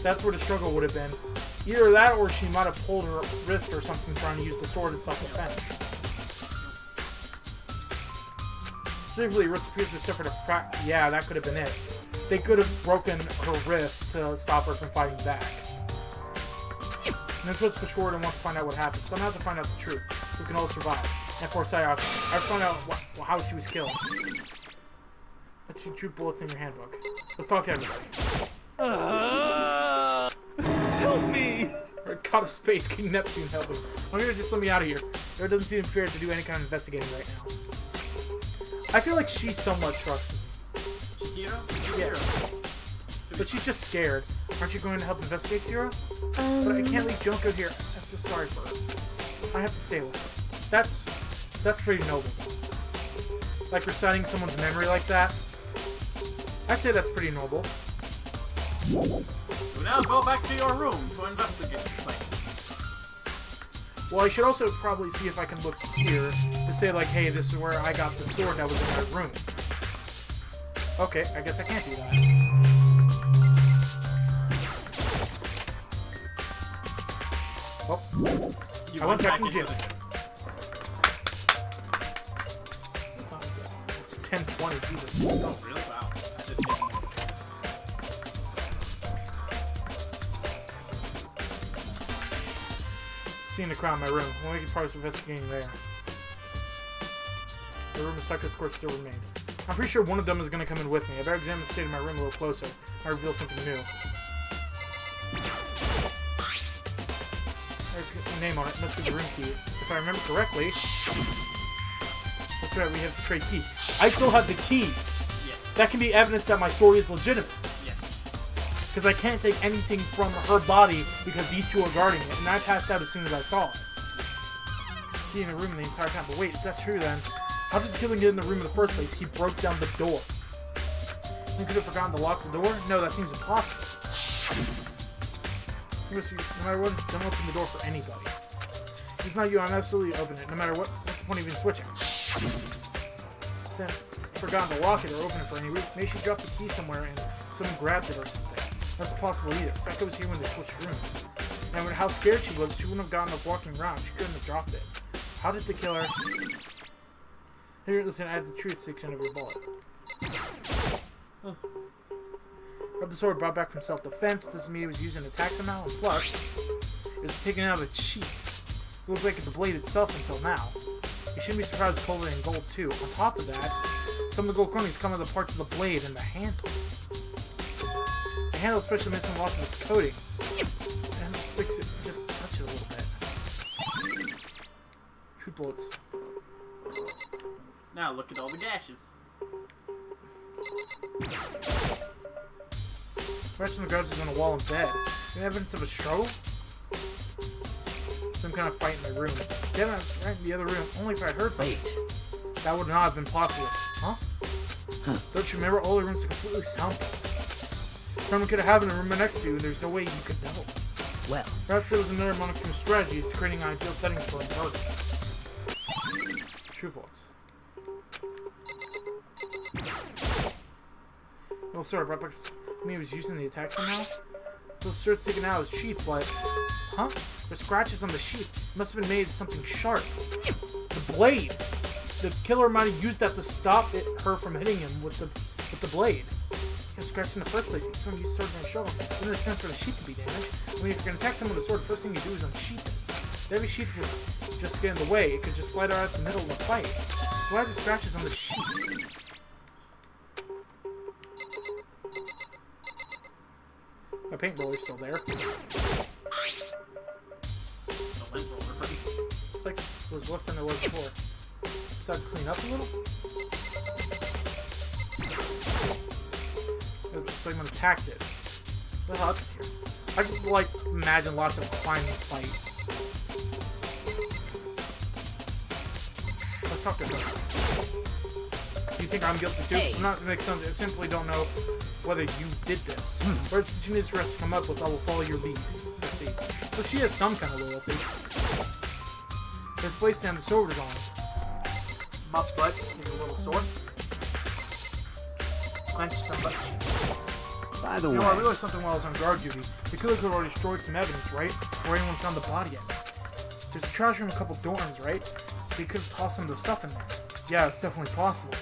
That's where the struggle would have been. Either that or she might have pulled her wrist or something trying to use the sword in self-defense. Specifically, wrist appears to suffer a fracture. Yeah, that could have been it. They could have broken her wrist to stop her from fighting back. And let's push forward and want to find out what happened. Somehow to find out the truth. So we can all survive. And for Sayaka, I have to find out how she was killed. The 2 truth bullets in your handbook. Let's talk to everybody. Help me! Or God of Space, King Neptune, help me. I'm gonna just let me out of here. There doesn't seem prepared to do any kind of investigating right now. I feel like she somewhat trusts me. Chihiro? Yeah. But she's just scared. Aren't you going to help investigate, Chihiro? But I can't leave Junko here. I'm just sorry for her. I have to stay with her. That's pretty noble. Like reciting someone's memory like that. I'd say that's pretty noble. We now go back to your room to investigate the place. Well, I should also probably see if I can look here to say like, hey, this is where I got the sword that was in my room. Okay, I guess I can't do that. Oh, I went back in the gym. It's 10:20, Jesus. Oh, really? Wow. I didn't even know. Seeing the crowd in my room. We'll make progress investigating there. The room of Psycho Squirts still remained. I'm pretty sure one of them is going to come in with me. I better examine the state of my room a little closer. I reveal something new. There's a name on it. Must be the room key. If I remember correctly... That's right, we have to trade keys. I still have the key. Yes. That can be evidence that my story is legitimate. Yes. Because I can't take anything from her body because these two are guarding it. And I passed out as soon as I saw it. Key in the room the entire time. But wait, if that's true then... How did the killer get in the room in the first place? He broke down the door. He could have forgotten to lock the door? No, that seems impossible. No matter what, don't open the door for anybody. If it's not you, I'm absolutely open it. No matter what, what's the point of even switching? Then, forgotten to lock it or open it for any reason. Maybe she dropped the key somewhere and someone grabbed it or something. That's possible either. Psycho was here when they switched rooms. No matter how scared she was, she wouldn't have gotten up walking around. She couldn't have dropped it. How did the killer... Here, listen, add the truth section of your bullet. Grab the sword brought back from self-defense. Doesn't mean it was used in an attack somehow. And plus, it was taken out of its sheath. It looked like the blade itself until now. You shouldn't be surprised it's coated in gold too. On top of that, some of the gold coatings come out of the parts of the blade and the handle. The handle especially missing lots of its coating. And it sticks it, just touch it a little bit. Shoot bullets. Now look at all the gashes. Scratching the gouges on the wall in bed. Any evidence of a struggle? Some kind of fight in my room. Damn, I was right in the other room. Only if I heard something. Wait. That would not have been possible. Huh? Don't you remember? All the rooms are completely soundproof. Someone could have in the room next to you, and there's no way you could know. Well. Perhaps it was another monochrome strategy to creating ideal settings for a murder. True bullets. Well, sorry, but I mean, he was using the attack somehow? Those shirts taken out of his sheath, but... Huh? There's scratches on the sheath. It must have been made of something sharp. The blade! The killer might have used that to stop her from hitting him with the blade. He got scratched in the first place. Someone used sword in the shoulder. It doesn't make sense for the sheath to be damaged. I mean, if you're going to attack someone with a sword, the first thing you do is unsheath it. If every sheath could just get in the way, it could just slide out at the middle of the fight. So why are the scratches on the sheath? My paint roller's still there. The lint roller. It's like it was less than it was before. Decided to clean up a little. It's like someone attacked it. What the hell happened here? I just like imagine lots of crime and fight. Let's talk to her. Do you think I'm guilty too? Hey. I'm not gonna make sense. I simply don't know whether you did this. Whatever decision is for us to come up with, I will follow your lead. Let's see. So she has some kind of loyalty. This place down the sword is on. Mop's butt. Here's a little sword. Clench some butt. By the You way, know, I realized something while I was on guard duty. The killer could have already destroyed some evidence, right? Before anyone found the body yet. There's a trash room, a couple dorms, right? He could have tossed some of the stuff in there. Yeah, it's definitely possible.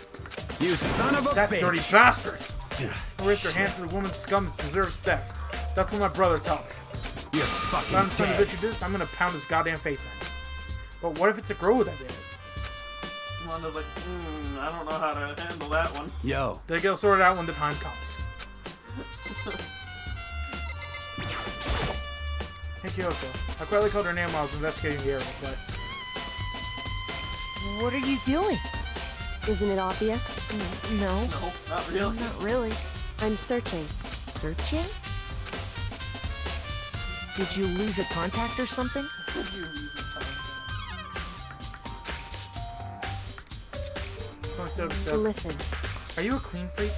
you son of a That bitch! dirty bastard! I raised her hands to the woman's scum that deserves death. That's what my brother taught me. You're If I'm fucking the son of a dead. bitch who did this, I'm gonna pound his goddamn face in. But what if it's a girl that did it? Wanda's like, I don't know how to handle that one. Yo, They get sorted out when the time comes. Hey Kyoko. I quietly called her name while I was investigating the area, but... What are you doing? Isn't it obvious? No. No, not really. Not really. I'm searching. Searching? Did you lose a contact or something? Someone stood up and said, Listen. "Are you a clean freak?"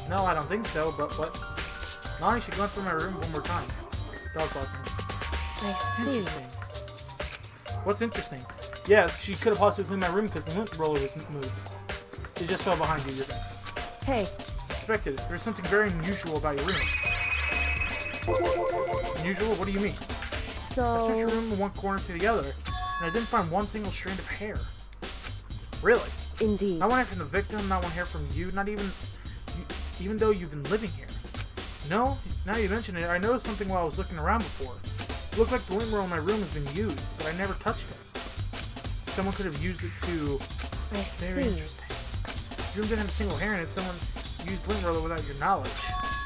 No, I don't think so, but what? Lonnie should glance through my room one more time. Dog barking. I see. Interesting. What's interesting? Yes, she could have possibly cleaned my room because the lint roller was moved. It just fell behind you. You're good. Hey, Expected. There's something very unusual about your room. Unusual? What do you mean? I searched your so... room from one corner to the other, and I didn't find one single strand of hair. Really? Indeed. Not one hair from the victim, not one hair from you, not even... even though you've been living here. No? Now you mention it, I noticed something while I was looking around before. It looked like the lint roller in my room has been used, but I never touched it. Someone could have used it to... I Very see. interesting. Your room didn't have a single hair in it, someone used lint roller without your knowledge.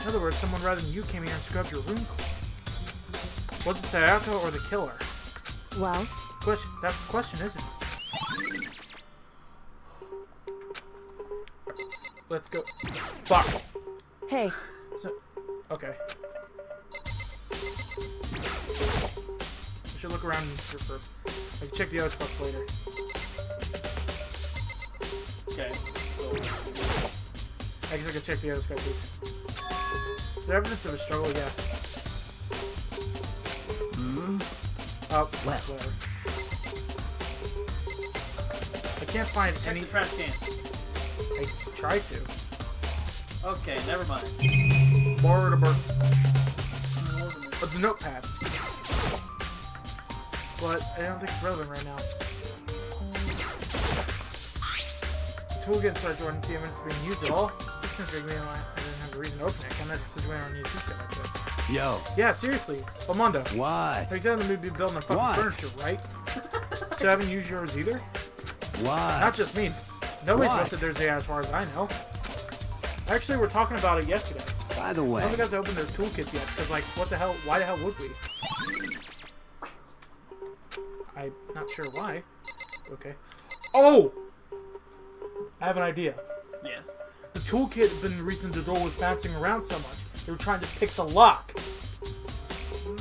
In other words, someone rather than you came here and scrubbed your room clean. Was it Sayaka or the killer? Well, Question. That's the question, isn't it? Let's go. Fuck. hey, So, okay. I should look around here first. I can check the other spots later. Okay. I guess I can check the other spots, please. Is there evidence of a struggle? Yeah. Oh, Well. whatever. I can't find Check any... the trash can. I tried to. Okay, never mind. Borrowed a bird. But the notepad. But I don't think it's relevant right now. The tool gets inside the door and see if it's being used at all. This seems like I didn't have a reason to open it. I can't imagine such a way I don't need a toothpick like this. Yo, Yeah, seriously. Armando. what? Are you telling me to be building a fucking What? furniture, right? So I haven't used yours either? What? Not just me. Nobody's What? listed theirs yet as far as I know. Actually, we're talking about it yesterday. By the None way, of the guys opened their toolkits yet, because, like, what the hell? Why the hell would we? I'm not sure why. Okay. Oh! I have an idea. Yes. The toolkit had been the reason the door was bouncing around so much. They were trying to pick the lock.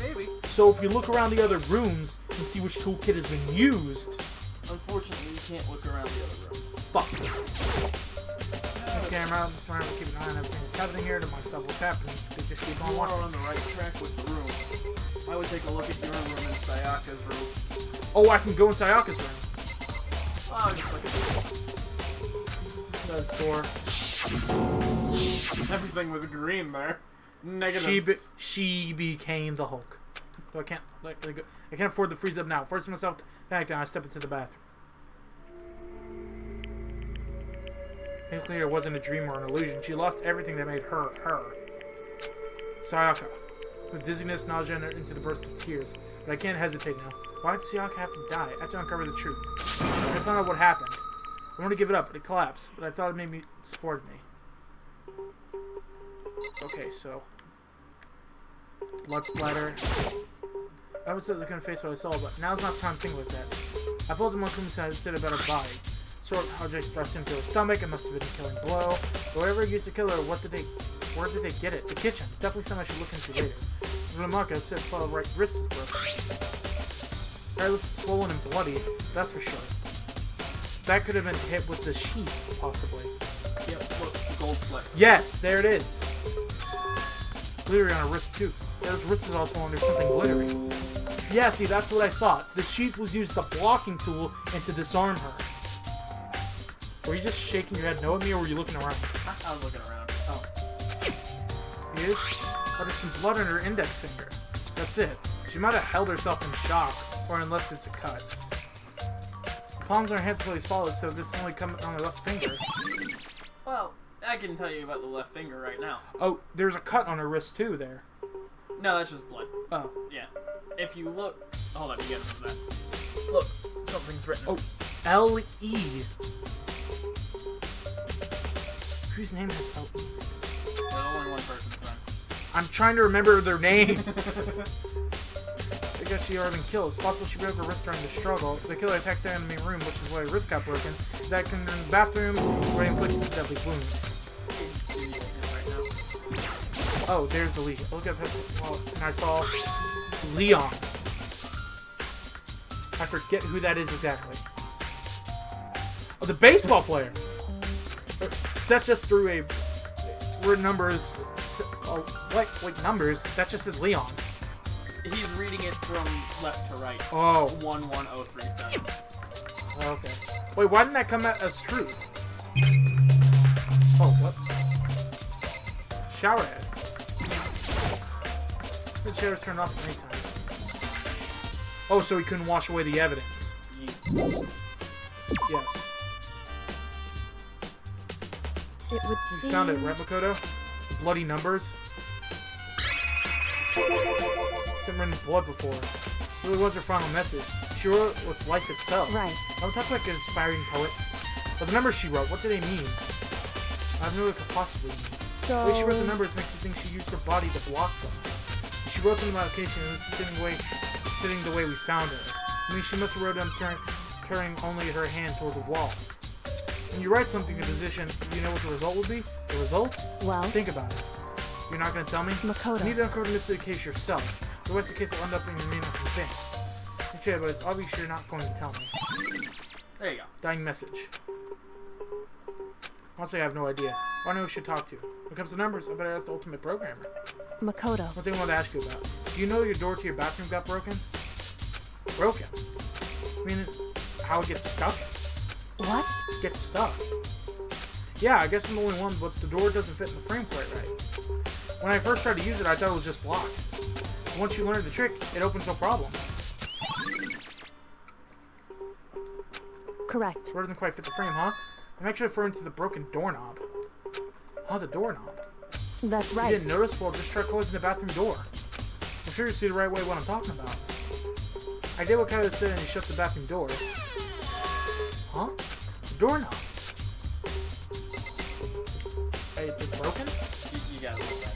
Maybe. So if you look around the other rooms and see which toolkit has been used... Unfortunately, you can't look around the other rooms. Fuck. The camera, I'm just trying to keep an eye on everything that's happening here to myself what's happening. They just keep on You are watching. on the right track with the rooms. I would take a look at your room and Sayaka's room. Oh, I can go in Sayaka's room. Oh, just look at The store. everything was green there. Negatives. She became the Hulk. So I can't I can't afford to freeze up now. Forcing myself back down, I step into the bathroom. Thankfully, it wasn't a dream or an illusion. She lost everything that made her, her. Sayaka. With dizziness, nausea, and into the burst of tears. But I can't hesitate now. Why did Sayaka have to die? I have to uncover the truth. I found out what happened. I want to give it up, but it collapsed. But I thought it made me support me. Okay, so... blood splatter. I was looking to face what I saw, but now's not time to think like that. I pulled the monk and said about her body. Short objects thrust into her stomach. It must have been a killing blow. But whatever used to kill her, where did they get it? The kitchen. Definitely something I should look into later. The mark I said, right wrist is broken. Her wrist is swollen and bloody. That's for sure. That could have been hit with the sheath, possibly. Yep, look, the gold fleck. Yes, there it is. Glittery on her wrist too. Her wrist is also on. There's something glittery. Yeah, see, that's what I thought. The sheath was used as a blocking tool and to disarm her. Were you just shaking your head no at me, or were you looking around? I was looking around. Oh. Yes? Oh, there's some blood on her index finger. That's it. She might have held herself in shock, or unless it's a cut. The palms on her hand slowly swallowed, so this only comes on her left finger. Well, I can tell you about the left finger right now. Oh, there's a cut on her wrist too there. No, that's just blood. Oh. Yeah. If you look... Hold on, you get into that. Look, something's written. Oh, L-E. Whose name has L-E? There's only one person's friend. I'm trying to remember their names. I guess she already been killed. It's possible she broke her wrist during the struggle. The killer attacks the enemy room, which is why her wrist got broken. That can in the bathroom where he inflicted a deadly wound. Oh, there's the lead. Look at this. Well, and I saw Leon. I forget who that is exactly. Oh, the baseball player. Seth just threw a word numbers. Like numbers. That just says Leon. He's reading it from left to right. Oh. 11037. Okay. Wait, why didn't that come out as truth? Oh, what? Shower head. The chair's turned off at any time. Oh, so he couldn't wash away the evidence. Yes. It would You seem... found it, right, Makoto? The bloody numbers? It's written in blood before. It really was her final message. She wrote it with life itself. Right. I'm talking like an inspiring poet. But the numbers she wrote, what do they mean? I have no idea what it could possibly mean. So... The way she wrote the numbers makes you think she used her body to block them. She wrote them in the location and this is sitting the way we found her. I mean, she must have wrote them turning only her hand toward the wall. When you write something in a position, do you know what the result will be? The result? Well... Think about it. You're not going to tell me? Makoto. You need to uncover the mystery of the case yourself. Otherwise the case will end up being remain unconvinced. Okay, but it's obvious you're not going to tell me. There you go. Dying message. Honestly, I have no idea. I know who we should talk to. When it comes to numbers, I better ask the ultimate programmer. Makoto. One thing I wanted to ask you about. Do you know your door to your bathroom got broken? Broken? I mean, how it gets stuck? What? Gets stuck. Yeah, I guess I'm the only one, but the door doesn't fit in the frame quite right. When I first tried to use it, I thought it was just locked. But once you learn the trick, it opens no problem. Correct. The door doesn't quite fit the frame, huh? I'm actually referring to the broken doorknob. Oh, the doorknob. That's right. You didn't notice? Well, just try closing the bathroom door. I'm sure you see the right way what I'm talking about. I did what Kyle said and he shut the bathroom door. Huh? The doorknob. Hey, it's broken? You got it.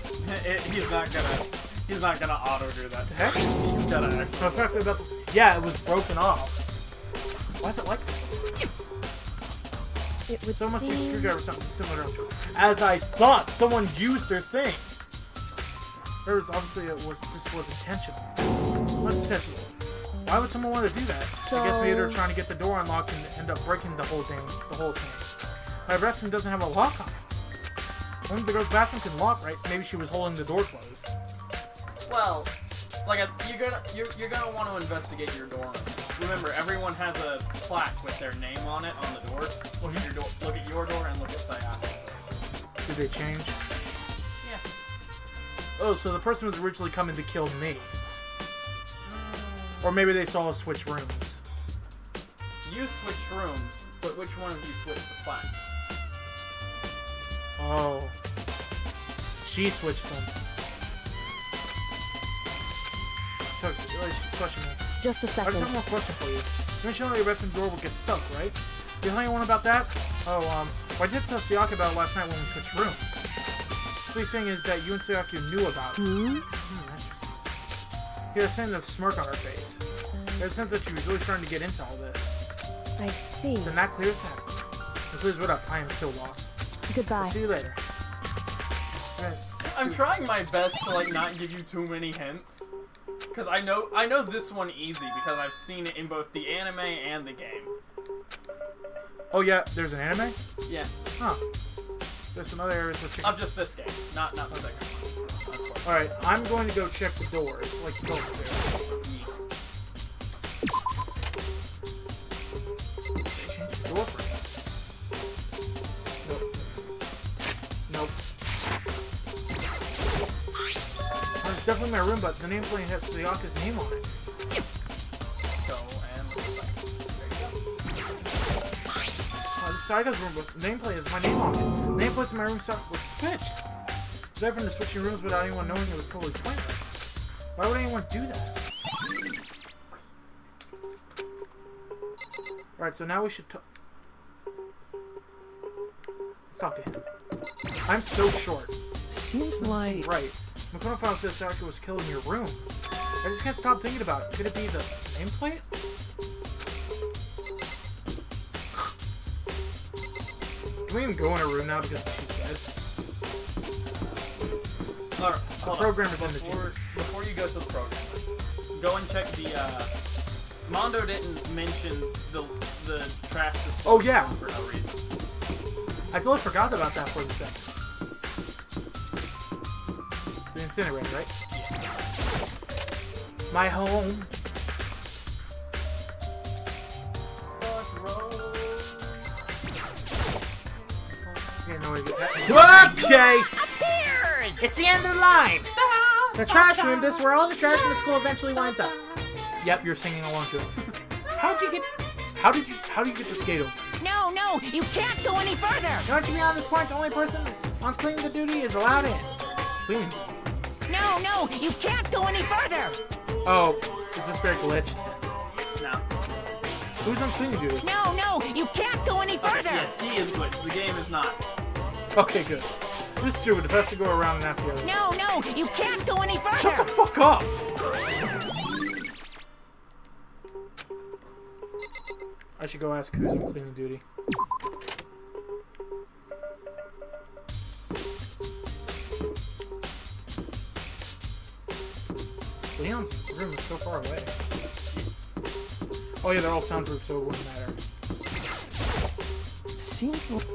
He's not gonna auto do that. The heck? He's gotta actually. Yeah, it was broken off. Why is it like this? It would So it must be a seem... screwdriver or something similar to it. As I thought, someone used their thing. There was obviously this was intentional. It was intentional. Why would someone want to do that? So... I guess maybe they're trying to get the door unlocked and end up breaking the whole thing. My bathroom doesn't have a lock on it. Only the girl's bathroom can lock, right? Maybe she was holding the door closed. Well, like you're gonna want to investigate your dorm. Remember, everyone has a plaque with their name on it on the door. Look at your door. Look at your door and look at Sayaka. Did they change? Yeah. Oh, so the person was originally coming to kill me. Or maybe they saw us switch rooms. You switched rooms, but which one of you switched the plaques? Oh. She switched them. Question me. Just a I second. just have one more question for you. You mentioned that your bathroom door would get stuck, right? Did you tell anyone about that? Oh, well, I did tell Sayaka about it last night when we switched rooms. What he's saying is that you and Sayaka knew about it. Hmm? Interesting. He was saying the smirk on her face. It had a sense that she was really starting to get into all this. I see. Then that clears that. It clears what up. I am so lost. Goodbye. See you later. Okay. I'm trying my best to like not give you too many hints, because I know this one easy because I've seen it in both the anime and the game. Oh yeah, there's an anime? Yeah. Huh. There's some other areas where chicken. Of just this game, not the second one. Alright, I'm going to go check the doors. Like, go over there. She changed the door for me. Nope. Well, it's definitely my room, but the nameplate has Sayaka's name on it. Go and there you go. This is Sayaka's room, but the nameplate has my name on it. The nameplate's in my room was switched. It's different to switching rooms without anyone knowing it was totally pointless. Why would anyone do that? Alright, so now we should talk. Let's talk to him. I'm so short. Seems like... Right. Makoto said Sayaka was killed in your room. I just can't stop thinking about it. Could it be the nameplate? Can we even go in her room now because she's dead? Alright, The programmer's in the before you go to the programmer, go and check the, Mondo didn't mention the trash disposal Oh, yeah. for no reason. I totally forgot about that for a second. The incinerator, right? Yeah. My home. Yeah, no way to get that. Okay! Appears! It's the end of the line. The trash room, this is where all the trash in the school eventually winds up. Yep, you're singing along to it. How did you get this gate open? No, you can't go any further! Don't you be on this point, the only person on cleaning the duty is allowed in. Cleaning. No, you can't go any further! Oh, is this very glitched? No. Who's on cleaning duty? No, you can't go any Okay, further! yes, he is glitched. The game is not. Okay, good. This is stupid. If I have to go around and ask the other. No, you can't go any further! Shut the fuck up! I should go ask who's on cleaning duty. Leon's room is so far away. Oh yeah, they're all soundproof, so it wouldn't matter. Seems like...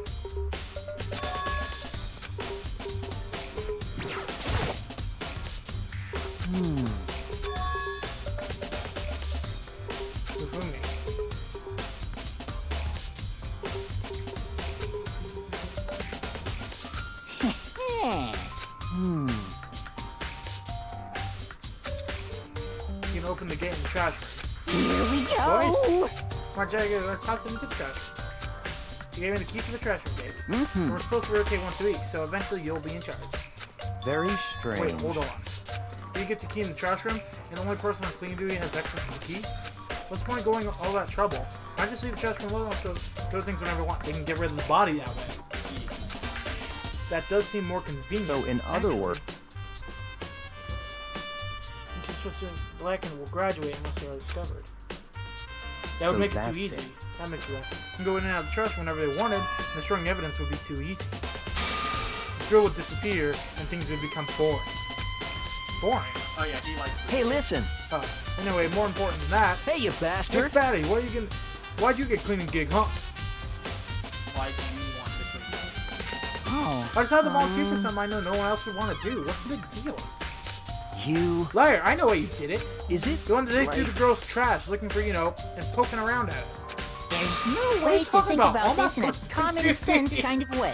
Ufumi. You can open the gate in the trash room. Here we go! Boys, come on, Jagger, let's toss him into the trash. You gave me the key to the trash room gate. And we're supposed to rotate once a week, so eventually you'll be in charge. Very strange. Wait, hold on. You get the key in the trash room, and the only person on cleaning duty has access to the key? What's the point of going all that trouble? Why just leave the trash room alone so go to things whenever they want? They can get rid of the body that way. That does seem more convenient. So, in other words... Blacken will graduate unless they are discovered. That would make it too that's easy. it. That makes it right. You can go in and out of the trash whenever they wanted, and destroying evidence would be too easy. The thrill would disappear, and things would become boring. Boring? Oh yeah, he likes it. Hey, listen! Oh, anyway, more important than that. Hey, you Hey, bastard! Fatty, what are you gonna... Why'd you get cleaning gig, huh? Why do you want to clean? Oh, I decided to volunteer for something I know no one else would want to do. What's the big deal? you... Liar, I know why you did it. Is it? You wanted to dig through right? the girl's trash, looking for, and poking around at it. There's no are way you to talking think about? about All my this in a thoughts- common sense kind of way.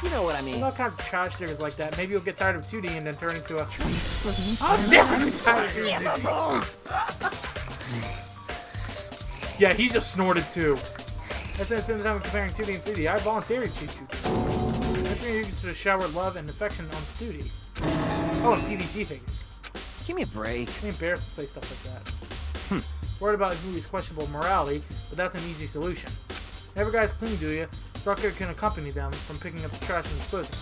You know what I mean. All kinds of trash diggers like that. Maybe you'll get tired of 2D and then turn into a... I'll never get tired of 2D. Yeah, he just snorted too. That's the same time comparing 2D and 3D. I voluntarily choose 2D. That's when you used to shower love and affection on 2D. Oh, and PVC figures. Give me a break. I'm embarrassed to say stuff like that. Worried about Huey's questionable morality, but that's an easy solution. Whenever guys clean do you, Sucker can accompany them from picking up the trash and disposing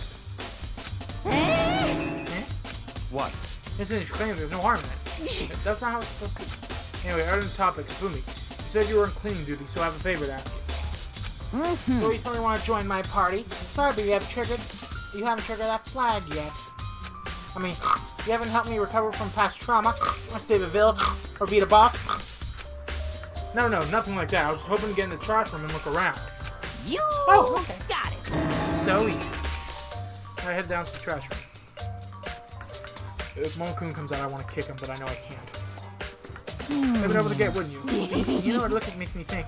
it. Eh? What? Incident you claim there's no harm in it. That's not how it's supposed to be. Anyway, other than the topic, Fumi, you said you were on cleaning duty, so I have a favor to ask you. So you suddenly want to join my party? Sorry, but you haven't triggered that flag yet. I mean, you haven't helped me recover from past trauma, or save a village, or beat a boss. No, nothing like that. I was just hoping to get in the trash room and look around. You Oh, okay. got it. So easy. I head down to the trash room. If Monkun comes out, I want to kick him, but I know I can't. Maybe over the gate, wouldn't you? You know what look at makes me think.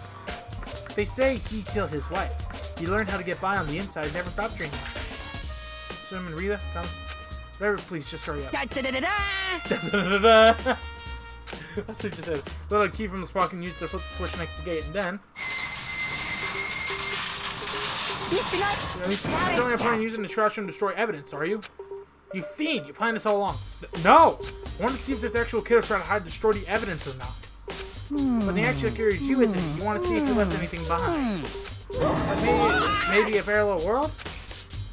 They say he killed his wife. He learned how to get by on the inside, never stopped dreaming. Cinnamon Rita comes. Whatever, please, just hurry up. Da-da-da-da-da. That's what you said. Little key from the spark and use to flip the switch next to the gate, and then... Mr. Knight, You're only planning on using the trash room to destroy evidence, are you? You fiend! You planned this all along. No! I wanted to see if this actual kid was trying to hide destroy the evidence or not. But the actual curious you isn't it? You want to see if you left anything behind. Like maybe a parallel world?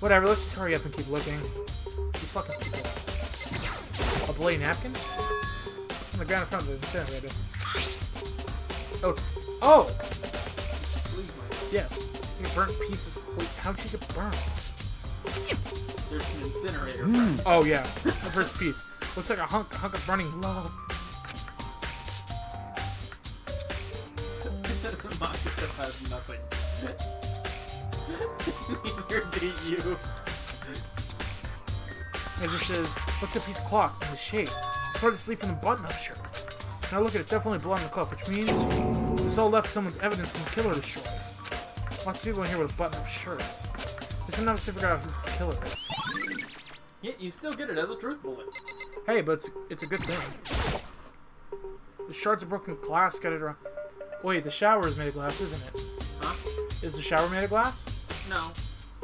Whatever, let's just hurry up and keep looking. These fucking stupid. A bloody napkin? the ground in front of the incinerator. Oh, oh! Yes. You burnt pieces. Wait, how'd you get burned? There's an incinerator. Oh yeah, the first piece. Looks like a hunk of burning love. Makito has nothing. Neither do you. It just says, what's a piece of cloth in the shade? It's part of the sleeve from the button-up shirt. Now look at it, it's definitely blood on the cloth, which means this all left someone's evidence in the killer destroyed. Lots of people in here with button-up shirts. There's enough to figure out who the killer is. Yeah, you still get it as a truth bullet. Hey, but it's a good thing. The shards of broken glass scattered around. Wait, the shower is made of glass, isn't it? Huh? Is the shower made of glass? No.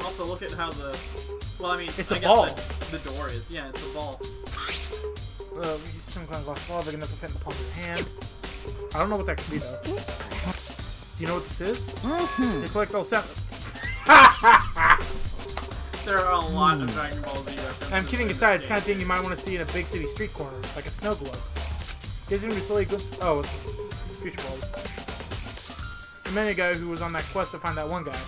Also, look at how the... Well, I mean, It's I a guess ball. The door is. Yeah, it's a ball. We use some kind of glass ball big enough to fit in the palm of your hand. I don't know what that could be, though. Do you know what this is? They collect all seven. There are a lot of Dragon Ball Z references. I'm kidding in aside, this it's the kind of thing you might want to see in a big city street corner, like a snow globe. Gives me a silly glimpse. Oh, it's future bulb. The many guy who was on that quest to find that one guy.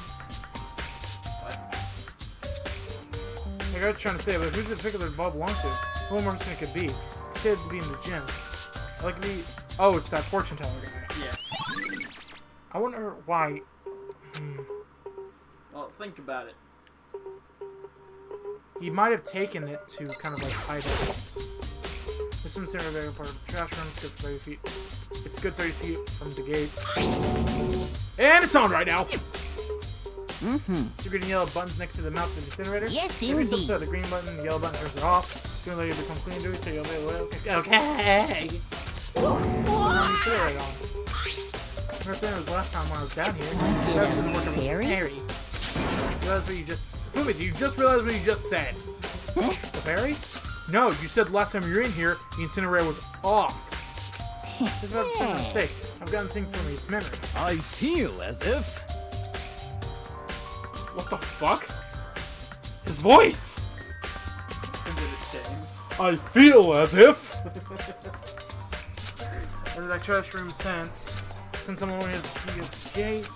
Like I was trying to say, but who did the particular bulb belong to? Who more person it could be? He said it would be in the gym. I like to be. Oh, it's that fortune teller guy. Yeah. I wonder why. Well, think about it. He might have taken it to kind of like hide evidence. This one's a very part of the trash run. It's good for 30 feet. It's a good 30 feet from the gate. And it's on right now! So green and yellow buttons next to the mouth of the incinerator. Yes, Every indeed. so the green button and the yellow button turns it off. Sooner or later you become clean to it, so you'll be able to... Okay. Incinerator on. That's when it was last time when I was down here. That's the work of a Fairy? fairy. Realize what you just... Fumi, do you just realize what you just said? Huh? The fairy? No, you said the last time you were in here, the incinerator was off. It's about the same mistake. I've got a thing for me, it's memory. I feel as if... What the fuck? His voice! I feel as if... Under that trash room since someone only has the key of the gate,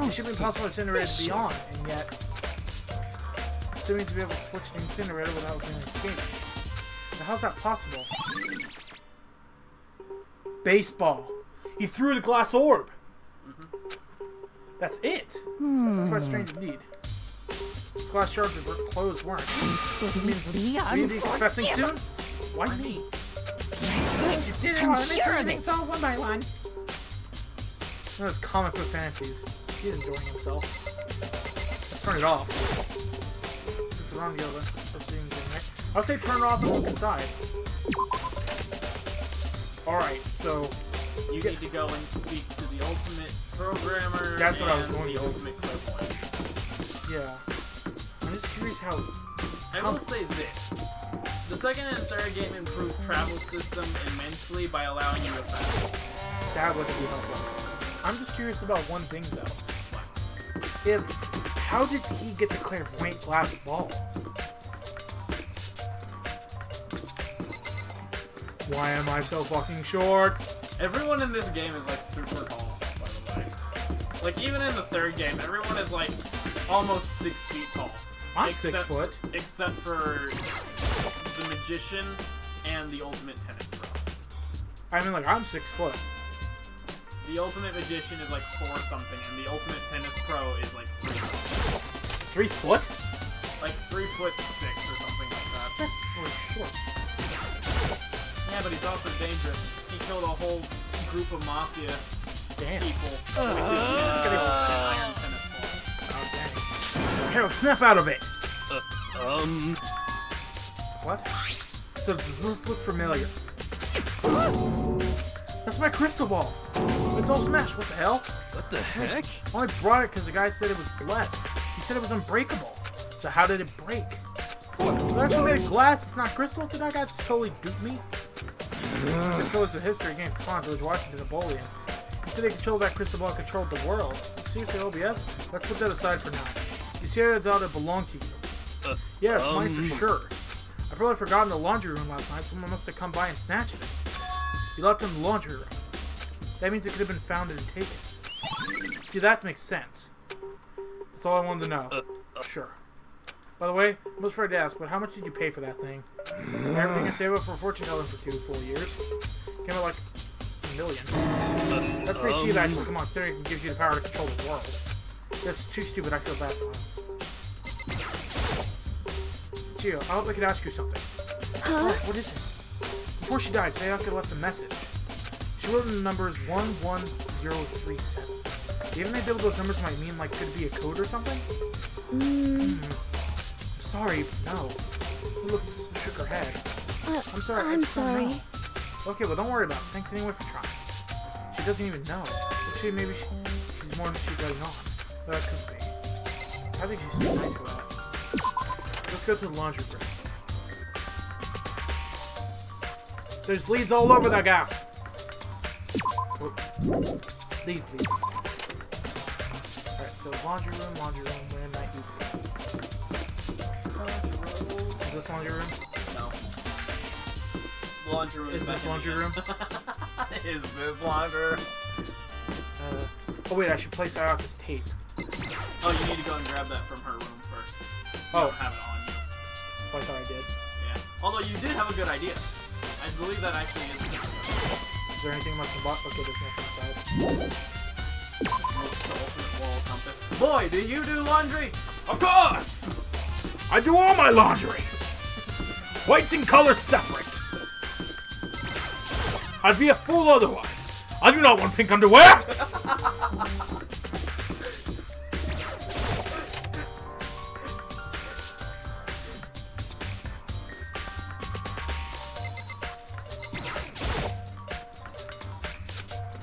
it should be impossible for the incinerator to be on, and yet... Assuming to be able to switch the incinerator without opening the gate. Now how's that possible? Baseball. He threw the glass orb. That's it. That's quite strange indeed. These glass shards of clothes weren't. You mean be confessing soon? Why me? You did it I'm all. sure of It's it. all one by one. One of those comic book fantasies. He's enjoying himself. Let's turn it off. It's around the other. I'll say turn it off and look inside. Alright, so... You need to go and speak to the ultimate programmer. That's what I was and going the to. ultimate clairvoyant. Yeah. I'm just curious how... I will say this. The second and third game improved travel system immensely by allowing you to fast. That would be helpful. I'm just curious about one thing, though. How did he get the clairvoyant glass ball? Why am I so fucking short? Everyone in this game is like super tall, by the way. Like even in the third game, everyone is like almost 6 feet tall. I'm 6 foot. Except for the magician and the ultimate tennis pro. I mean, like, I'm 6 foot. The ultimate magician is like 4 something, and the ultimate tennis pro is like 3 something. 3 foot? Like 3'6" or something like that. That's really short. Yeah, but he's also dangerous. He killed a whole group of mafia people with his tennis balls and an iron tennis ball. Oh, dang. Hell, snap out of it! What? So, does this look familiar? That's my crystal ball! It's all smashed, what the hell? What the heck? I only brought it because the guy said it was blessed. He said it was unbreakable. So how did it break? What? It actually made of glass, it's not crystal? Did that guy just totally dupe me? This goes to history game. Come on, George Washington, Napoleon. He said they controlled that crystal ball, controlled the world. Seriously, OBS? Let's put that aside for now. You see, I thought it belonged to you. Yeah, it's mine for sure. I probably forgot in the laundry room last night. Someone must have come by and snatched it. You left it in the laundry room. That means it could have been found and taken. See, that makes sense. That's all I wanted to know. Sure. By the way, I was afraid to ask, but how much did you pay for that thing? Everything I saved up for fortune telling for 2 full years. Came out like $1 million. That's pretty cheap, actually. Come on, considering it gives you the power to control the world. That's too stupid. I feel bad for him. Gio, I hope I could ask you something. Huh? Oh, what is it? Before she died, Sayaka left a message. She wrote in the numbers 11037. Do you have any idea what those numbers might mean? Like, could it be a code or something? Sorry, no. Look, shook her head. I'm sorry. I'm sorry. Okay, well, don't worry about it. Thanks anyway for trying. She doesn't even know. Actually, maybe she's more than she's letting on. But that could be. I think she's too nice for that. Let's go to the laundry room. There's leads all over that gaff. Leave, please. Alright, so laundry room, where might you be? Is this laundry room? No. Laundry room. Is this laundry room? Is this laundry room? Oh wait, I should place Sayaka's tape. Oh, you need to go and grab that from her room first. You Oh. don't have it on you. Oh, I thought I did. Yeah. Although you did have a good idea. I believe that actually is a good idea. Is there anything left in the box? Okay, there's nothing inside. The ultimate wall compass. Boy, do you do laundry? Of course! I do all my laundry! Whites and colors separate! I'd be a fool otherwise. I do not want pink underwear!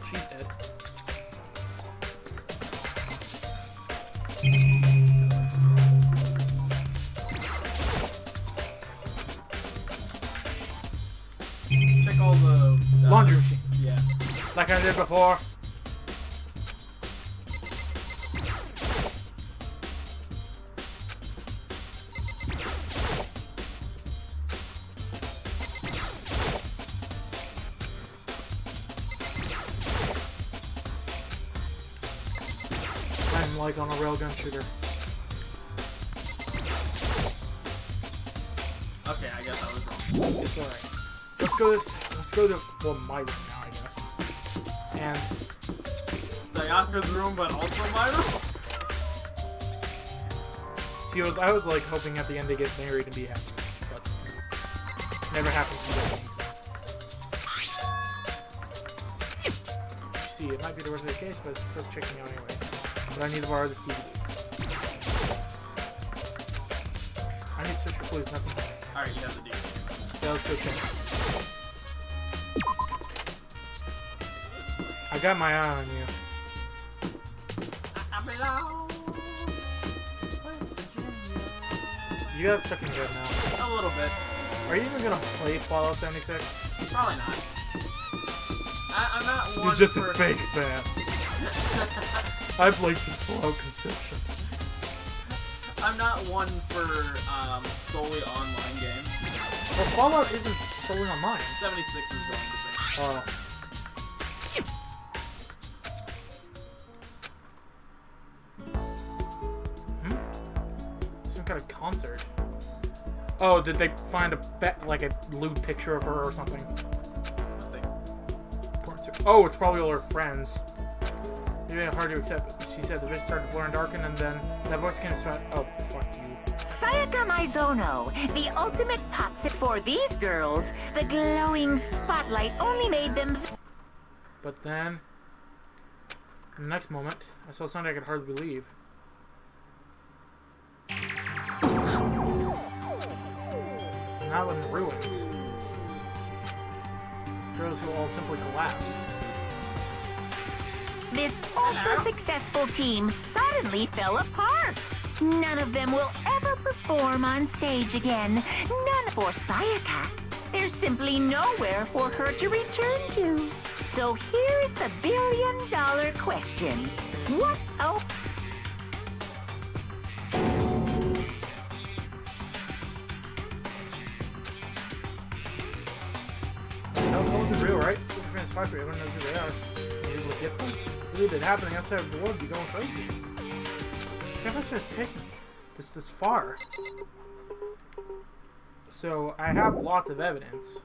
She's dead. Check all the... Laundry machines. Yeah. Like I did before. I'm like on a railgun shooter. Okay, I guess I was wrong. It's alright. Let's go to, well, my room now, I guess. And Sayaka's room, but also my room? see, I was like hoping at the end to get married and be happy, but never happens in Japanese things. See, it might be the rest of the case, but it's worth checking out anyway. But I need to borrow this DVD. I need to search for clues, nothing. Alright, you have the DVD. Yeah, let's go check. I got my eye on you. You got stuck in your head now. A little bit. Are you even gonna play Fallout 76? Probably not. I'm not one You're just for... a fake fan. I played since Fallout Conception. I'm not one for solely online games. Well, Fallout isn't solely online. 76 is going to be. Oh. Some kind of concert. Oh, did they find a lewd picture of her or something? Let's see. Oh, it's probably all her friends. It made it hard to accept. She said the bitch started to blur and darken, and then that voice came to oh, fuck you. Sayaka Maizono, the ultimate popsit for these girls. The glowing spotlight only made them... But then, in the next moment, I saw something I could hardly believe. Now in the ruins. Girls who all simply collapsed. This ultra-successful team suddenly fell apart. None of them will ever perform on stage again. None for Sayaka. There's simply nowhere for her to return to. So here's the billion-dollar question. What else? No, that wasn't real, right? So friends spy for you. Everyone knows who they are. Maybe we'll get them. Believe it happening outside of the world, be going crazy. Professor has taken this far. So I have lots of evidence.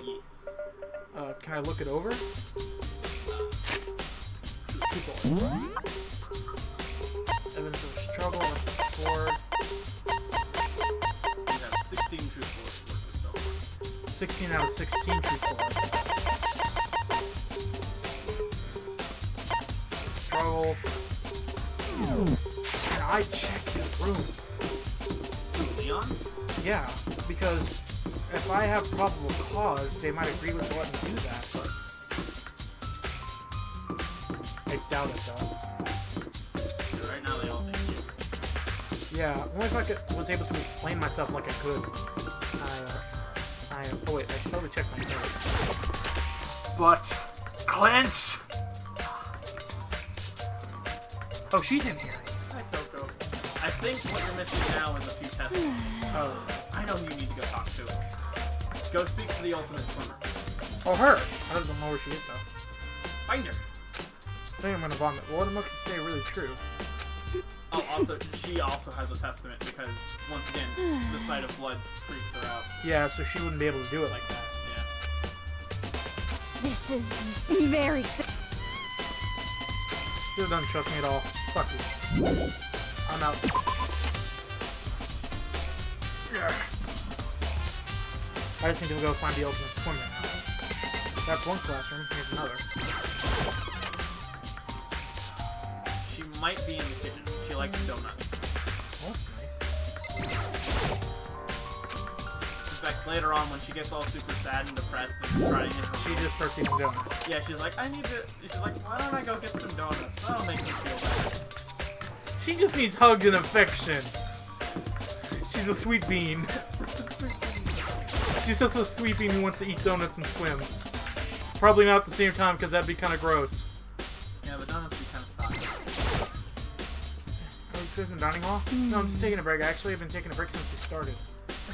Yes. Can I look it over? 2 bullets. Evidence of struggle with the sword. You have 16 truth bullets worth of silver. 16 out of 16 truth bullets. Struggle. Can I check his room? Leon's? Yeah, because if I have probable cause, they might agree with letting me do that, but I doubt it though. Right now they all think you. Yeah, only if I was able to explain myself like I could. Oh wait, I should probably check my notes. But clench. Oh, she's in here. Hi, Toko. I think what you're missing now is a few testimonies. Oh, I know who you need to go talk to. Go speak to the ultimate swimmer. Oh, her. I don't know where she is though. Find her. I think I'm gonna vomit. Well, what am I going to say really true? Oh, also, she also has a testament because, once again, the sight of blood freaks her out. Yeah, so she wouldn't be able to do it like that. Yeah. This is very sick. You don't trust me at all. Fuck you. I'm out. I just need to go find the ultimate swimmer now. That's one classroom. Here's another. She might be in the kitchen. She likes donuts. Oh, that's nice. In fact, later on, when she gets all super sad and depressed and is crying in her She room, just starts eating donuts. yeah, she's like, I need to. She's like, why don't I go get some donuts? That'll make me feel better. She just needs hugs and affection. She's a sweet bean. She's just a sweet bean who wants to eat donuts and swim. Probably not at the same time because that'd be kind of gross. Yeah, but donuts be kind of soggy. Are you supposed in the dining hall? No, I'm just taking a break. I actually have been taking a break since we started.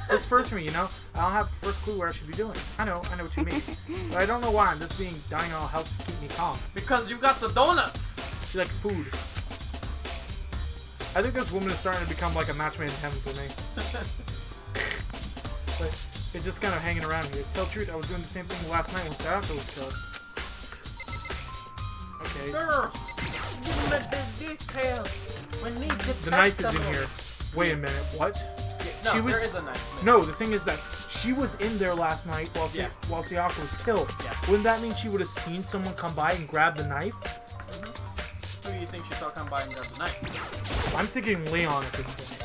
It's first for me, you know? I don't have the first clue what I should be doing. I know what you mean. But I don't know why. I'm just being dining hall helps keep me calm. Because you got the donuts! She likes food. I think this woman is starting to become like a match made in heaven for me. But it's just kind of hanging around here. To tell the truth, I was doing the same thing last night when Sayaka was killed. Okay. Girl, give me the details. We need The knife is in here. Wait a minute, what? No, she was, there is a knife. No, the thing is that she was in there last night while while Sayaka was killed. Yeah. Wouldn't that mean she would have seen someone come by and grab the knife? Who do you think she saw come by and grab the knife? I'm thinking Leon at this point.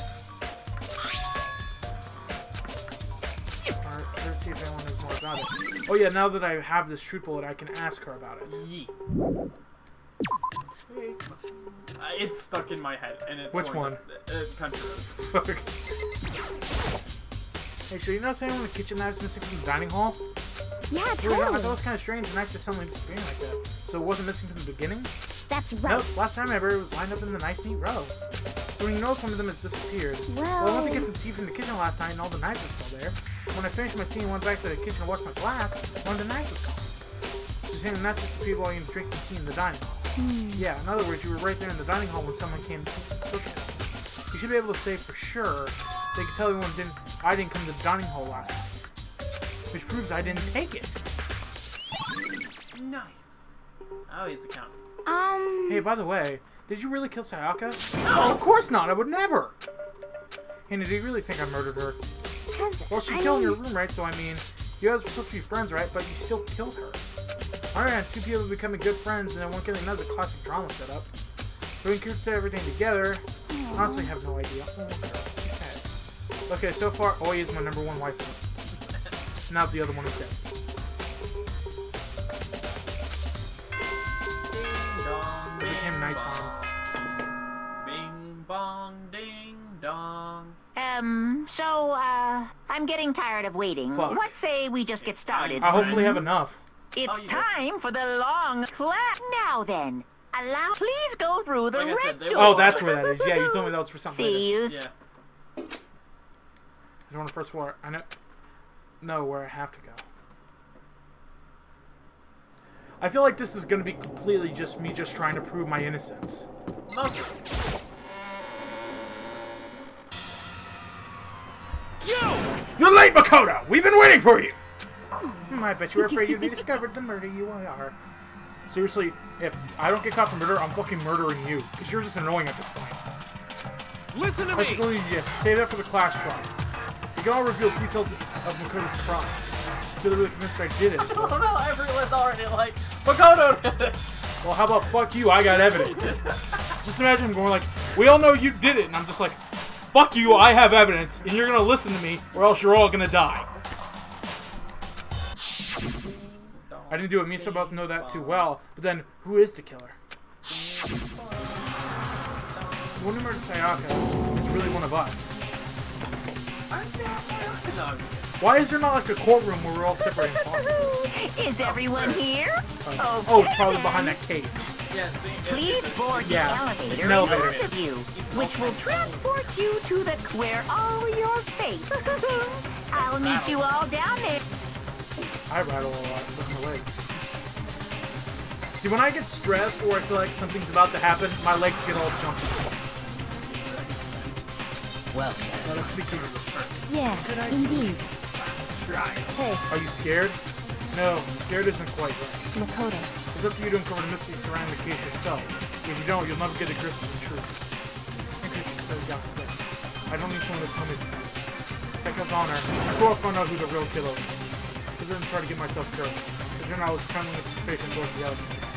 Alright, let's see if anyone knows more about it. Oh yeah, now that I have this truth bullet, I can ask her about it. Yee. It's stuck in my head, and it's Which one? Country Roads. Fuck. Hey, so you notice anyone in the kitchen knives missing from the dining hall? Yeah, I totally. thought it was kind of strange, the knife just suddenly disappearing like that. So it wasn't missing from the beginning? That's right. Nope, last time ever, it was lined up in the nice, neat row. So when you notice one of them has disappeared, well, I went to get some tea from the kitchen last night and all the knives were still there. When I finished my tea and went back to the kitchen to wash my glass, one of the knives was gone. She's saying the knife disappeared while you were drinking tea in the dining hall. Yeah, in other words, you were right there in the dining hall when someone came and took it. You should be able to say for sure they could tell everyone I didn't come to the dining hall last night. Which proves I didn't take it. Nice. Oh, he's accountant. Hey, by the way, did you really kill Sayaka? No, of course not. I would never. Hey, did you really think I murdered her? Well, she killed in your room, right? So, I mean, you guys were supposed to be friends, right? But you still killed her. Alright, two people becoming good friends, and then one killing another classic drama setup. So we can consider everything together. Honestly, I have no idea. Oh, look at her. She's sad. Okay, so far, Oi is my #1 wife. Now the other one is dead. Ding dong. It became nighttime. Bing bong ding dong. So, I'm getting tired of waiting. Fuck. What say we just get started? I hopefully have enough. It's Oh, you time for the long class. Now then, please go through the Like I red said, they door. were- Oh, that's where that is. Yeah, you told me that was for something later. See you. Yeah. There's one on the first floor. I know where I have to go. I feel like this is gonna be completely just me just trying to prove my innocence. Mostly. You're late, Makoto! We've been waiting for you! I bet you were afraid you'd be discovered the murder you are. Seriously, if I don't get caught for murder, I'm fucking murdering you. Because you're just annoying at this point. Listen to I should go me! need yes, save that for the class trial. You can all reveal details of Makoto's crime. Until they're really convinced I did it. Oh no, everyone's already like, Makoto did it! Well, how about fuck you, I got evidence. Just imagine going like, we all know you did it, and I'm just like, fuck you, I have evidence, and you're gonna listen to me, or else you're all gonna die. I didn't do it. Me and Seth both know that too well. But then, who is the killer? The one who murdered Sayaka is really one of us. Why is there not like a courtroom where we're all separated? Is everyone here? Oh, it's probably behind that cage. Yeah, see, Please board the it's an elevator, elevator. both of you, which will transport you to the where all your fate. I'll meet you all down there. I rattle a lot with my legs. See, when I get stressed or I feel like something's about to happen, my legs get all jumpy. Well, Let us begin. Yes, indeed. Hey, Are you scared? No, scared isn't quite right. Makoto. It's up to you to uncover the mystery surrounding the case yourself. If you don't, you'll never get the grip of the truth. I think Christian said Yacht Seth. I don't need someone to tell me that. It's like his honor. I swore I'll find out who the real killer is. Because I didn't try to give myself courage. Because then I was trembling with suspicion towards the elevator.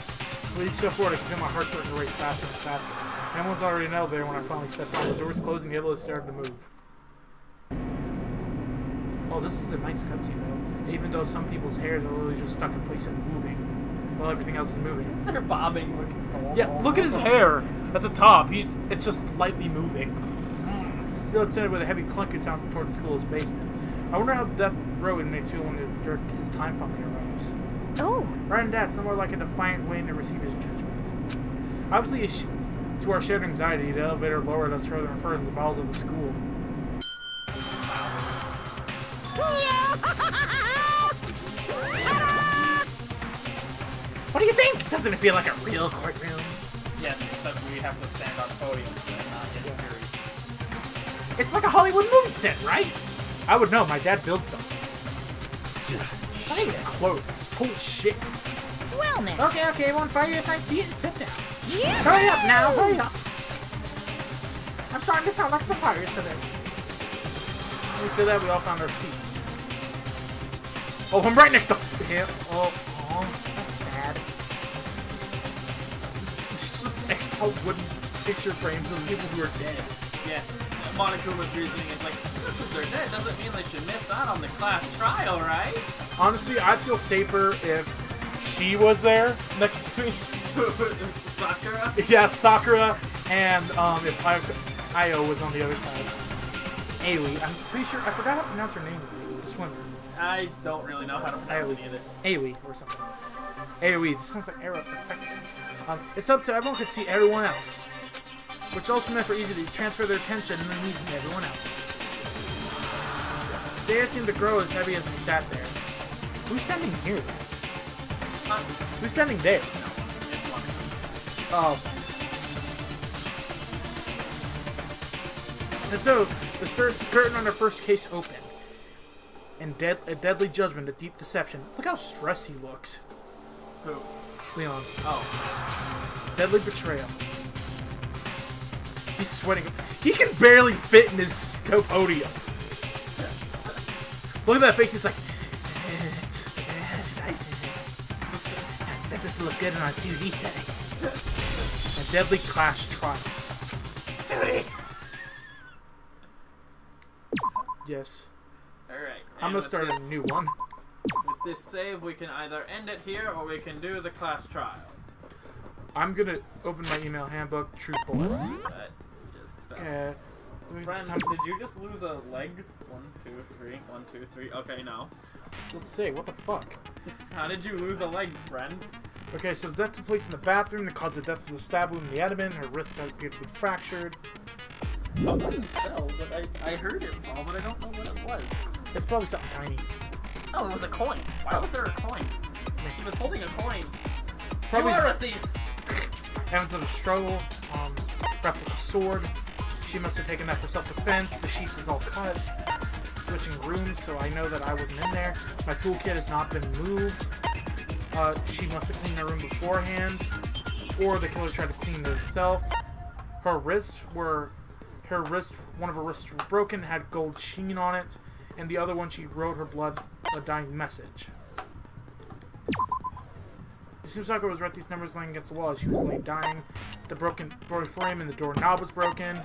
Please step forward, I can feel my heart starting to race faster and faster. Everyone's already in the elevator when I finally stepped out. The doors closed and the elevator started to move. Oh, this is a nice cutscene though. Even though some people's hairs are literally just stuck in place and moving, while everything else is moving. They're bobbing. Yeah, look at his hair at the top. It's just lightly moving. Still, it's centered with a heavy clunking sounds towards the school's basement. I wonder how Death Row inmates feel when his time finally arrives. Oh. Writing that, somewhere like a defiant way to receive his judgment. Obviously, to our shared anxiety, the elevator lowered us further and further in the bowels of the school. What do you think? Doesn't it feel like a real courtroom? Yes, except we have to stand on podiums and not get juries. It's like a Hollywood movie set, right? I would know. My dad builds them. Not even close. It's total shit. Well now. Okay, everyone, fire your side seat and sit down. Hurry up now, hurry up. I'm starting to sound like the pirates today. When we said that, we all found our seats. Oh, I'm right next to him. Oh, that's sad. There's just extra wooden picture frames of people who are dead. Yeah, Monokuma's reasoning is like, just because they're dead doesn't mean they should miss out on the class trial, right? Honestly, I'd feel safer if she was there next to me. Sakura? Yeah, Sakura, and if Io was on the other side. Aoi, I'm pretty sure, I forgot how to pronounce her name, the swimmer. I don't really know how to pronounce it either. Aoi, or something. Aoi, this sounds like error perfect. It's up to everyone could see everyone else. Which also meant for easy to transfer their attention and then losing everyone else. The air seemed to grow as heavy as we sat there. Who's standing here? Who's standing there? Oh. And so, the curtain on our first case opened. And a deadly judgment, a deep deception. Look how stressed he looks. Who? Leon. Oh. Deadly betrayal. He's sweating. He can barely fit in his podium. Look at that face. He's like, I bet this will look good on a TV setting. A deadly clash trial. Yes. Alright. I'm gonna start a new one. With this save, we can either end it here or we can do the class trial. I'm gonna open my email handbook, truth bullets. But just Okay. Friend, did you just lose a leg? 1, 2, 3. 1, 2, 3. Okay, no. Let's see. What the fuck? How did you lose a leg, friend? Okay, so death took place in the bathroom. The cause of death was a stab wound in the abdomen. Her wrist appeared to be fractured. Something fell, but I heard it fall, but I don't know what it was. It's probably something tiny. Oh, it was a coin. Why was there a coin? He was holding a coin. Probably. You are a thief. After the struggle, wrapped up a sword. She must have taken that for self-defense. The sheath is all cut. Switching rooms, so I know that I wasn't in there. My toolkit has not been moved. She must have cleaned her room beforehand, or the killer tried to clean it herself. One of her wrists were broken, had gold sheen on it, and the other one she wrote her blood a dying message. It seems like it was right these numbers laying against the wall as she was laying dying. The broken frame and the doorknob was broken.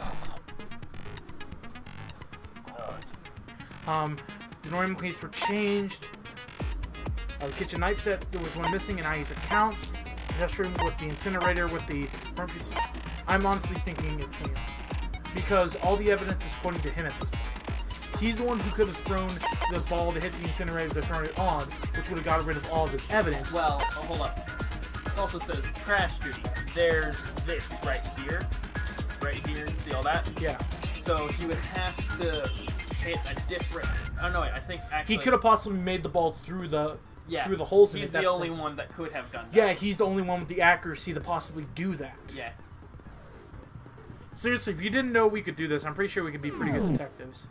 The Norman plates were changed. The kitchen knife set, there was one missing, and I used a count. The test room with the incinerator with the burnt piece. I'm honestly thinking it's him. Because all the evidence is pointing to him at this point. He's the one who could have thrown the ball to hit the incinerator to turn it on, which would have got rid of all of his evidence. Well, hold up. It also says trash duty. There's this right here. Right here. See all that? Yeah. So he would have to hit a different... Oh, no, wait. I think actually... He could have possibly made the ball through the holes in it. He's the only one that could have done that. Yeah, he's the only one with the accuracy to possibly do that. Yeah. Seriously, if you didn't know we could do this, I'm pretty sure we could be pretty good detectives.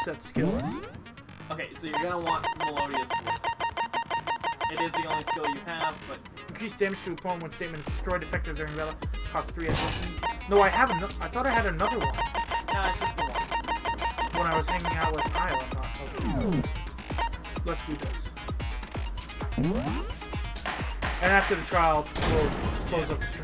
Set skills. Okay, so you're gonna want Melodia's voice. It is the only skill you have, but... Increase damage to a opponent when statement is destroyed, effective during battle. Cost 3 SP. No, I have another. I thought I had another one. Nah, it's just the one. When I was hanging out with Kyle, I thought, okay. Let's do this. And after the trial, we'll close up the stream.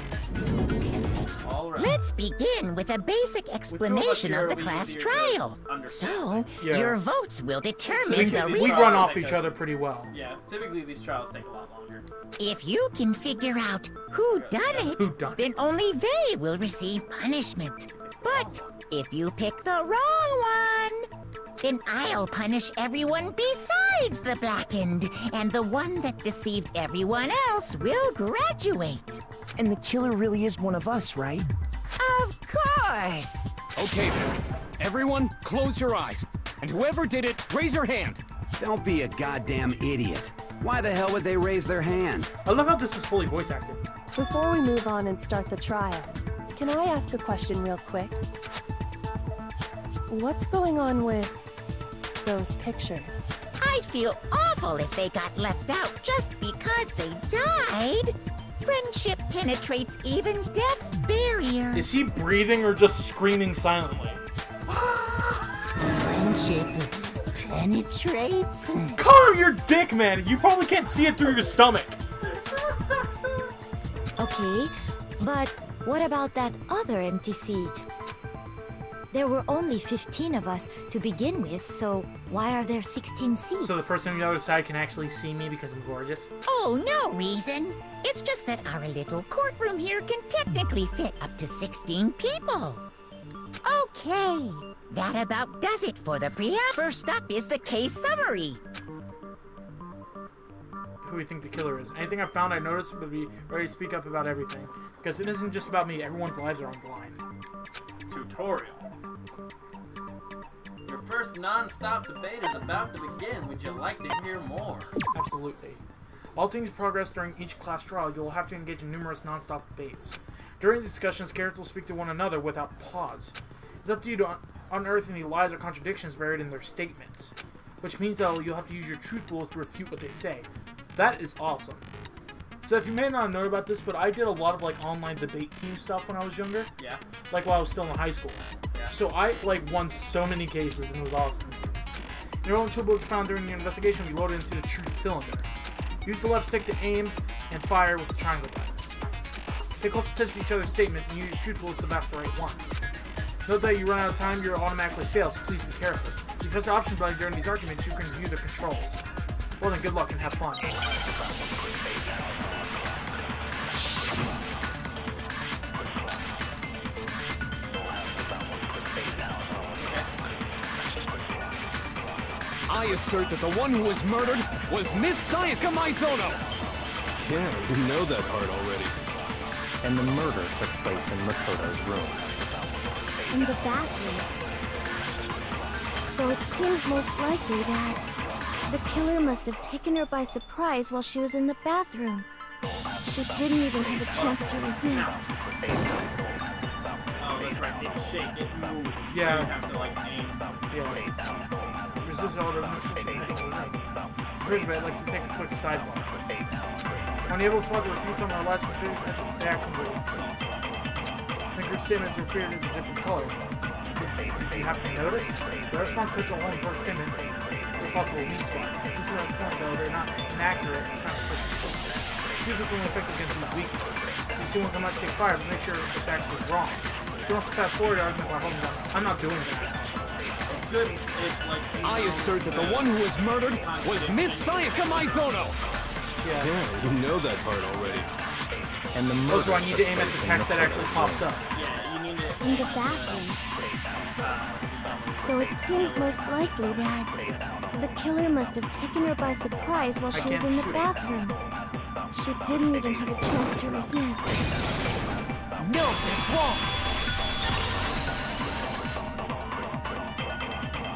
All right. Let's begin with a basic explanation of the class trial. So, your votes will determine the We result. run off each other pretty well. Yeah, typically these trials take a lot longer. If you can figure out who done it, then only they will receive punishment. But if you pick the wrong one, then I'll punish everyone besides the blackened, and the one that deceived everyone else will graduate. And the killer really is one of us, right? Of course! Okay then. Everyone, close your eyes. And whoever did it, raise your hand. Don't be a goddamn idiot. Why the hell would they raise their hand? I love how this is fully voice acted. Before we move on and start the trial, can I ask a question real quick? What's going on with those pictures? I'd feel awful if they got left out just because they died. Friendship penetrates even death's barrier. Is he breathing or just screaming silently? Friendship penetrates? Calm your dick, man! You probably can't see it through your stomach. Okay, but what about that other empty seat? There were only 15 of us to begin with, so why are there 16 seats? So the person on the other side can actually see me because I'm gorgeous? Oh, no reason. It's just that our little courtroom here can technically fit up to 16 people. Okay, that about does it for the preamble. First up is the case summary. Who we think the killer is. Anything I found I noticed would be ready to speak up about everything. Because it isn't just about me, everyone's lives are on the line. Tutorial. Your first non-stop debate is about to begin. Would you like to hear more? Absolutely. All things progress during each class trial, you will have to engage in numerous non-stop debates. During discussions, characters will speak to one another without pause. It's up to you to unearth any lies or contradictions buried in their statements. Which means that you'll have to use your truth rules to refute what they say. That is awesome. So if you may not know about this, but I did a lot of like online debate team stuff when I was younger. Yeah. Like while I was still in high school. Yeah. So I like won so many cases and it was awesome. Your own tool was found during the investigation. We loaded into the truth cylinder. Use the left stick to aim and fire with the triangle button. Pay close attention to each other's statements and use your truth rules to match the right ones. Note that you run out of time, you'll automatically fail, so please be careful. If you press the option button during these arguments, you can view the controls. Well then, good luck and have fun. I assert that the one who was murdered was Miss Sayaka Maizono! Yeah, you know that part already. And the murder took place in Makoto's room. In the bathroom. So it seems most likely that The killer must have taken her by surprise while she was in the bathroom. She didn't even have a chance to resist. Oh, that's right. It shakes. It moves. Yeah. So you have to, like, aim. Yeah. Resist all the First, I'd like to take a quick sidebar. Unable to swap the refuse on our last reaction to repeat. The group statements were created as a different color. Did you happen to notice? The response puts a long first statement with a possible weak spot. This is my point, though, they're not inaccurate. It's not use it's only effective against these weak spots. So you see one come out take fire, but make sure it's actually wrong. If you want to fast forward argument by holding down, I'm not doing that. It's good if, like, I assert that the one who was murdered was Miss Sayaka Maizono! Yeah, we know that part already. And the murder also, I need to aim at the text that actually pops up. Yeah, you need to... In the bathroom. So it seems most likely that the killer must have taken her by surprise while she was in the bathroom. She didn't even have a chance to resist. No, it's wrong!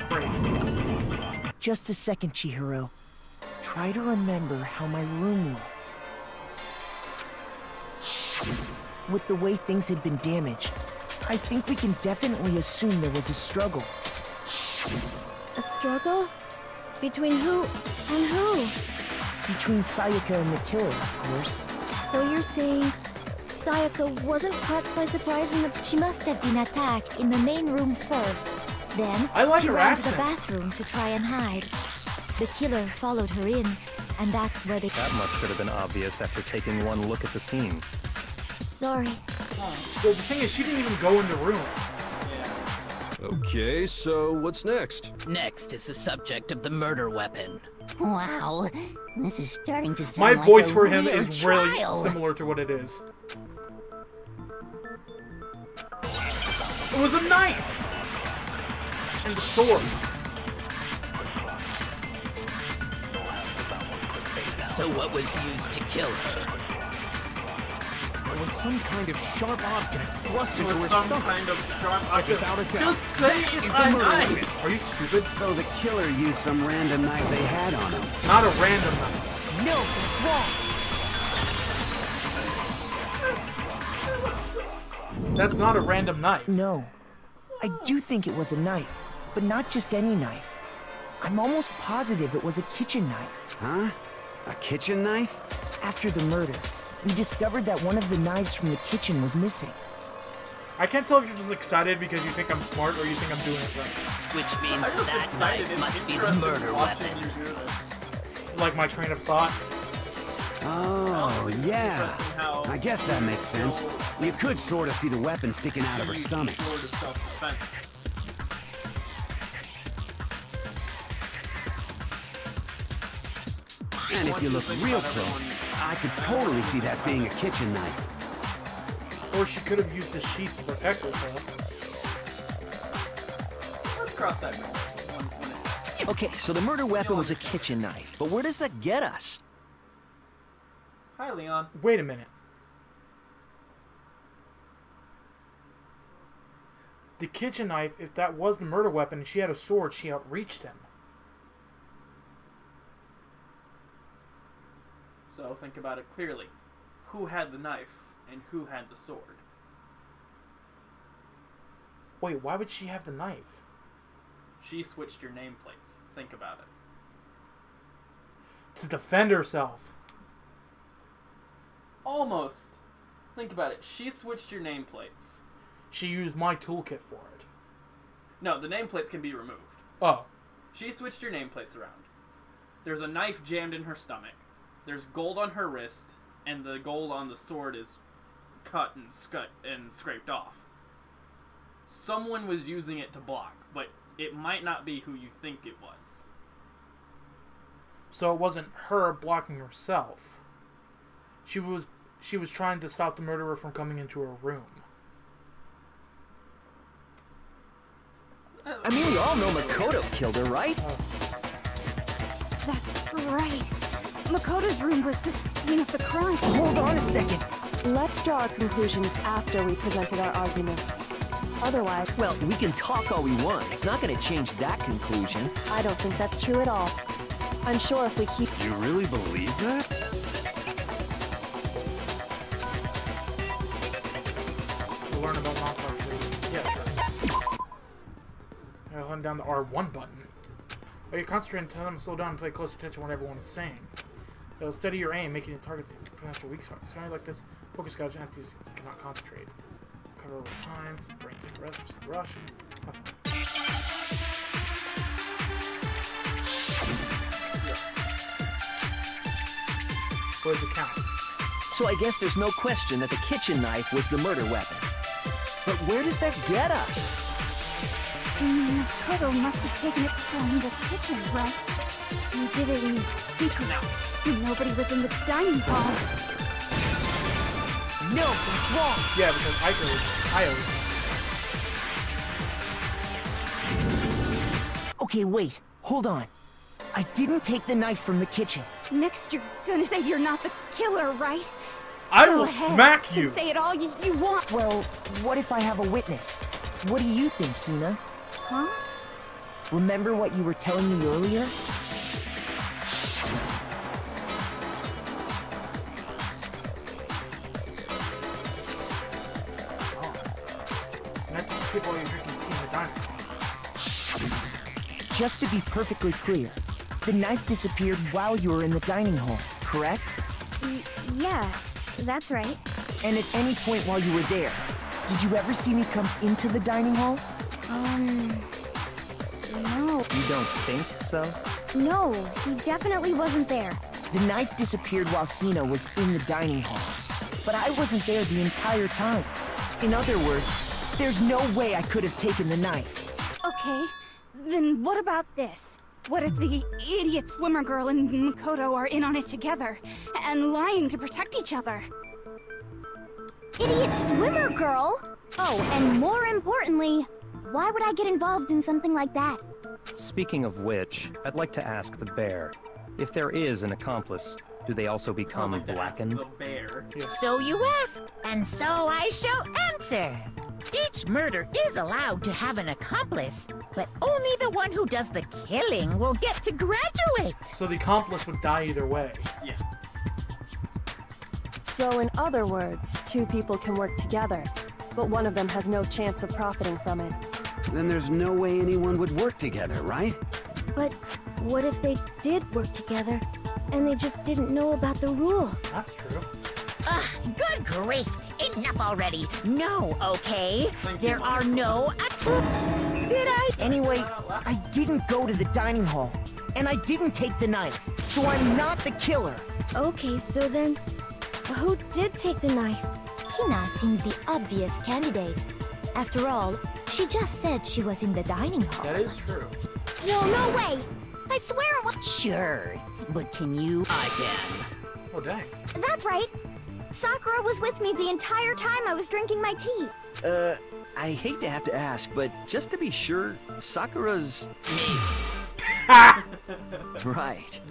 Break. Just a second, Chihiro. Try to remember how my room looked. With the way things had been damaged, I think we can definitely assume there was a struggle. A struggle? Between who and who? Between Sayaka and the killer, of course. So you're saying Sayaka wasn't caught by surprise in the... She must have been attacked in the main room first. Then she ran to the bathroom to try and hide. The killer followed her in, and that's where they... That much should have been obvious after taking one look at the scene. Sorry. Well, the thing is, she didn't even go in the room. Okay, so what's next? Next is the subject of the murder weapon. Wow, this is starting to sound My like voice a for him real is really trial. similar to what it is. It was a knife! And a sword. So what was used to kill her? There was some kind of sharp object thrust into her some stomach. kind of sharp object. Without a doubt. Just say it's a knife! Are you stupid? So the killer used some random knife they had on him. Not a random knife. No, it's wrong! That's not a random knife. No. I do think it was a knife, but not just any knife. I'm almost positive it was a kitchen knife. Huh? A kitchen knife? After the murder, we discovered that one of the knives from the kitchen was missing. I can't tell if you're just excited because you think I'm smart or you think I'm doing it right. Which means that knife must be the murder weapon. Like my train of thought. Oh, yeah. I guess that makes sense. You could sort of see the weapon sticking out of her stomach. And if you look real close, I could totally see that being a kitchen knife. Or she could have used the sheath to protect herself. Let's cross that bridge. Okay, so the murder weapon was a kitchen knife, but where does that get us? Hi, Leon. Wait a minute. The kitchen knife, if that was the murder weapon and she had a sword, she outreached him. So think about it clearly. Who had the knife and who had the sword? Wait, why would she have the knife? She switched your nameplates. Think about it. To defend herself. Almost. Think about it. She switched your nameplates. She used my toolkit for it. No, the nameplates can be removed. Oh. She switched your nameplates around. There's a knife jammed in her stomach. There's gold on her wrist, and the gold on the sword is cut and scraped off. Someone was using it to block, but it might not be who you think it was. So it wasn't her blocking herself. She was trying to stop the murderer from coming into her room. I mean, we all know Makoto killed her, right? That's right. Makoto's room was the scene of the crime. Hold on a second. Let's draw our conclusions after we presented our arguments. Otherwise... Well, we can talk all we want. It's not going to change that conclusion. I don't think that's true at all. Unsure if we keep... You really believe that? We'll learn about non-fire, please. Yeah, sure. I'll hunt down the R1 button. While you're concentrating, tell them to slow down and pay close attention to what everyone is saying. It'll steady your aim, making the targets pronounce your weak spots. Surrounded like this, focus gouge empties, you cannot concentrate. Cover over time, some brain take a rest, just rush. What does it count? So I guess there's no question that the kitchen knife was the murder weapon. But where does that get us? Makoto must have taken it from the kitchen, right? He did it in secret. No. Nobody was in the dining hall. No, that's wrong. Yeah, because Io's. Okay, wait. Hold on. I didn't take the knife from the kitchen. Next, you're gonna say you're not the killer, right? I will smack you. Say it all you want. Well, what if I have a witness? What do you think, Hina? Huh? Remember what you were telling me earlier? Let's skip while you're drinking tea in the diner. Just to be perfectly clear, the knife disappeared while you were in the dining hall, correct? Yeah, that's right. And at any point while you were there, did you ever see me come into the dining hall? No. You don't think so? No, he definitely wasn't there. The knife disappeared while Hina was in the dining hall. But I wasn't there the entire time. In other words, there's no way I could have taken the knife. Okay, then what about this? What if the idiot swimmer girl and Makoto are in on it together, and lying to protect each other? Idiot swimmer girl? Oh, and more importantly, why would I get involved in something like that? Speaking of which, I'd like to ask the bear, if there is an accomplice, do they also become blackened? The bear. So you ask, and so I shall answer. Each murder is allowed to have an accomplice, but only the one who does the killing will get to graduate. So the accomplice would die either way. Yeah. So in other words, two people can work together, but one of them has no chance of profiting from it. Then there's no way anyone would work together, right? But what if they did work together, and they just didn't know about the rule? That's true. Good grief! Enough already! No, okay? There are no... Oops! Did I? Anyway, I didn't go to the dining hall, and I didn't take the knife, so I'm not the killer. Okay, so then, who did take the knife? Hina seems the obvious candidate. After all, she just said she was in the dining hall. That is true. No way! I swear it was... Sure, but can you... I can. Oh, dang. That's right! Sakura was with me the entire time I was drinking my tea. I hate to have to ask, but just to be sure, Sakura's... Me. Right.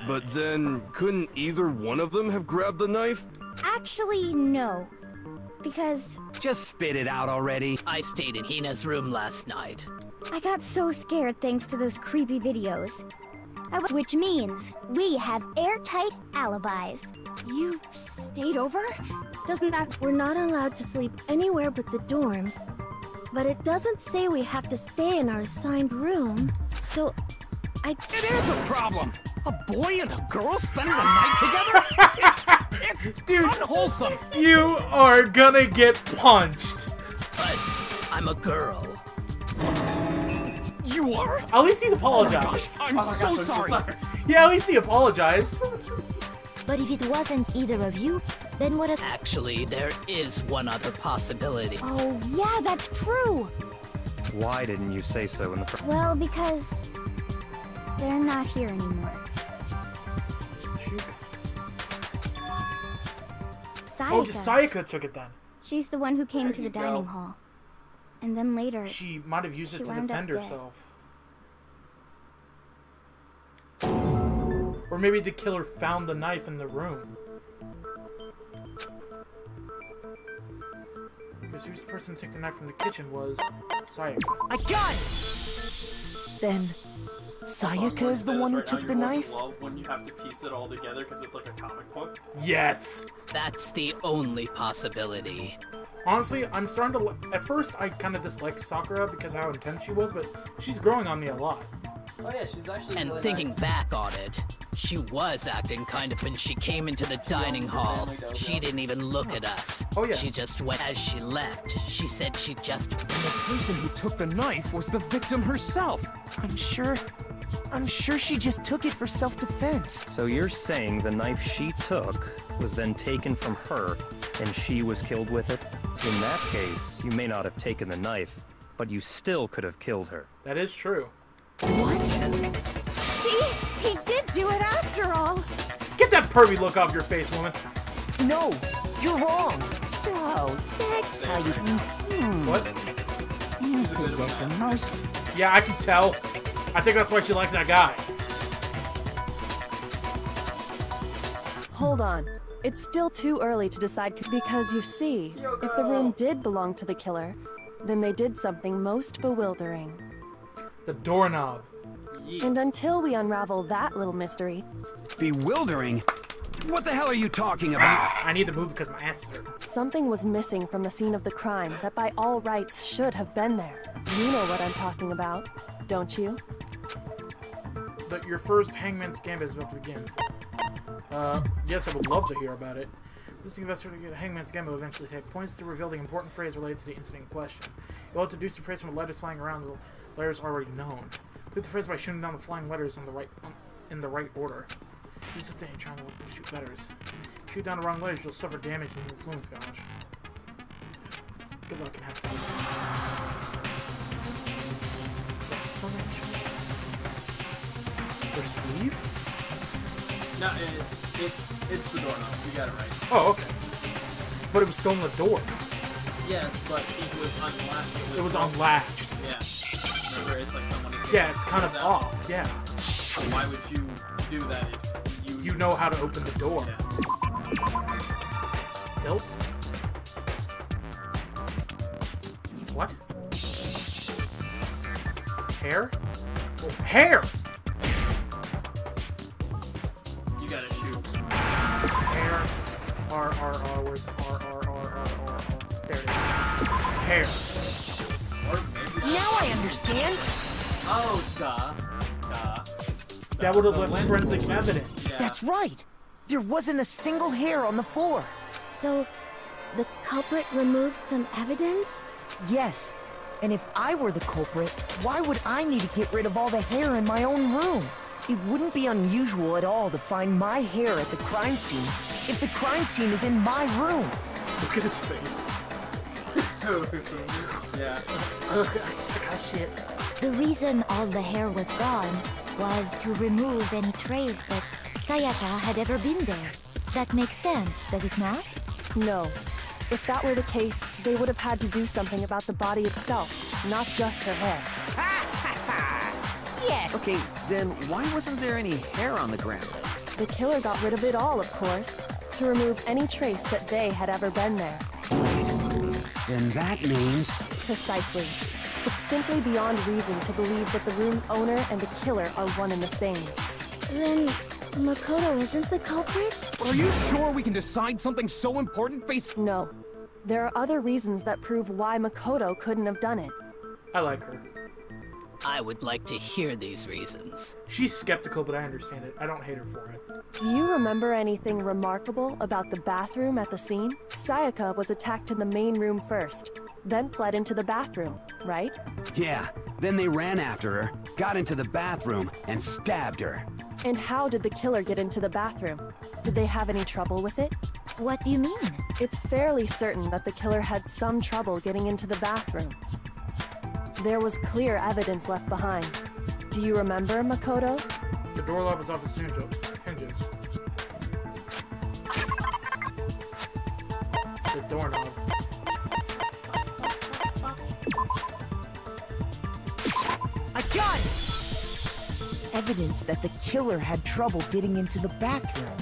But then, couldn't either one of them have grabbed the knife? Actually, no. Because Just spit it out already. I stayed in Hina's room last night. I got so scared thanks to those creepy videos. Which means we have airtight alibis. You stayed over? Doesn't that... We're not allowed to sleep anywhere but the dorms. But it doesn't say we have to stay in our assigned room. So, It is a problem! A boy and a girl spending the night together? It's Dude, unwholesome! You are gonna get punched. But I'm a girl. You are? At least he's apologized. Oh my gosh, I'm so sorry. Yeah, at least he apologized. But if it wasn't either of you, then what if... Actually, there is one other possibility. oh yeah, that's true. Why didn't you say so in the first... Well, because they're not here anymore. Oh, just Sayaka took it then. She's the one who came There to you the dining go. hall. And then later... She might have used it she to wound up defend dead. herself. Or maybe the killer found the knife in the room. Because who's the person who took the knife from the kitchen was Sayaka. I got it! Then, Sayaka is the one who took the knife? Love when you have to piece it all together because it's like a comic book. Yes! That's the only possibility. Honestly, I'm starting to... At first, I kind of disliked Sakura because of how intense she was, but she's growing on me a lot. Oh yeah, she's actually And really thinking nice. back on it, she was acting kind of when she came into the dining hall. She didn't even look at us. Oh yeah. She just went as she left. She said she just... The person who took the knife was the victim herself. I'm sure she just took it for self-defense. So you're saying the knife she took was then taken from her, and she was killed with it? In that case, you may not have taken the knife, but you still could have killed her. That is true. What? See? He did do it after all. Get that pervy look off your face, woman. No, you're wrong. So, that's how you... What? You possess a most... Yeah, I can tell. I think that's why she likes that guy. Hold on. It's still too early to decide because you see, if the room did belong to the killer, then they did something most bewildering. The doorknob. And until we unravel that little mystery... Bewildering? What the hell are you talking about? I need to move because my ass is hurting. Something was missing from the scene of the crime that by all rights should have been there. You know what I'm talking about, don't you? Your first Hangman's Gambit is about to begin. Yes, I would love to hear about it. Listening investor to get Hangman's Gambit will eventually take points to reveal the important phrase related to the incident in question. You'll have to deduce the phrase from the letters flying around, the letters already known. Complete the phrase by shooting down the flying letters in the right order. Use the thing trying to shoot letters. Shoot down the wrong letters, you'll suffer damage and influence damage. Good luck and have fun. Their sleeve? No, it's the doorknob. You got it right. Oh, okay. But it was still in the door. Yes, but it was unlatched. It was unlatched. Yeah. Remember, it's like someone... Yeah, it's kind of off, yeah. So why would you do that if you know how to open the door? Yeah. Hilt? What? Hair? Oh, hair! You gotta shoot. Hair. R, where's R? There it is. Hair. Now I understand! Oh, duh. That would have left forensic evidence. Yeah. That's right! There wasn't a single hair on the floor! So, the culprit removed some evidence? Yes. And if I were the culprit, why would I need to get rid of all the hair in my own room? It wouldn't be unusual at all to find my hair at the crime scene if the crime scene is in my room. Look at his face. Yeah. Oh, shit. The reason all the hair was gone was to remove any trace that Sayaka had ever been there. That makes sense, does it not? No. If that were the case, they would have had to do something about the body itself, not just her hair. Yes. Okay, then why wasn't there any hair on the ground? The killer got rid of it all, of course, to remove any trace that they had ever been there. Then that means... Precisely. It's simply beyond reason to believe that the room's owner and the killer are one and the same. Then Makoto isn't the culprit? Are you sure we can decide something so important based... No. There are other reasons that prove why Makoto couldn't have done it. I like her. I would like to hear these reasons. She's skeptical, but I understand it. I don't hate her for it. Do you remember anything remarkable about the bathroom at the scene? Sayaka was attacked in the main room first, then fled into the bathroom, right? Yeah, then they ran after her, got into the bathroom, and stabbed her. And how did the killer get into the bathroom? Did they have any trouble with it? What do you mean? It's fairly certain that the killer had some trouble getting into the bathroom. There was clear evidence left behind. Do you remember, Makoto? The door lock was off its hinges. The doorknob. I got it! Evidence that the killer had trouble getting into the bathroom.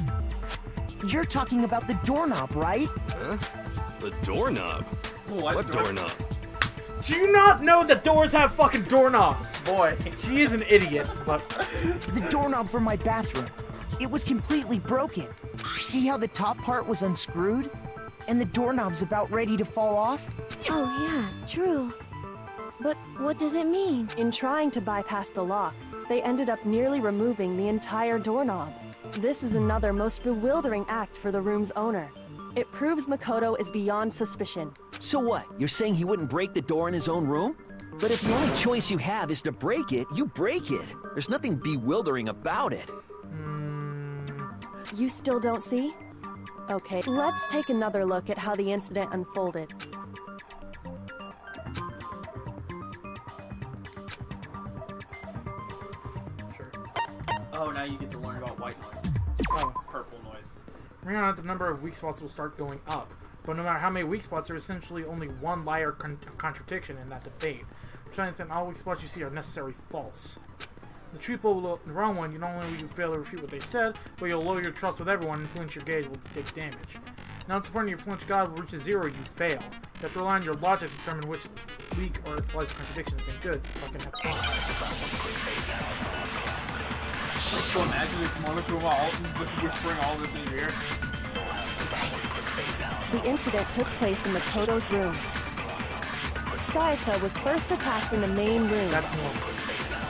You're talking about the doorknob, right? Huh? The doorknob? What doorknob? Do you not know that doors have fucking doorknobs? Boy, she is an idiot, but... The doorknob for my bathroom. It was completely broken. See how the top part was unscrewed? And the doorknob's about ready to fall off? Oh yeah, true. But what does it mean? In trying to bypass the lock, they ended up nearly removing the entire doorknob. This is another most bewildering act for the room's owner. It proves Makoto is beyond suspicion. So what? You're saying he wouldn't break the door in his own room? But if the only choice you have is to break it, you break it. There's nothing bewildering about it. You still don't see? Okay, let's take another look at how the incident unfolded. Oh, now you get to learn about white noise. Oh. Purple noise. From here on out, the number of weak spots will start going up. But no matter how many weak spots, there is essentially only one lie or contradiction in that debate. For trying to understand all weak spots you see are necessarily false. The truth will the wrong one, you not only will you fail to refute what they said, but you'll lower your trust with everyone and influence your gauge will take damage. Now it's important your influence God will reach 0, you fail. You have to rely on your logic to determine which weak or false contradiction is good. Fucking have fun. So imagine it's Monokuma Alton just whispering all this in your ear. The incident took place in Makoto's room. Sayaka was first attacked in the main room. That's normal.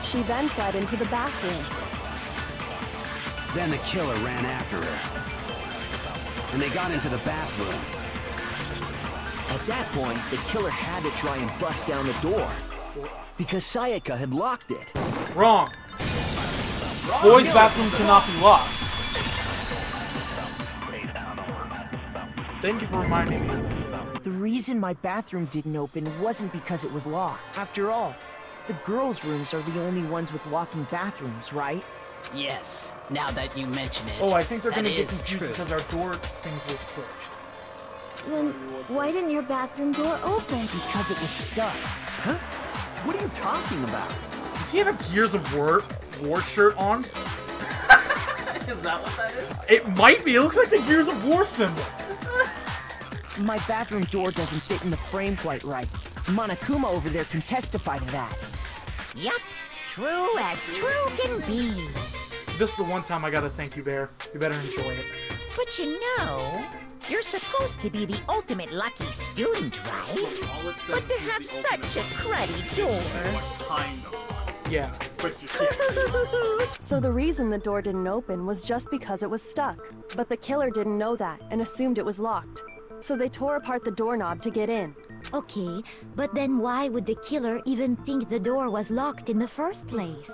She then fled into the bathroom. Then the killer ran after her. And they got into the bathroom. At that point, the killer had to try and bust down the door. Because Sayaka had locked it. Wrong. Boys' bathrooms cannot be locked. Thank you for reminding me. The reason my bathroom didn't open wasn't because it was locked. After all, the girls' rooms are the only ones with locking bathrooms, right? Yes, now that you mention it. Oh, I think they're going to get is confused true. because our door things were switched. Then why didn't your bathroom door open? Because it was stuck. Huh? What are you talking about? Does he have a Gears of War shirt on? Is that what that is? It might be. It looks like the Gears of War symbol. My bathroom door doesn't fit in the frame quite right. Monokuma over there can testify to that. Yep, true as true can be. This is the one time I gotta thank you, Bear. You better enjoy it. But you know, you're supposed to be the ultimate lucky student, right? But to have such a cruddy door. Kind of. Yeah. So the reason the door didn't open was just because it was stuck. But the killer didn't know that and assumed it was locked. So they tore apart the doorknob to get in. Okay, but then why would the killer even think the door was locked in the first place?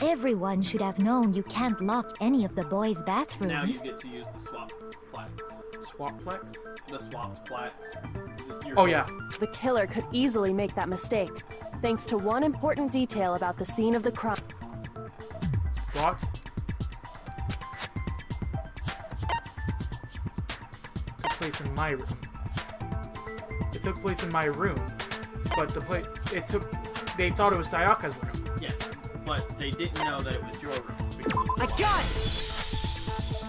Everyone should have known you can't lock any of the boys' bathrooms. Now you get to use the swap plaques. Swap plex? The swapped plaques. Oh, yeah. The killer could easily make that mistake, thanks to one important detail about the scene of the crime. Locked? Took place in my room. It took place in my room, but they thought it was Sayaka's room. Yes, but they didn't know that it was your room. I got it!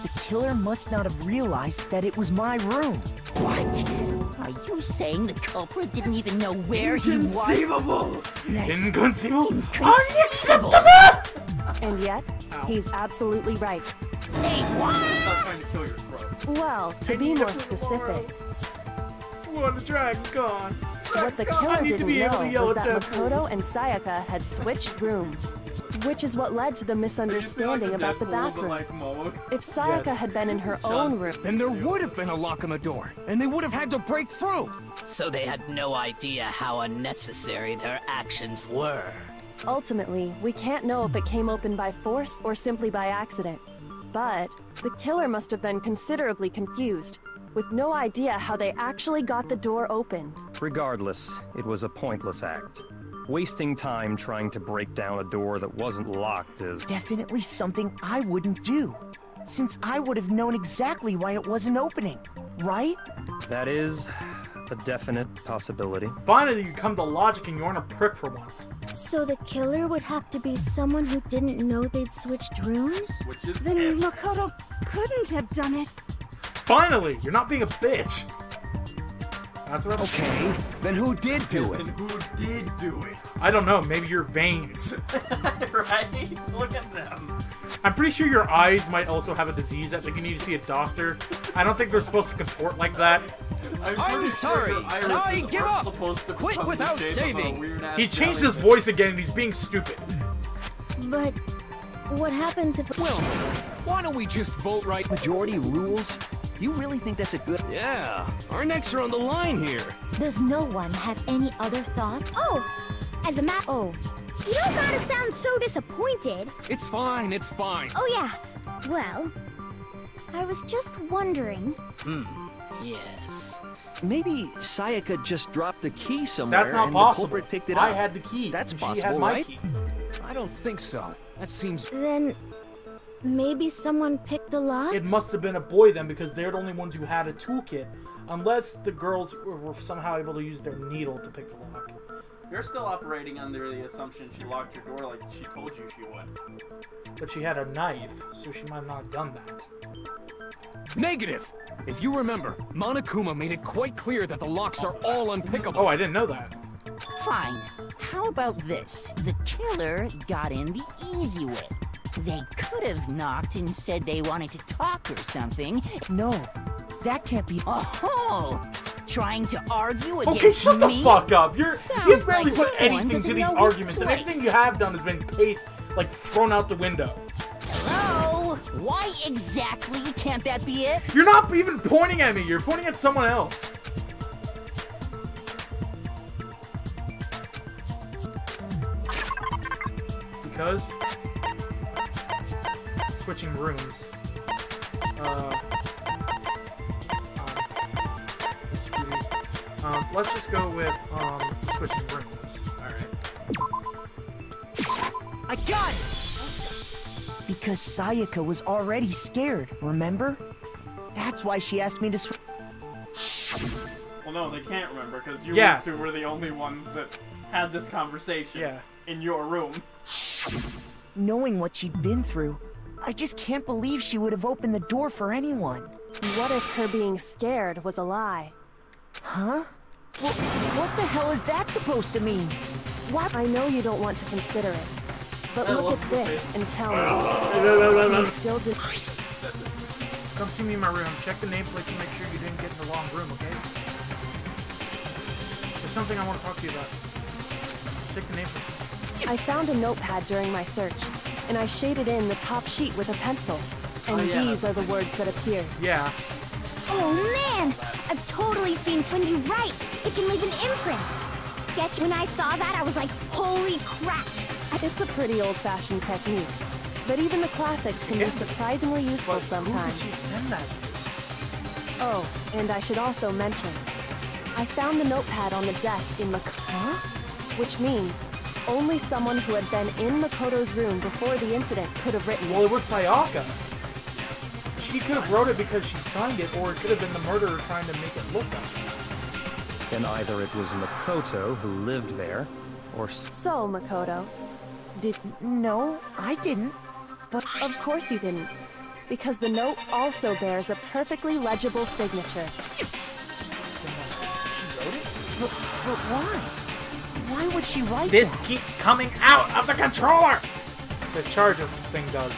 The killer must not have realized that it was my room. What? Are you saying the culprit didn't even know where he was? Inconceivable! Inconceivable! Unacceptable! And yet, he's absolutely right. Say what? Stop trying to kill your throat. Well, to be more specific, What a dragon gone! what the killer didn't know was that Makoto and Sayaka had switched rooms, which is what led to the misunderstanding about the bathroom. If Sayaka had been in her own room, then there would have been a lock on the door, and they would have had to break through. So they had no idea how unnecessary their actions were. Ultimately, we can't know if it came open by force or simply by accident. But the killer must have been considerably confused, with no idea how they actually got the door opened. Regardless, it was a pointless act. Wasting time trying to break down a door that wasn't locked is... Definitely something I wouldn't do, since I would have known exactly why it wasn't opening, right? That is a definite possibility. Finally, you come to logic and you aren't a prick for once. So the killer would have to be someone who didn't know they'd switched rooms? Then Makoto couldn't have done it. Finally! You're not being a bitch! That's what I'm Okay, then who did do it? And who did do it? I don't know. Maybe your veins. Right? Look at them. I'm pretty sure your eyes might also have a disease. I think you need to see a doctor. I don't think they're supposed to contort like that. I'm sorry. I give up. Quit without saving. He changed his voice again and he's being stupid. But what happens if... Well, why don't we just vote right? Majority rules? You really think that's a good... Yeah, our necks are on the line here. Does no one have any other thought? Oh, as a map... Oh, you don't gotta sound so disappointed. It's fine, it's fine. Oh yeah, well, I was just wondering... Yes. Maybe Sayaka just dropped the key somewhere That's not and possible. the culprit picked it up. I had the key. That's and possible, she had my right? key. I don't think so. That seems... Then... maybe someone picked the lock? It must have been a boy then, because they're the only ones who had a toolkit. Unless the girls were somehow able to use their needle to pick the lock. You're still operating under the assumption she locked your door like she told you she would. But she had a knife, so she might not have done that. Negative! If you remember, Monokuma made it quite clear that the locks are all unpickable. Oh, I didn't know that. Fine. How about this? The killer got in the easy way. They could have knocked and said they wanted to talk or something. No, that can't be... Oh! Trying to argue against me? Okay, shut the fuck up. You Sounds barely like put someone anything to doesn't these know his arguments, and place. everything you have done has been paced, like, thrown out the window. Hello? Why exactly can't that be it? You're not even pointing at me, you're pointing at someone else. Because... switching rooms. Let's just go with, switching rooms. Alright. I got it! Because Sayaka was already scared, remember? That's why she asked me to switch. Well, no, they can't remember, because you two were the only ones that had this conversation in your room. Knowing what she'd been through, I just can't believe she would have opened the door for anyone. What if her being scared was a lie? Huh? Well, what the hell is that supposed to mean? What? I know you don't want to consider it, but look at this and tell me. You still did. Come see me in my room. Check the nameplate to make sure you didn't get in the wrong room, okay? There's something I want to talk to you about. Check the nameplate. I found a notepad during my search, and I shaded in the top sheet with a pencil. And these are the words that appeared. Yeah. Oh man! I've totally seen Twinju write! It can leave an imprint! Sketch, when I saw that, I was like, holy crap! It's a pretty old-fashioned technique, but even the classics can be surprisingly useful sometimes. Who did she send that to? Oh, and I should also mention, I found the notepad on the desk in Makoto, which means only someone who had been in Makoto's room before the incident could have written it. Well, it was Sayaka. She could have wrote it because she signed it, or it could have been the murderer trying to make it look like it. Then either it was Makoto who lived there, or... So, Makoto, No, I didn't. But of course you didn't, because the note also bears a perfectly legible signature. She wrote it? But why? Why would she write This that? keeps coming out of the controller! The charger thing does.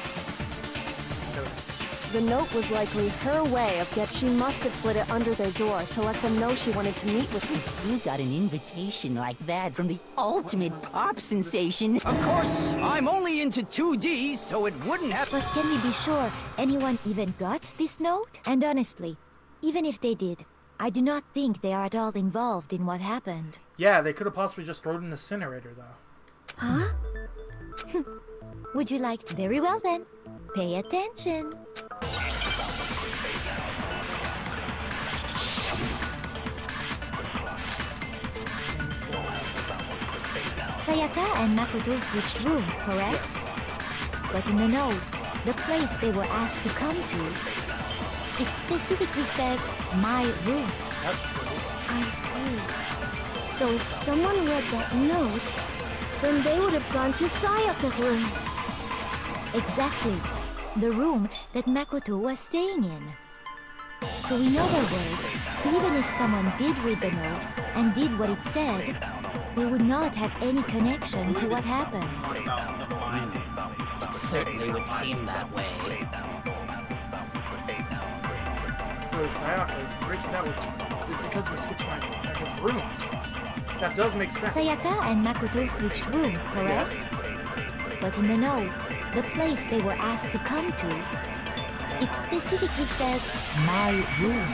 The note was likely her way of she must have slid it under their door to let them know she wanted to meet with them. You got an invitation like that from the ultimate pop sensation. Of course, I'm only into 2D, so it wouldn't have... But can we be sure anyone even got this note? And honestly, even if they did, I do not think they are at all involved in what happened. Yeah, they could have possibly just thrown it in the incinerator, though. Huh? Would you like to? Very well then. Pay attention. Sayaka and Makoto switched rooms, correct? But in the note, the place they were asked to come to, it specifically said, my room. That's true. I see. So if someone read that note, then they would have gone to Sayaka's room. Exactly. The room that Makoto was staying in. So in other words, even if someone did read the note and did what it said, they would not have any connection to what happened. It certainly would seem that way. So Sayaka's, the reason for that is because we switched Sayaka's rooms. That does make sense. Sayaka and Makoto switched rooms, correct? Yes. But in the note, the place they were asked to come to, it specifically says, my room.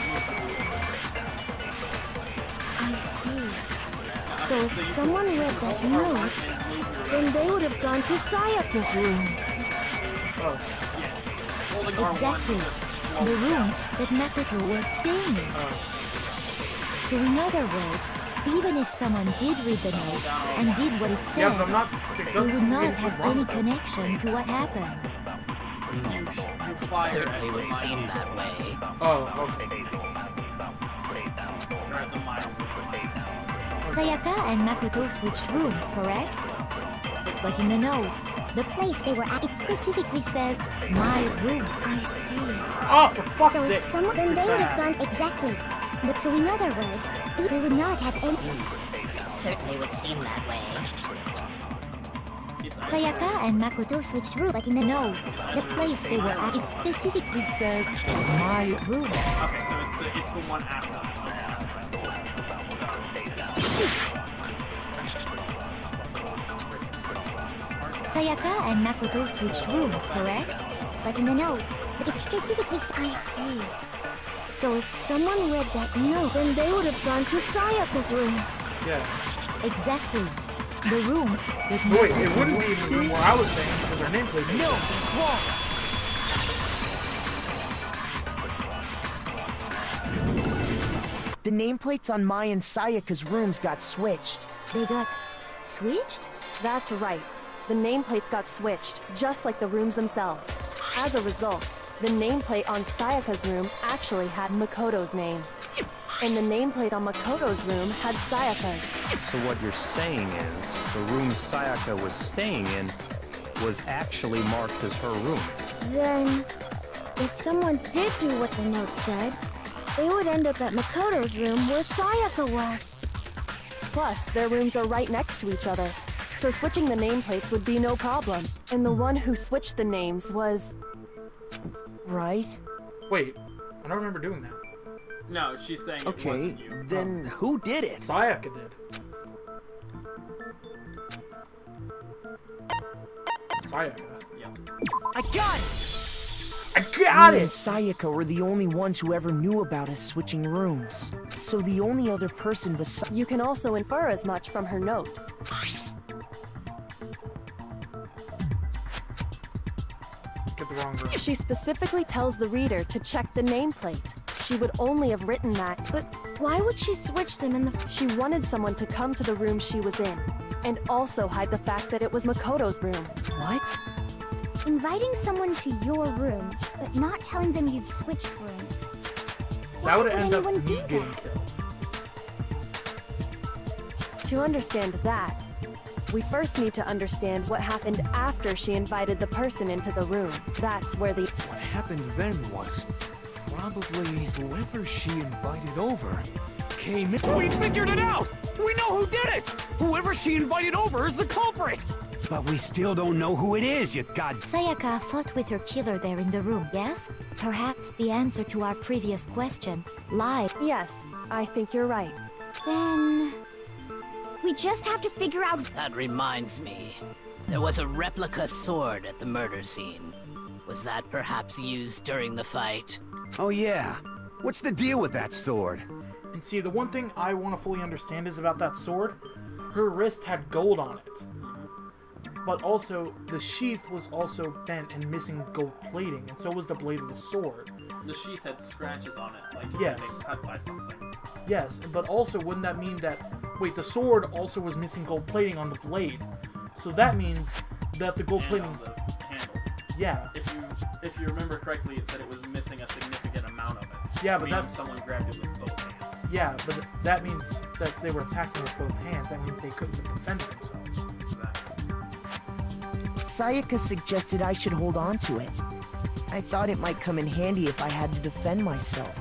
I see. So if someone read that note, then they would have gone to Sayaka's room. Oh. Exactly. The room that Makoto was staying in. So in other words, even if someone did read the note and did what it said, they would not have any connection to what happened. It certainly would seem that way. Oh, okay. Sayaka and Makoto switched rooms, correct? But in the note, the place they were at, it specifically says, my room. I see. Oh, for fuck's sake. So if someone, then they would have gone exactly. But so in other words, they would not have any. It certainly would seem that way. Sayaka and Makoto switched rooms, but in the note, the place they were at, it specifically says, my room. Okay, so it's the one after. Sayaka and Makoto switched rooms, correct? But in the note, it specifically says, I see. So if someone read that note, then they would have gone to Sayaka's room. Yeah. Exactly. The room with no, wait, it wouldn't be in the room where I was staying because our nameplate is no, it's wrong. The nameplates on my and Sayaka's rooms got switched. They got switched? That's right. The nameplates got switched, just like the rooms themselves. As a result, the nameplate on Sayaka's room actually had Makoto's name. And the nameplate on Makoto's room had Sayaka's. So what you're saying is, the room Sayaka was staying in was actually marked as her room. Then, if someone did do what the note said, they would end up at Makoto's room where Sayaka was. Plus, their rooms are right next to each other, so switching the nameplates would be no problem. And the one who switched the names was... Right? Wait, I don't remember doing that. No, she's saying it wasn't you. Then who did it? Sayaka did. Sayaka. Yeah. I got it! I got Me it! and Sayaka were the only ones who ever knew about us switching rooms. So the only other person besides... You can also infer as much from her note. Get the wrong room. She specifically tells the reader to check the nameplate. She would only have written that, but why would she switch them in the... She wanted someone to come to the room she was in, and also hide the fact that it was Makoto's room. What? Inviting someone to your room, but not telling them you've switched rooms. That would end up me getting killed. To understand that, we first need to understand what happened after she invited the person into the room. That's where the... What happened then was... probably whoever she invited over came in. We figured it out! We know who did it! Whoever she invited over is the culprit! But we still don't know who it is, you god... Sayaka fought with her killer there in the room, yes? Perhaps the answer to our previous question lied. Yes, I think you're right. Then... we just have to figure out... That reminds me. There was a replica sword at the murder scene. Was that perhaps used during the fight? Oh yeah. What's the deal with that sword? And see, the one thing I want to fully understand is about that sword. Her wrist had gold on it. But also, the sheath was also bent and missing gold plating, and so was the blade of the sword. The sheath had scratches on it, like yes. It had been cut by something. Yes, but also, wouldn't that mean that... Wait, the sword also was missing gold plating on the blade. So that means that the gold plating... the handle. Yeah. If you remember correctly, it said it was missing a significant amount of it. Yeah, but that's... someone grabbed it with both hands. Yeah, but that means that they were attacking with both hands. That means they couldn't have defended themselves. Exactly. Sayaka suggested I should hold on to it. I thought it might come in handy if I had to defend myself.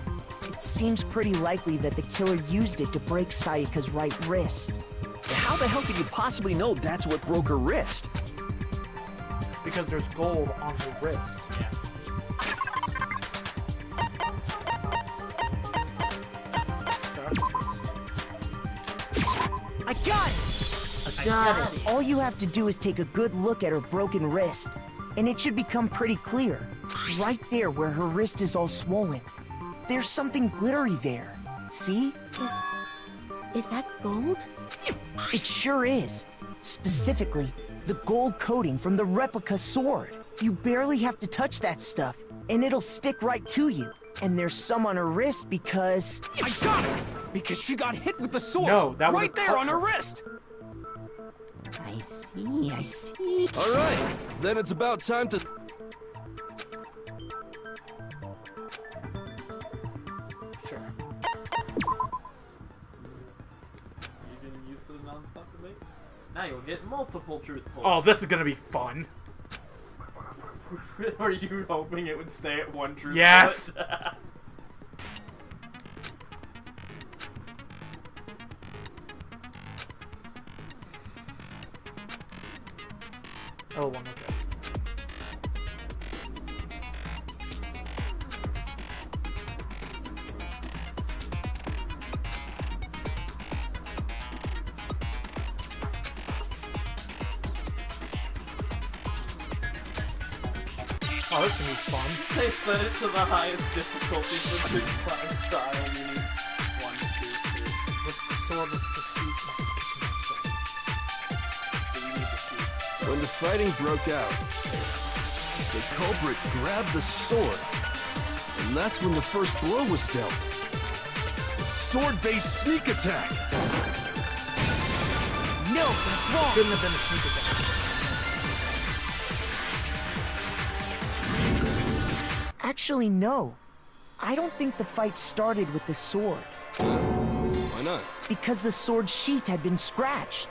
it seems pretty likely that the killer used it to break Sayaka's right wrist. How the hell could you possibly know that's what broke her wrist? Because there's gold on her wrist. Yeah. I got it! I got it. All you have to do is take a good look at her broken wrist, and it should become pretty clear. Right there where her wrist is all swollen. There's something glittery there. See? Is that gold? It sure is. Specifically, the gold coating from the replica sword. You barely have to touch that stuff, and it'll stick right to you. And there's some on her wrist because... I got it! Because she got hit with the sword! No, that was right there on her wrist! I see. Alright, then it's about time to... Sure. You getting used to the non-stop debates? Now you'll get multiple truth polls. Oh, this is gonna be fun. Are you hoping it would stay at one truth? Yes! Oh, one, okay. Oh, this is gonna be fun. They set it to the highest difficulty for this class style. You need 1, 2, 3. With the sword with the feet. When the fighting broke out, the culprit grabbed the sword, and that's when the first blow was dealt. The sword-based sneak attack! No, that's wrong! Shouldn't have been a sneak attack. Actually, no. I don't think the fight started with the sword. Why not? Because the sword's sheath had been scratched.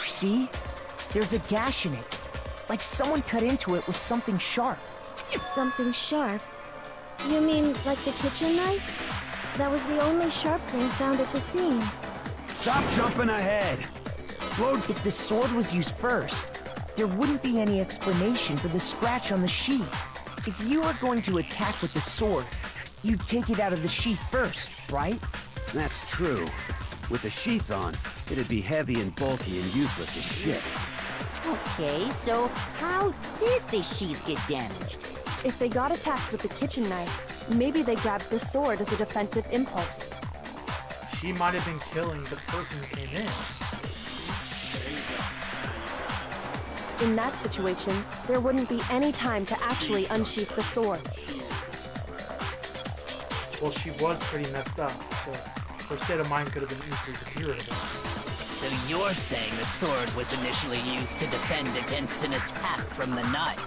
See? There's a gash in it. Like someone cut into it with something sharp. Something sharp? You mean like the kitchen knife? That was the only sharp thing found at the scene. Stop jumping ahead! If the sword was used first, there wouldn't be any explanation for the scratch on the sheath. If you were going to attack with the sword, you'd take it out of the sheath first, right? That's true. With the sheath on, it'd be heavy and bulky and useless as shit. Okay, so how did the sheath get damaged? If they got attacked with the kitchen knife, maybe they grabbed the sword as a defensive impulse. She might have been killing the person who came in. In that situation, there wouldn't be any time to actually unsheath the sword. Well, she was pretty messed up, so her state of mind could have been easily deteriorated. So you're saying the sword was initially used to defend against an attack from the knife?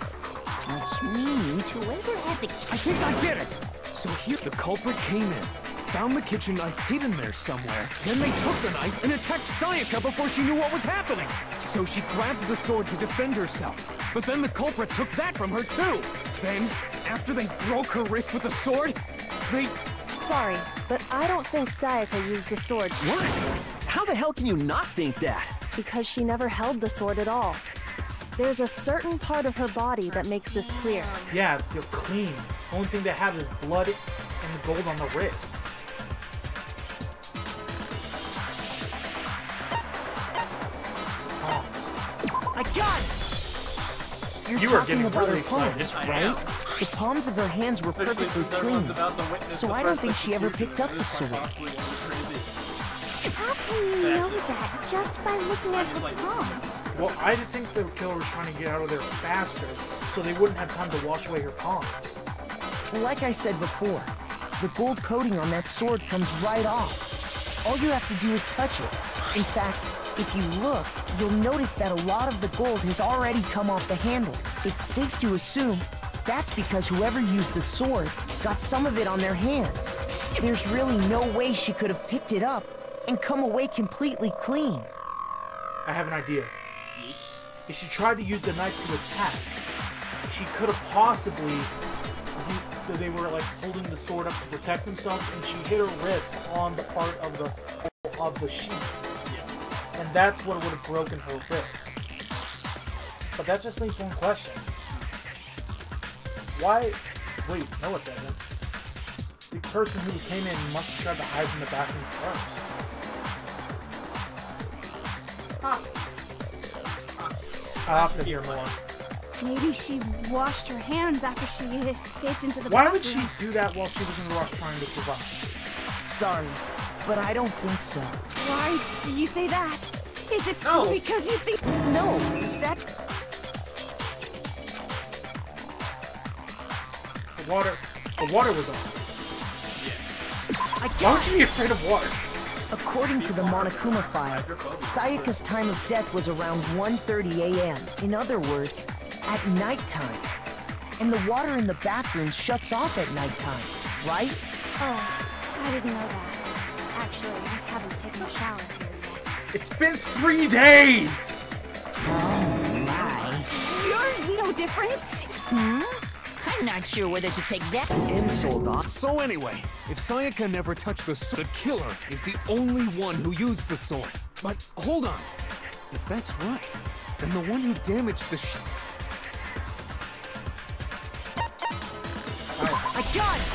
Which means whoever had the... I think I get it! So here, the culprit came in, found the kitchen knife hidden there somewhere, then they took the knife and attacked Sayaka before she knew what was happening! So she grabbed the sword to defend herself, but then the culprit took that from her too! Then, after they broke her wrist with the sword, they... Sorry, but I don't think Sayaka used the sword. What? How the hell can you not think that? Because she never held the sword at all. There's a certain part of her body that makes this clear. Yeah, they're clean. Only thing they have is blood and the gold on the wrist. I got it! You're You are talking getting about really her palms, excited. right? The palms of her hands were perfectly clean, so I don't think she ever picked up the sword. How can you know that just by looking at her palms? Well, I think the killer was trying to get out of there faster, so they wouldn't have time to wash away her palms. Well, like I said before, the gold coating on that sword comes right off. All you have to do is touch it. In fact, if you look, you'll notice that a lot of the gold has already come off the handle. It's safe to assume that's because whoever used the sword got some of it on their hands. There's really no way she could have picked it up and come away completely clean. I have an idea. If she tried to use the knife to attack, she could have possibly they were like holding the sword up to protect themselves, and she hit her wrist on the part of the sheath, and that's what would have broken her wrist. But that just leaves one question: why? Wait, no, it doesn't. The person who came in must have tried to hide in the bathroom first. I'll have to hear more. Maybe she washed her hands after she escaped into the bathroom. Why would she do that while she was in the rush trying to survive? Sorry, but I don't think so. Why do you say that? Is it because you think... No, that... The water was on. Why would you be afraid of water? According to the Monokuma file, Sayaka's time of death was around 1:30 a.m. In other words, at nighttime. And the water in the bathroom shuts off at nighttime, right? Oh, I didn't know that. Actually, I haven't taken a shower here yet. It's been 3 days! Oh my. You're no different. I'm not sure whether to take that insult off. So anyway, if Sayaka never touched the sword, the killer is the only one who used the sword. But hold on. If that's right, then the one who damaged the I got it!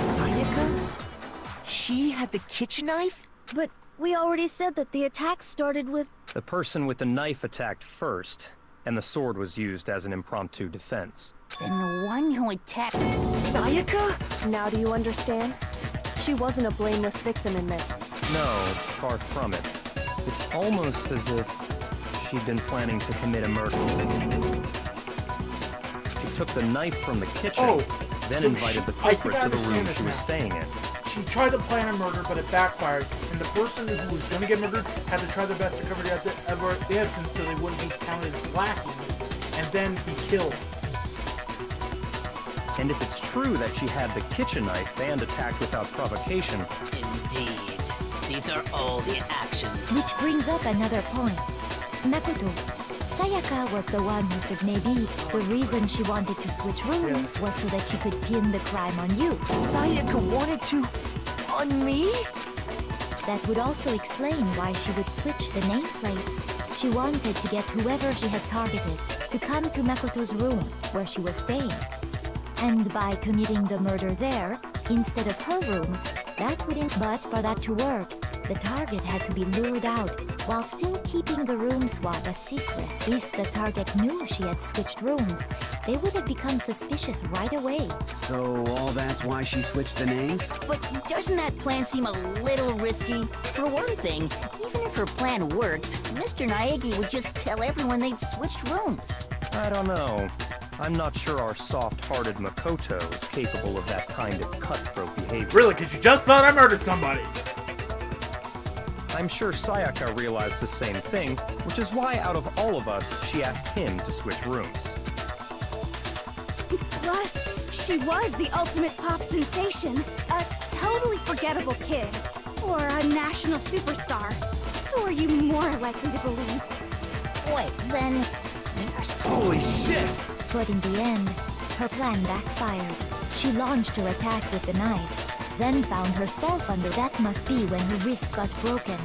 Sayaka? She had the kitchen knife? But we already said that the attack started with... The person with the knife attacked first, and the sword was used as an impromptu defense. Then the one who attacked... Sayaka? Now do you understand? She wasn't a blameless victim in this. No, far from it. It's almost as if she'd been planning to commit a murder. She took the knife from the kitchen, then invited the culprit to the room she was staying in. She tried to plan a murder, but it backfired, and the person who was going to get murdered had to try their best to cover the evidence so they wouldn't be counted as lacking, and then be killed. And if it's true that she had the kitchen knife and attacked without provocation... Indeed. These are all the actions. Which brings up another point. Makoto, Sayaka was the one who said maybe the reason she wanted to switch rooms was so that she could pin the crime on you. Sayaka wanted to... on me? That would also explain why she would switch the nameplates. She wanted to get whoever she had targeted to come to Makoto's room, where she was staying. And by committing the murder there, instead of her room, that wouldn't... But for that to work, the target had to be lured out, while still keeping the room swap a secret. If the target knew she had switched rooms, they would have become suspicious right away. So all that's why she switched the names? But doesn't that plan seem a little risky? For one thing, even if her plan worked, Mr. Naegi would just tell everyone they'd switched rooms. I don't know. I'm not sure our soft-hearted Makoto is capable of that kind of cutthroat behavior. Really? Because you just thought I murdered somebody! I'm sure Sayaka realized the same thing, which is why out of all of us, she asked him to switch rooms. Plus, she was the ultimate pop sensation. A totally forgettable kid. Or a national superstar. Who are you more likely to believe? Wait, then... Holy shit! But in the end, her plan backfired. She launched her attack with the knife, then found herself under... That must be when her wrist got broken,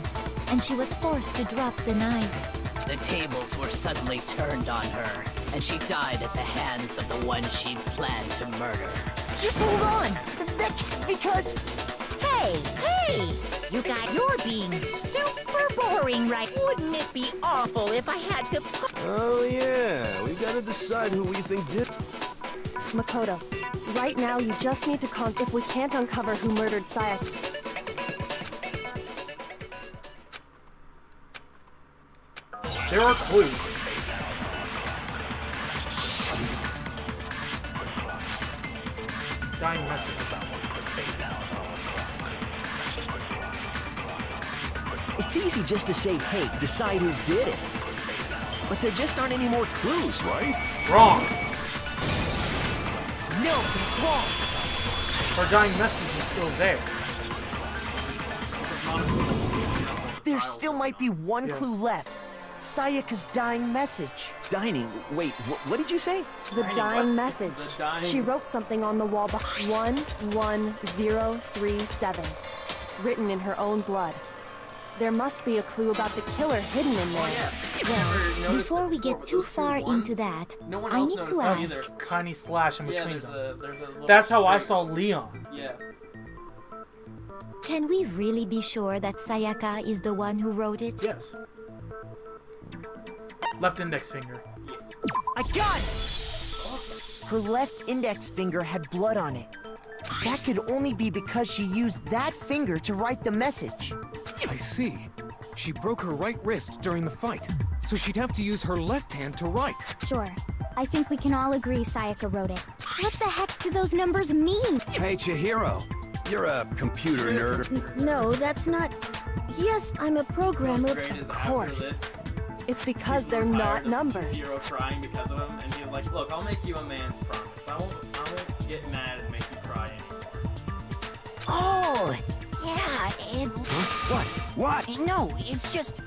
and she was forced to drop the knife. The tables were suddenly turned on her, and she died at the hands of the one she'd planned to murder. Just hold on! Because... Hey! You're being super boring, right? Wouldn't it be awful if I had to... Oh yeah, we gotta decide who we think did... Makoto, right now you just need to if we can't uncover who murdered Sayaka. There are clues. Dying message about one. It's easy just to say, hey, decide who did it. But there just aren't any more clues, right? Wrong. No, it's wrong. Her dying message is still there. There still might be one clue left. Sayaka's dying message. dining. Wait, what did you say? The dying message. The dying... She wrote something on the wall behind 11037, written in her own blood. There must be a clue about the killer hidden in there. Well, before we get too far into that, I need to ask. Tiny slash in between there's them. a little That's how I saw Leon. Yeah. Can we really be sure that Sayaka is the one who wrote it? Yes. Left index finger. Yes. I got it! Her left index finger had blood on it. That could only be because she used that finger to write the message. I see. She broke her right wrist during the fight, so she'd have to use her left hand to write. Sure. I think we can all agree Sayaka wrote it. What the heck do those numbers mean? Hey, Chihiro. You're a computer nerd. No, that's not... Yes, I'm a programmer. Of course. It's because they're not numbers. Hero crying because of him, and he's like, "Look, I'll make you a man's promise. I won't get mad and make you cry anymore." Oh, yeah. What? No, it's just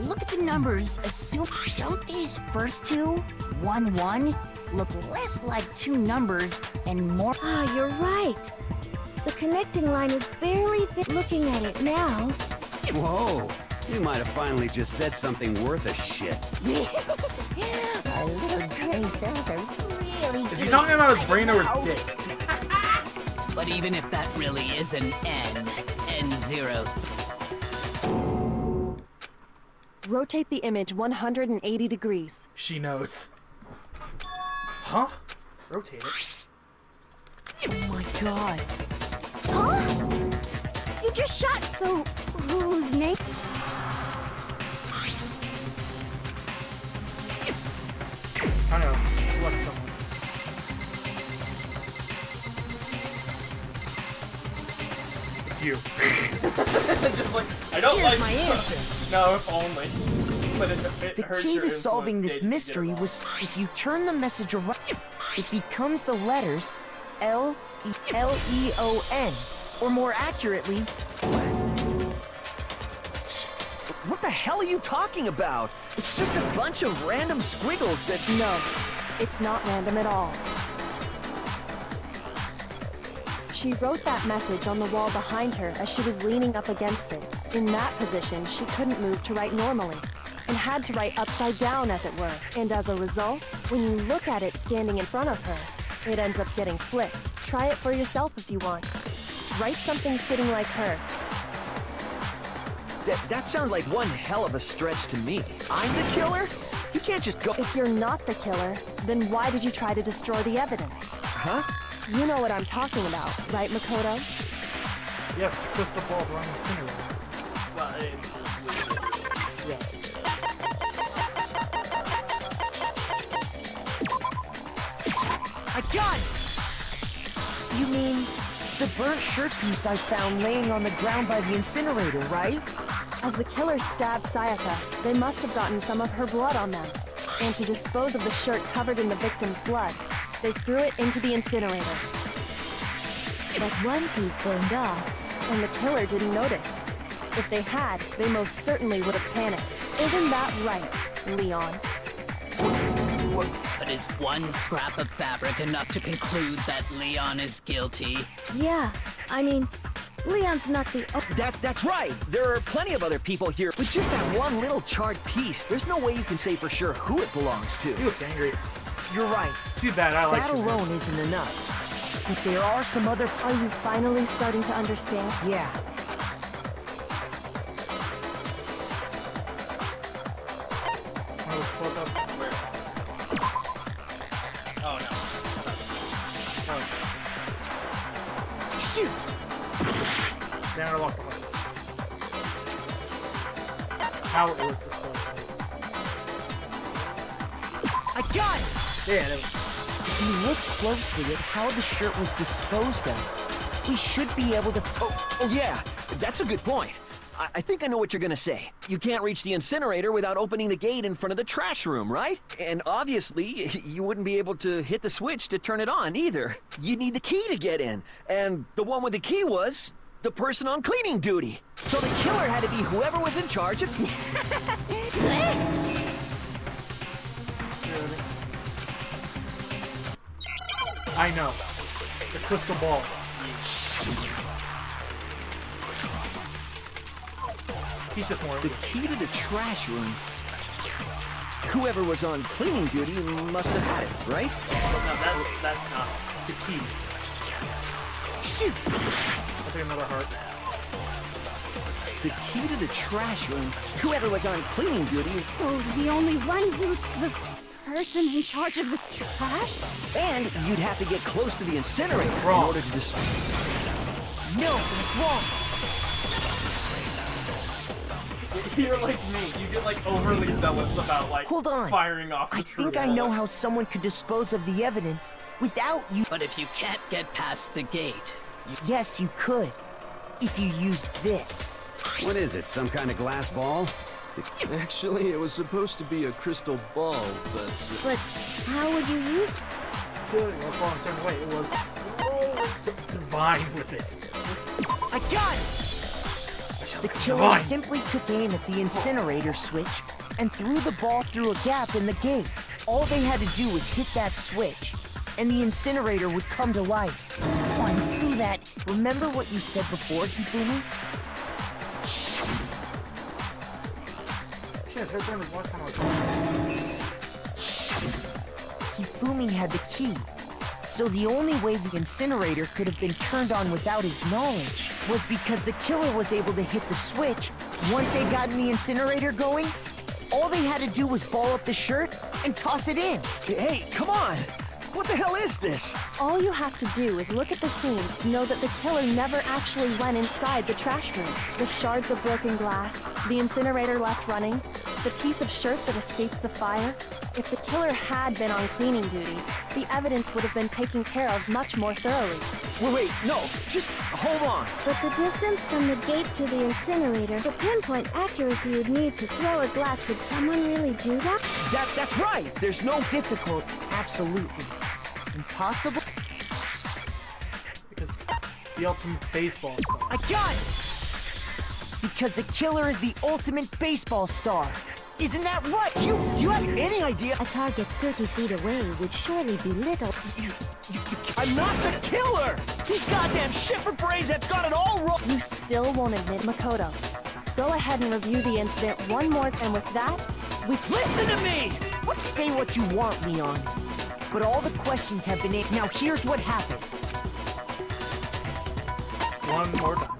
look at the numbers. Assume don't these first two 1-1 look less like two numbers and more? Ah, you're right. The connecting line is barely looking at it now. Whoa. You might have finally just said something worth a shit. Our little gray cells are really Is he talking about his brain or his dick? But even if that really is an N0. Rotate the image 180 degrees. She knows. Huh? Rotate it. Oh my god. Huh? You just shot, so whose name? I don't know. Select someone. It's you. Just like, I don't Here's like my answer. No, if only. But it The hurts key your to solving influence this gauge mystery to get was if you turn the message around, it becomes the letters L-E-O-N, or more accurately... What the hell are you talking about? It's just a bunch of random squiggles that... No, it's not random at all. She wrote that message on the wall behind her as she was leaning up against it. In that position, she couldn't move to write normally, and had to write upside down, as it were. And as a result, when you look at it standing in front of her, it ends up getting flipped. Try it for yourself if you want. Write something sitting like her. That sounds like one hell of a stretch to me. I'm the killer? You can't just go... If you're not the killer, then why did you try to destroy the evidence? Huh? You know what I'm talking about, right, Makoto? Yes, the crystal ball around the incinerator. Well, it's... Yeah. I got it! You mean the burnt shirt piece I found laying on the ground by the incinerator, right? As the killer stabbed Sayaka, they must have gotten some of her blood on them. And to dispose of the shirt covered in the victim's blood, they threw it into the incinerator. But one piece burned off. And the killer didn't notice. If they had, they most certainly would have panicked. Isn't that right, Leon? But is one scrap of fabric enough to conclude that Leon is guilty? Yeah, I mean, Leon's not the... That's right! There are plenty of other people here. With just that one little charred piece, there's no way you can say for sure who it belongs to. He looks angry. You're right. Too bad, I like that alone isn't enough. But there are some other... Are you finally starting to understand? Yeah. Oh, no. Shoot! Then I lost the heart. How it was disposed of. I got it! Yeah, there we go. If you look closely at how the shirt was disposed of, we should be able to... Oh yeah, that's a good point. I think I know what you're gonna say. You can't reach the incinerator without opening the gate in front of the trash room, right? And obviously, you wouldn't be able to hit the switch to turn it on either. You'd need the key to get in. And the one with the key was the person on cleaning duty. So the killer had to be whoever was in charge of... I know. The crystal ball. He's just more. The key to the trash room. Whoever was on cleaning duty must have had it, right? No, that's not the key. Shoot! I'll take another heart. The key to the trash room. Whoever was on cleaning duty. So the only one who's the person in charge of the trash? And you'd have to get close to the incinerator in order to destroy. No, that's wrong. You're like me. You get like overly zealous about like Hold on. firing off the I think I know how someone could dispose of the evidence without you. But if you can't get past the gate, Yes, you could. If you used this. What is it, some kind of glass ball? Actually, it was supposed to be a crystal ball, but... But how would you use it? That's all I'm saying. Wait, it was divine with it. I got it! The killer simply took aim at the incinerator switch and threw the ball through a gap in the gate. All they had to do was hit that switch, and the incinerator would come to life. Someone threw that. Remember what you said before, Hifumi? Shit, that time was the last time I was talking. Hifumi had the key. So the only way the incinerator could have been turned on without his knowledge was because the killer was able to hit the switch. Once they got the incinerator going, all they had to do was ball up the shirt and toss it in. Hey, come on! What the hell is this? All you have to do is look at the scene to know that the killer never actually went inside the trash room. The shards of broken glass, the incinerator left running, the piece of shirt that escaped the fire. If the killer had been on cleaning duty, the evidence would have been taken care of much more thoroughly. Wait, no, just hold on. But the distance from the gate to the incinerator, the pinpoint accuracy you'd need to throw a glass, could someone really do that? That's right. There's no difficult. Absolutely. Impossible? Because the ultimate baseball star. I got it! Because the killer is the ultimate baseball star. Isn't that right? Do you have any idea? A target 30 feet away would surely be little. I'm not the killer! These goddamn shipper brains have got it all wrong! You still won't admit Makoto. Go ahead and review the incident one more time. With that, we... Listen to me! Say what you want, Leon. But all the questions have been answered. Now here's what happened. One more time.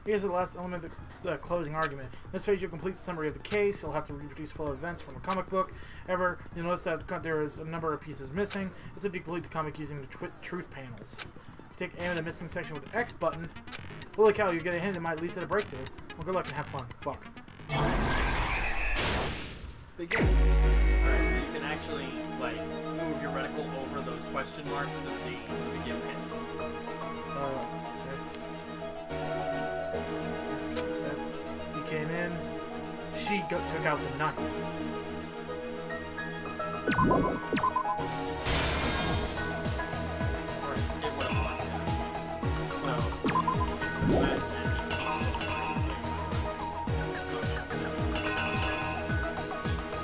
Here's the last element of the closing argument. In this phase, you'll complete the summary of the case. You'll have to reproduce full events from a comic book. However, you'll notice that there is a number of pieces missing. It's to complete the comic using the truth panels. If you take aim at the missing section with the X button, holy cow, you get a hint that might lead to the breakthrough. Well, good luck and have fun. Fuck. Begin. Alright, so you can actually, like, move your reticle over those question marks to see, to give hints. Okay. He came in. She took out the knife. Alright, it would have worked. So,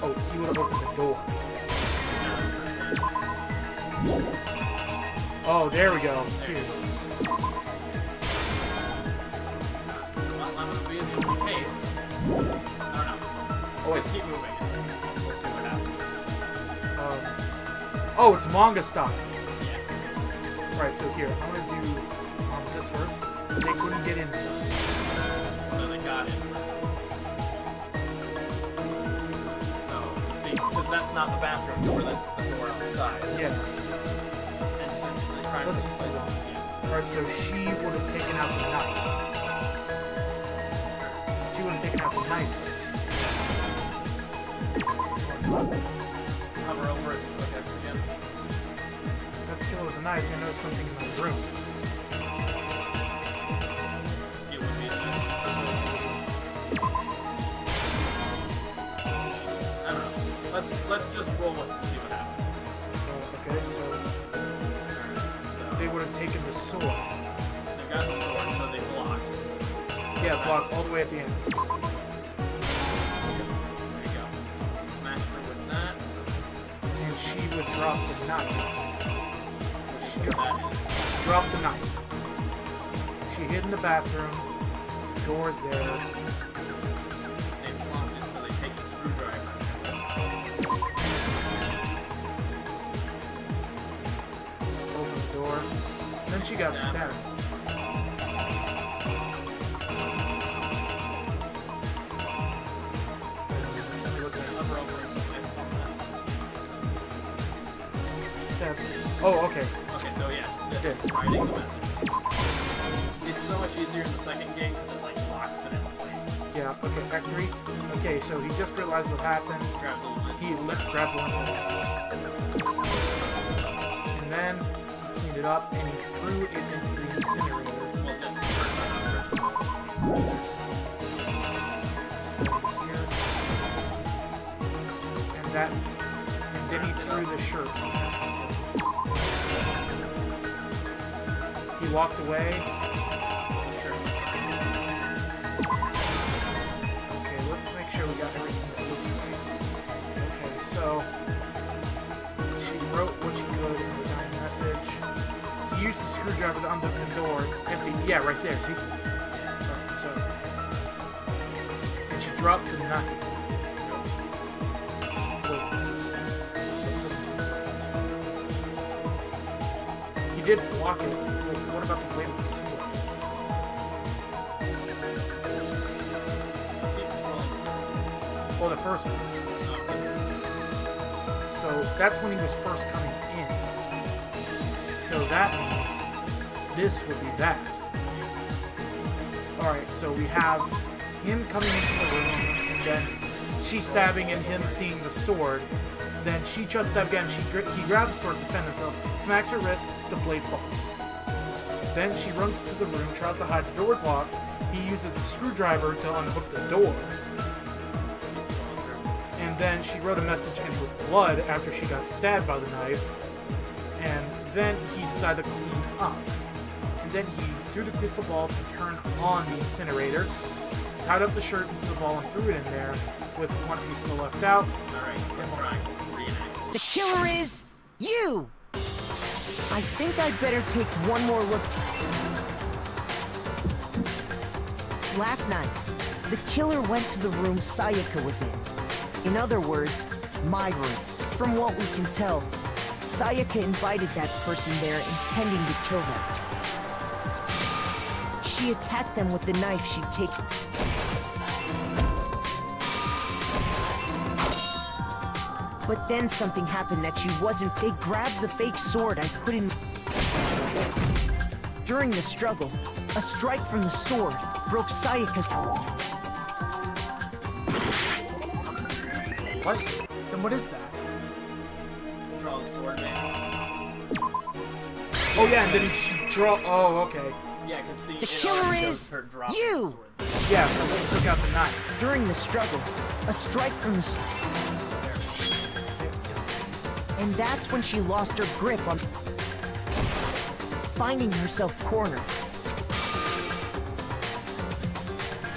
oh, he would have opened the door. Oh, there we go. Here. I'm gonna be in the case. I don't know. Oh, wait, keep moving. We'll see what happens. Oh, it's manga style. Yeah. Right, so here, I'm gonna do this first. They couldn't get in first. No, they got in first. So, you see, because that's not the bathroom door, that's the door outside. Yeah. And since they tried to just move on. Alright, so she would have taken out the knife. She would have taken out the knife first. Hover over it and click X again. Got to kill with the knife, I know something in the room. It would be I don't know. Let's just roll with it and see what happens. Okay, so they would have taken the sword. They got the sword, so they block. Yeah, block all the way at the end. There you go. Smacks her with that. And she would drop the knife. she dropped the knife. She hid in the bathroom. Door's there. They plumbed it, so they take a screwdriver. Open the door. Then she got stabbed. Oh, okay. Okay, so yeah, this. Writing the message. It's so much easier in the second game because it like locks it in place. Yeah. Okay. Act 3. Okay, so he just realized what happened. He grabbed one, and then he cleaned it up and he threw it into the incinerator. And then he threw the shirt. He walked away. Okay, let's make sure we got everything that looks right. Okay, so she wrote what she could in the dying message. He used the screwdriver to unlock the door. Empty. Yeah, right there. See? Right, so. And she dropped the knife. He did block it. What about the blade of the sword? Well, the first one. So that's when he was first coming in. So that means this would be that. Alright, so we have him coming into the room, and then she stabbing and him seeing the sword. Then she just stabbed again. He grabs the sword to defend himself, smacks her wrist, the blade falls. Then she runs to the room, tries to hide. The door's locked. He uses a screwdriver to unhook the door. And then she wrote a message in her blood after she got stabbed by the knife. And then he decided to clean up. And then he threw the crystal ball to turn on the incinerator, tied up the shirt into the ball and threw it in there with one piece still left out. Alright, let's try. The killer is you! I think I'd better take one more look. Last night, the killer went to the room Sayaka was in. In other words, my room. From what we can tell, Sayaka invited that person there intending to kill them. She attacked them with the knife she'd taken. But then something happened that she wasn't. They grabbed the fake sword I put in. During the struggle, a strike from the sword broke Sayaka. What? Then what is that? Draw the sword, man. Oh yeah, and then she draw. Oh, okay. Yeah, because see, the killer is you. Yeah, so they took out the knife. During the struggle, a strike from the. And that's when she lost her grip on. Finding herself cornered.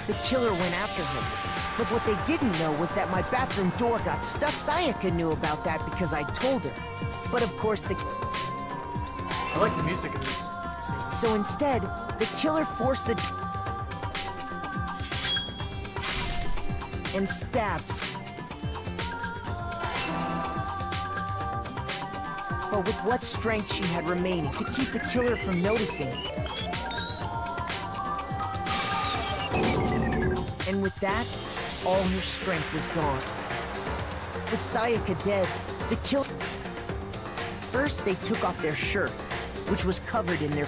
The killer went after her. But what they didn't know was that my bathroom door got stuck. Sayaka knew about that because I told her. But of course the... I like the music in this scene. So instead, the killer forced the... and stabbed. But with what strength she had remaining to keep the killer from noticing. And with that, all her strength was gone. With Sayaka dead, the killer... First, they took off their shirt, which was covered in their...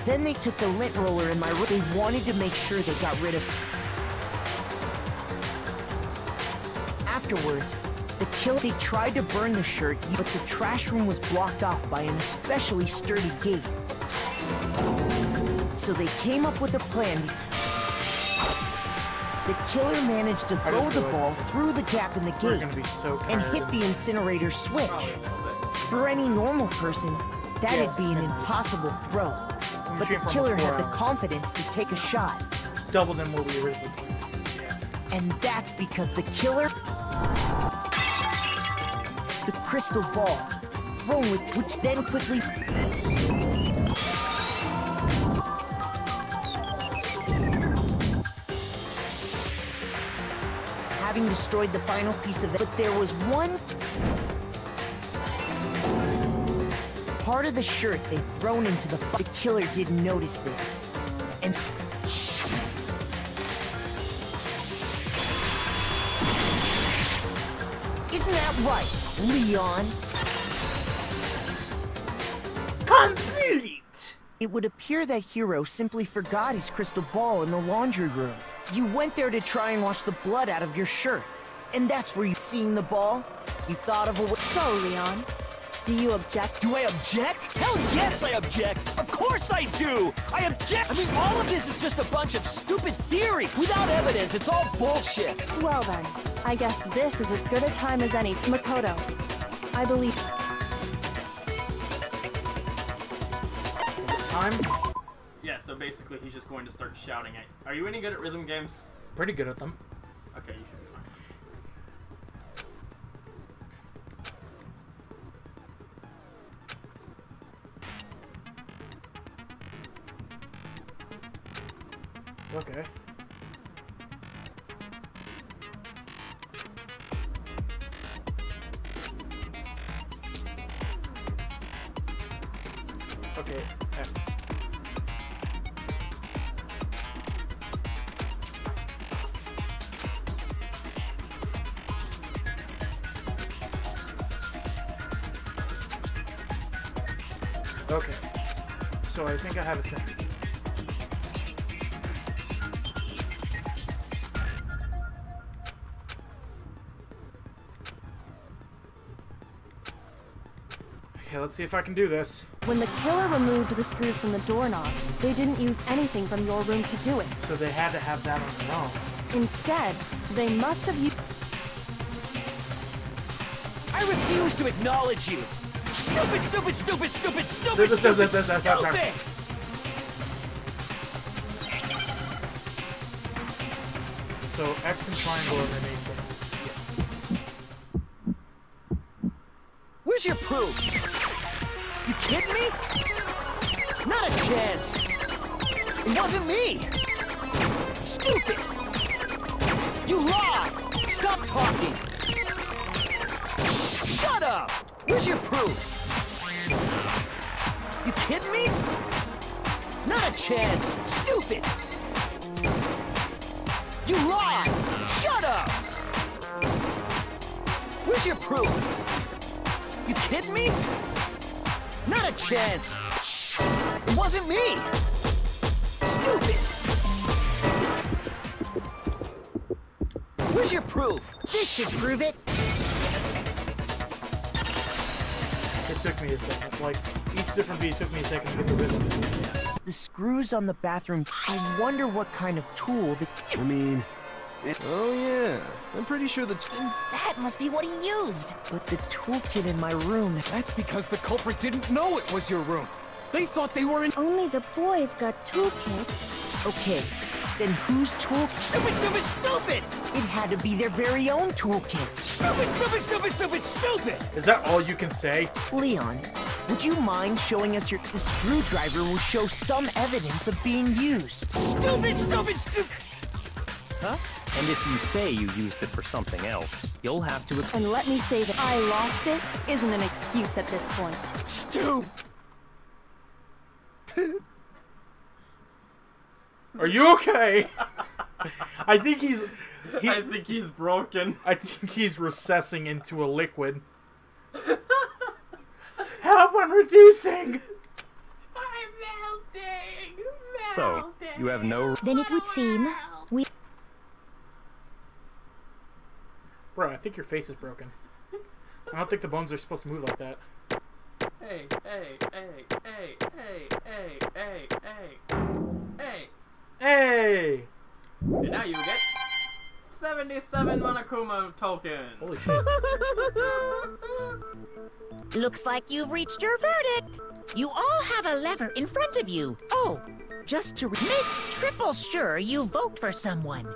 Then they took the lint roller in my room. They wanted to make sure they got rid of... Afterwards, the killer... They tried to burn the shirt, but the trash room was blocked off by an especially sturdy gate. So they came up with a plan. The killer managed to throw the ball through the gap in the gate and hit the incinerator switch. For any normal person, that'd be an impossible throw. But the killer had the confidence to take a shot. Double than what we originally planned. And that's because the killer... The crystal ball, thrown with which then quickly... Having destroyed the final piece of it, but there was one part of the shirt they'd thrown into the The killer didn't notice this. And isn't that right, Leon? Complete! It would appear that Hero simply forgot his crystal ball in the laundry room. You went there to try and wash the blood out of your shirt. And that's where you seen the ball? You thought of a way... So, Leon, do you object? Do I object? Hell yes, I object! Of course I do! I object! I mean, all of this is just a bunch of stupid theory! Without evidence, it's all bullshit! Well then, I guess this is as good a time as any. Makoto, I believe... Time? Yeah, so basically he's just going to start shouting at you. Are you any good at rhythm games? Pretty good at them. Okay, you should be fine. Okay. Okay, X. Okay. So I think I have a thing. Okay, let's see if I can do this. When the killer removed the screws from the doorknob, they didn't use anything from your room to do it. So they had to have that on their own. Instead, they must have used... I refuse to acknowledge you! Stupid, stupid, stupid, stupid, stupid, stupid, stupid! So X and triangle are the main things. Where's your proof? You kidding me? Not a chance! It wasn't me! Stupid! You lied! Stop talking! Shut up! Where's your proof? You kidding me? Not a chance! Stupid! You lied! Shut up! Where's your proof? You kidding me? Not a chance! It wasn't me! Stupid! Where's your proof? This should prove it. It took me a second. Like, each different beat took me a second to get the rhythm. The screws on the bathroom. I wonder what kind of tool the... I mean... Oh yeah, I'm pretty sure the... That must be what he used. But the toolkit in my room... That's because the culprit didn't know it was your room. They thought they were in... Only the boys got toolkits. Okay, then whose tool... Stupid, stupid, stupid! It had to be their very own toolkit. Stupid, stupid, stupid, stupid, stupid! Is that all you can say? Leon, would you mind showing us your... The screwdriver will show some evidence of being used. Stupid, stupid, stupid! Huh? And if you say you used it for something else, you'll have to... And let me say that I lost it isn't an excuse at this point. Stupid! Are you okay? I think he's... I think he's broken. I think he's recessing into a liquid. Help, I'm reducing! I'm melting! So, you have no... Then it would seem we... Bro, I think your face is broken. I don't think the bones are supposed to move like that. Hey, hey, hey, hey, hey, hey, hey, hey, hey. Hey! And now you get 77 Monokuma tokens. Holy shit. Looks like you've reached your verdict. You all have a lever in front of you. Oh, just to make triple sure you vote for someone.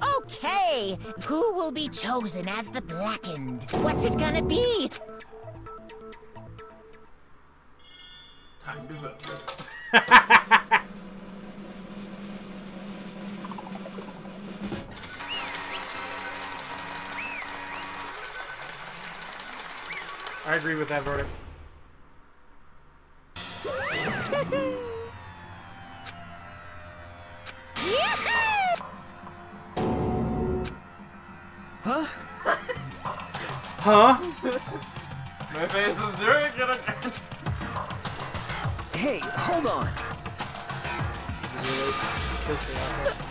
Okay, who will be chosen as the Blackened? What's it gonna be? Time to vote. I agree with that verdict. Huh? Huh? My face is doing it. Hey, hold on.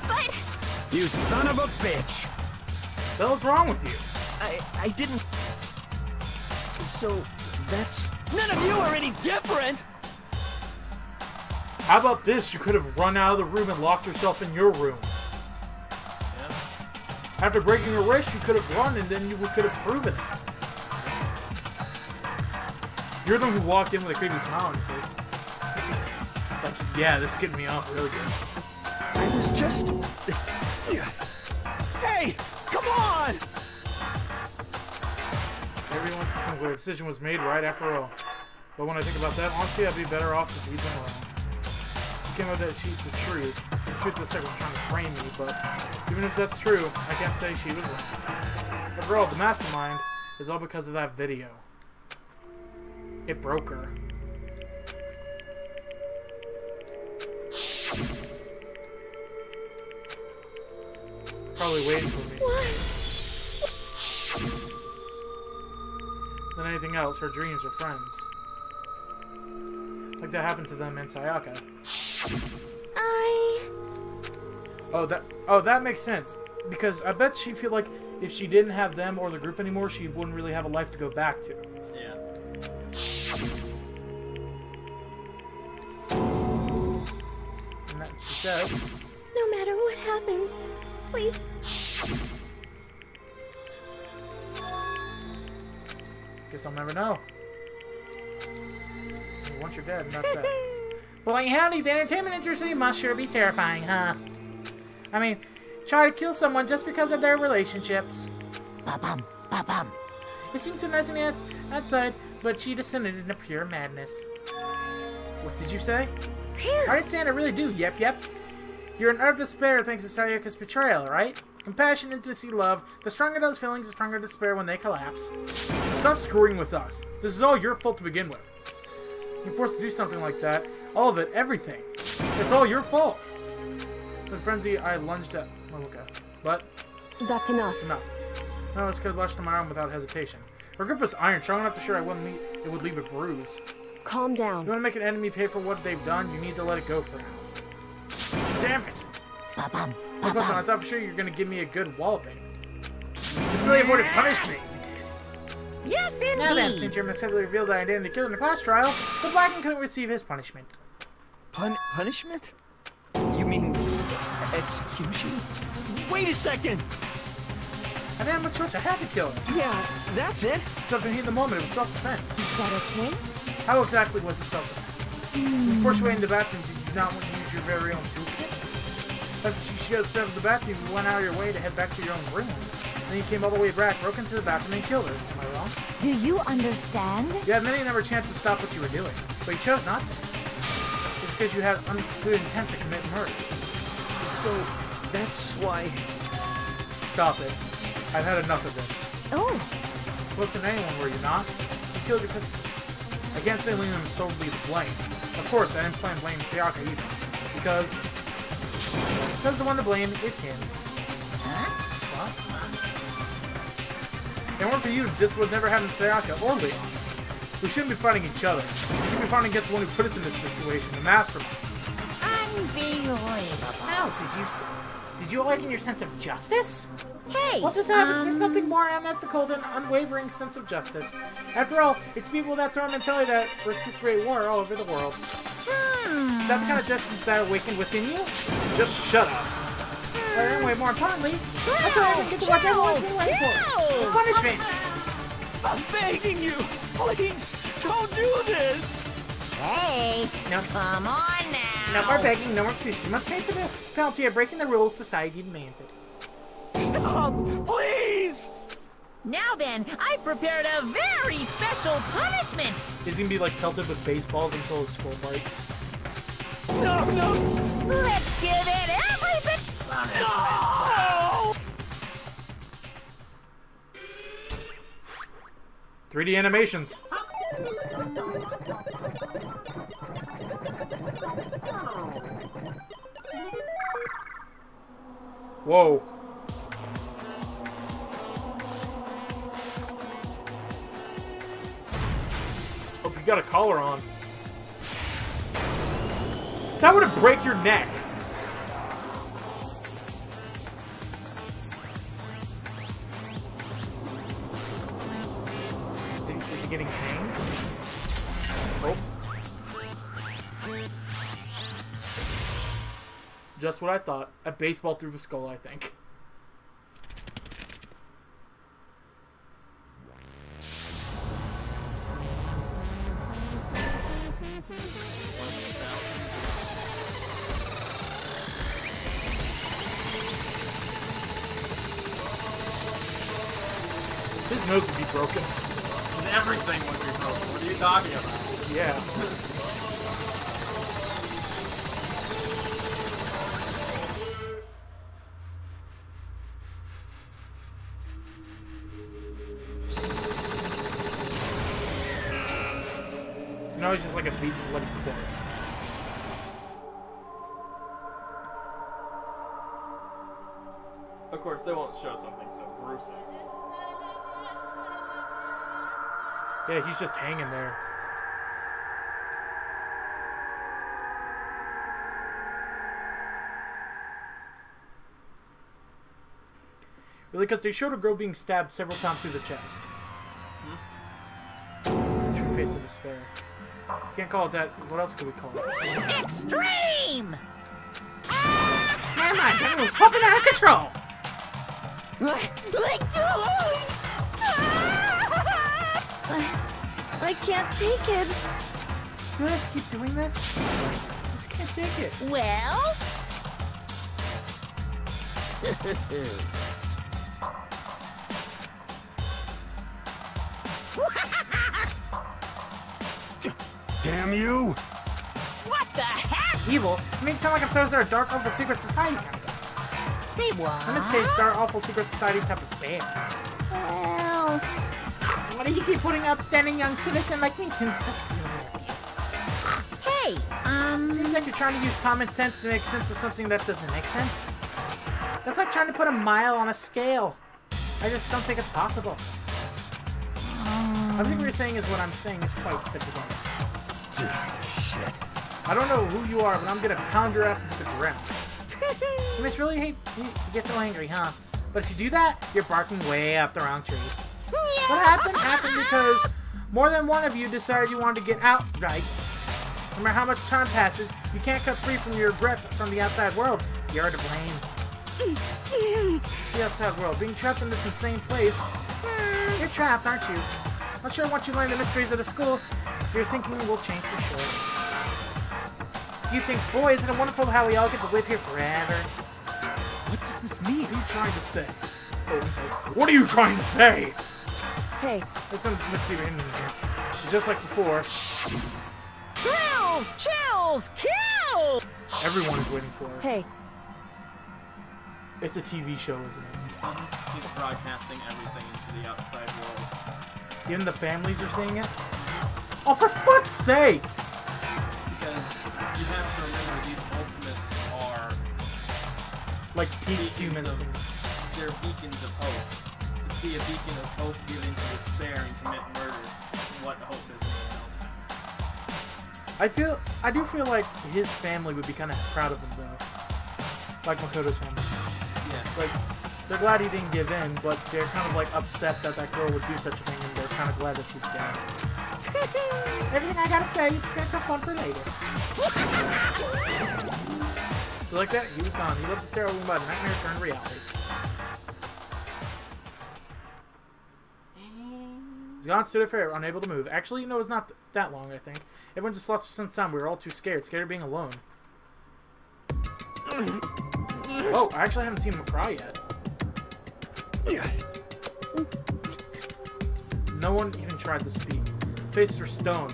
But You son of a bitch! What the hell's wrong with you? I didn't. So that's. None of you are any different. How about this? You could have run out of the room and locked yourself in your room. Yeah. After breaking your wrist, you could have run and then you could have proven it. You're the one who walked in with a creepy smile on your face. Like, yeah, this is getting me off really good. I was just. Hey, come on! Everyone's the decision was made right after all. But when I think about that, honestly, I'd be better off if we went around. Came out that she's the truth. The truth the second was trying to frame me, but even if that's true, I can't say she was wrong. After all, the mastermind is all because of that video. It broke her. Probably waiting for me. Than anything else, her dreams were friends. Like that happened to them in Sayaka. Oh, that makes sense. Because I bet she feel like if she didn't have them or the group anymore, she wouldn't really have a life to go back to. Yeah. And that she said. no matter what happens, please. Guess I'll never know. Once you're dead, that's it. Boy, howdy, the entertainment industry must sure be terrifying, huh? I mean, try to kill someone just because of their relationships. Ba-bum, ba-bum. It seems so nice on the outside, but she descended into pure madness. What did you say? I understand, I really do, yep. You're in utter despair thanks to Sayaka's betrayal, right? Compassion, intimacy, love. The stronger those feelings, the stronger despair when they collapse. Stop screwing with us. This is all your fault to begin with. You're forced to do something like that. All of it, everything. It's all your fault. In frenzy, I lunged at Maluka. But that's enough. It's enough. No, it's could lashed on my arm without hesitation. Her grip was iron, strong enough to sure it would leave a bruise. Calm down. You want to make an enemy pay for what they've done, you need to let it go for now. Damn it! Ba-bum, Listen, I thought for sure you were going to give me a good walloping. This really avoided punishment. Yes, indeed. Now then, since you're mistakenly revealed that I didn't kill in the class trial, the Blackened couldn't receive his punishment. Punishment? You mean execution? Wait a second! I didn't have much choice. I had to kill him. Yeah, that's it. Something he in the moment. It was self-defense. Is that okay? How exactly was it self-defense? You forced your way in the bathroom. Did you not want to use your very own toolkit? After you showed Seth in the bathroom, you went out of your way to head back to your own room. Then you came all the way back, broke into the bathroom, and killed her. Am I wrong? Do you understand? You had many number of chances to stop what you were doing, but you chose not to. It's because you had good intent to commit murder. So, that's why... Stop it. I've had enough of this. Oh. Close to anyone, were you not? You killed your sister. I can't say Lena is solely to blame. Of course, I didn't plan to blame Sayaka either. Because the one to blame is him. Huh? What? If it weren't for you, this would never happen to Sayaka or Leon. We shouldn't be fighting each other. We should be fighting against the one who put us in this situation, the mastermind. Unbelievable. How did you awaken your sense of justice? Hey! What just happens? There's nothing more unethical than unwavering sense of justice. After all, it's people that sort of mentality that reciprocate war all over the world. That's the kind of justice that awakened within you? Just shut up. But anyway, more importantly, that's why I get to watch everyone's waiting for. Punishment! I'm begging you! Please, don't do this! Hey! No. Come on now! No more begging, no more excuses. You must pay for the penalty of breaking the rules society demands it. Stop! Please! Now then, I've prepared a very special punishment! He's gonna be like pelted with baseballs until his skull breaks. No, no! Let's give it every bit... No! 3D animations. Whoa. Oh, you got a collar on. That would have break your neck. Is he getting hanged? Oh. Just what I thought. A baseball through the skull, I think. His nose would be broken. Everything would be broken. What are you talking about? Yeah. So now he's just like a beaten bloody corpse. Of course, they won't show something so gruesome. Yeah, he's just hanging there. Really, because they showed a girl being stabbed several times through the chest. It's the true face of despair. Can't call it that. What else could we call it? Extreme! Never mind, everyone's popping out of control! I can't take it. Do I have to keep doing this? I just can't take it. Well? Damn you! What the heck? Evil? It makes it sound like I'm supposed to start a Dark Awful Secret Society kind of thing. Say what? In this case, Dark Awful Secret Society type of band. Well, why do you keep putting an upstanding young citizen like me since such good idea? Hey, Seems like you're trying to use common sense to make sense of something that doesn't make sense. That's like trying to put a mile on a scale. I just don't think it's possible. I think what you're saying is what I'm saying is quite fit together. Shit. I don't know who you are, but I'm gonna pound your ass into the ground. You must really hate to get so angry, huh? But if you do that, you're barking way up the wrong tree. What happened? Happened because more than one of you decided you wanted to get out, right? No matter how much time passes, you can't cut free from your regrets from the outside world. You're to blame. The outside world, being trapped in this insane place. You're trapped, aren't you? Not sure once you learn the mysteries of the school, your thinking will change for sure. You think, boy, isn't it wonderful how we all get to live here forever? What does this mean? What are you trying to say? Oh, I'm sorry. What are you trying to say? Hey. There's some mystery in here. Just like before. Thrills! Chills! Kill! Everyone is waiting for her. Hey. It's a TV show, isn't it? He's broadcasting everything into the outside world. Even the families are seeing it? Oh, for fuck's sake! Because you have to remember these ultimates are like peak humans. They're beacons of hope. To see a beacon of hope give into despair and commit murder, what hope is anything else? I do feel like his family would be kind of proud of him though. Like Makoto's family. Yeah. Like, they're glad he didn't give in, but they're kind of like upset that that girl would do such a thing, and they're kind of glad that she's dead. Everything I gotta say, save some fun for later. You like that? He was gone. He left the sterile room by the nightmare turned reality. He's gone, stood fair, unable to move. Actually, no, it's not that long, I think. Everyone just lost some time. We were all too scared. Scared of being alone. Oh, I actually haven't seen him cry yet. No one even tried to speak. Faces were stone.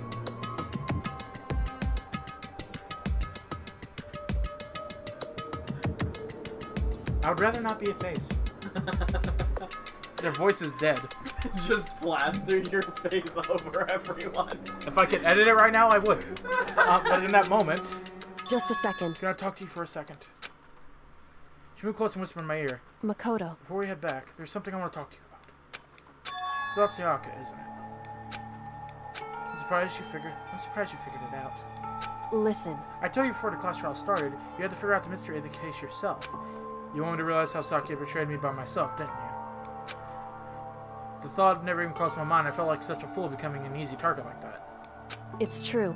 I would rather not be a face. Their voice is dead. Just plaster your face over everyone. If I could edit it right now, I would. But in that moment... Just a second. Can I talk to you for a second? She moved close and whispered in my ear. Makoto. Before we head back, there's something I want to talk to you about. It's about Sayaka, isn't it? I'm surprised you figured it out. Listen. I told you before the class trial started, you had to figure out the mystery of the case yourself. You wanted to realize how Saki betrayed me by myself, didn't you? The thought never even crossed my mind. I felt like such a fool becoming an easy target like that. It's true.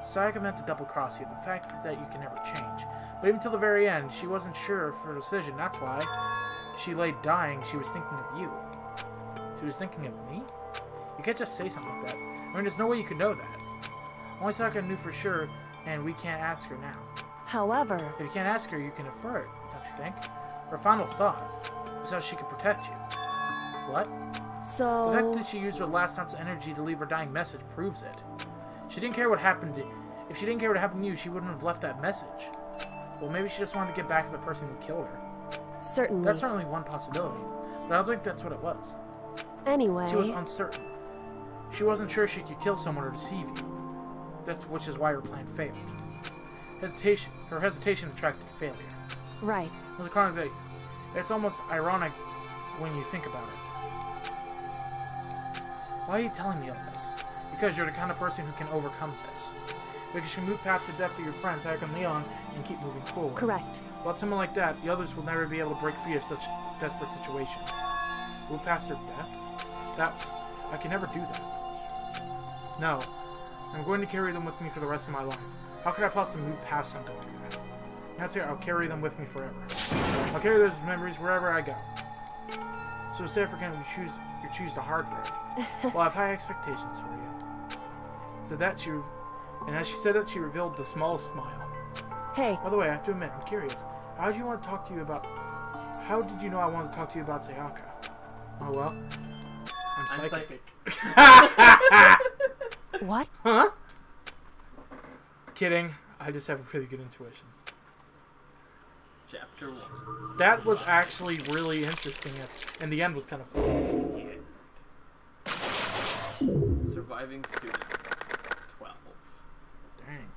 Sayaka meant to double-cross you. The fact that you can never change. But even till the very end, she wasn't sure of her decision. That's why she lay dying. She was thinking of you. She was thinking of me? You can't just say something like that. I mean, there's no way you could know that. Only Sayaka knew for sure, and we can't ask her now. However... If you can't ask her, you can infer it, don't you think? Her final thought was how she could protect you. What? So... The fact that she used her last ounce of energy to leave her dying message proves it. She didn't care what happened to... If she didn't care what happened to you, she wouldn't have left that message. Well, maybe she just wanted to get back to the person who killed her. Certainly. That's certainly one possibility, but I don't think that's what it was. Anyway... She was uncertain. She wasn't sure she could kill someone or deceive you. Which is why her plan failed. Her hesitation attracted failure. Right. Well, the kind of thing, it's almost ironic when you think about it. Why are you telling me all this? Because you're the kind of person who can overcome this. Because you move past the death of your friends, Sayaka and Leon, and keep moving forward. Correct. Without someone like that, the others will never be able to break free of such desperate situation. Move past their deaths? I can never do that. No. I'm going to carry them with me for the rest of my life. How could I possibly move past something like that? That's it, I'll carry them with me forever. I'll carry those memories wherever I go. So instead of forgetting, you choose the hard road. Well, I have high expectations for you. So that and as she said that, she revealed the smallest smile. Hey. By the way, I have to admit, I'm curious. How did you know I wanted to talk to you about Sayaka? Oh well. I'm psychic. What? Huh? Kidding. I just have really good intuition. Chapter 1. That was actually really interesting, and the end was kind of fun. Yeah. Surviving students. 12. Dang.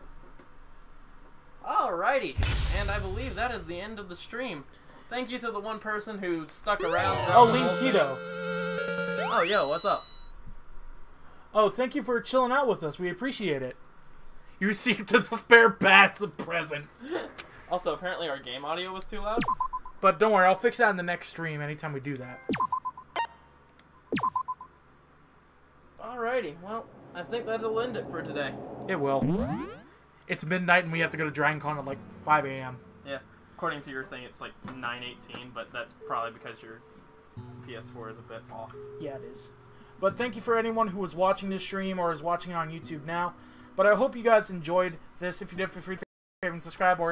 Alrighty, and I believe that is the end of the stream. Thank you to the one person who stuck around. Oh, Lean Tito. Oh, yo, what's up? Oh, thank you for chilling out with us. We appreciate it. You received a spare bat as a present. Also, apparently our game audio was too loud. But don't worry, I'll fix that in the next stream anytime we do that. Alrighty, well, I think that'll end it for today. It will. It's midnight and we have to go to DragonCon at like 5 a.m. Yeah, according to your thing, it's like 9:18, but that's probably because your PS4 is a bit off. Yeah, it is. But thank you for anyone who was watching this stream or is watching it on YouTube now. But I hope you guys enjoyed this. If you did, feel free to favorite and subscribe or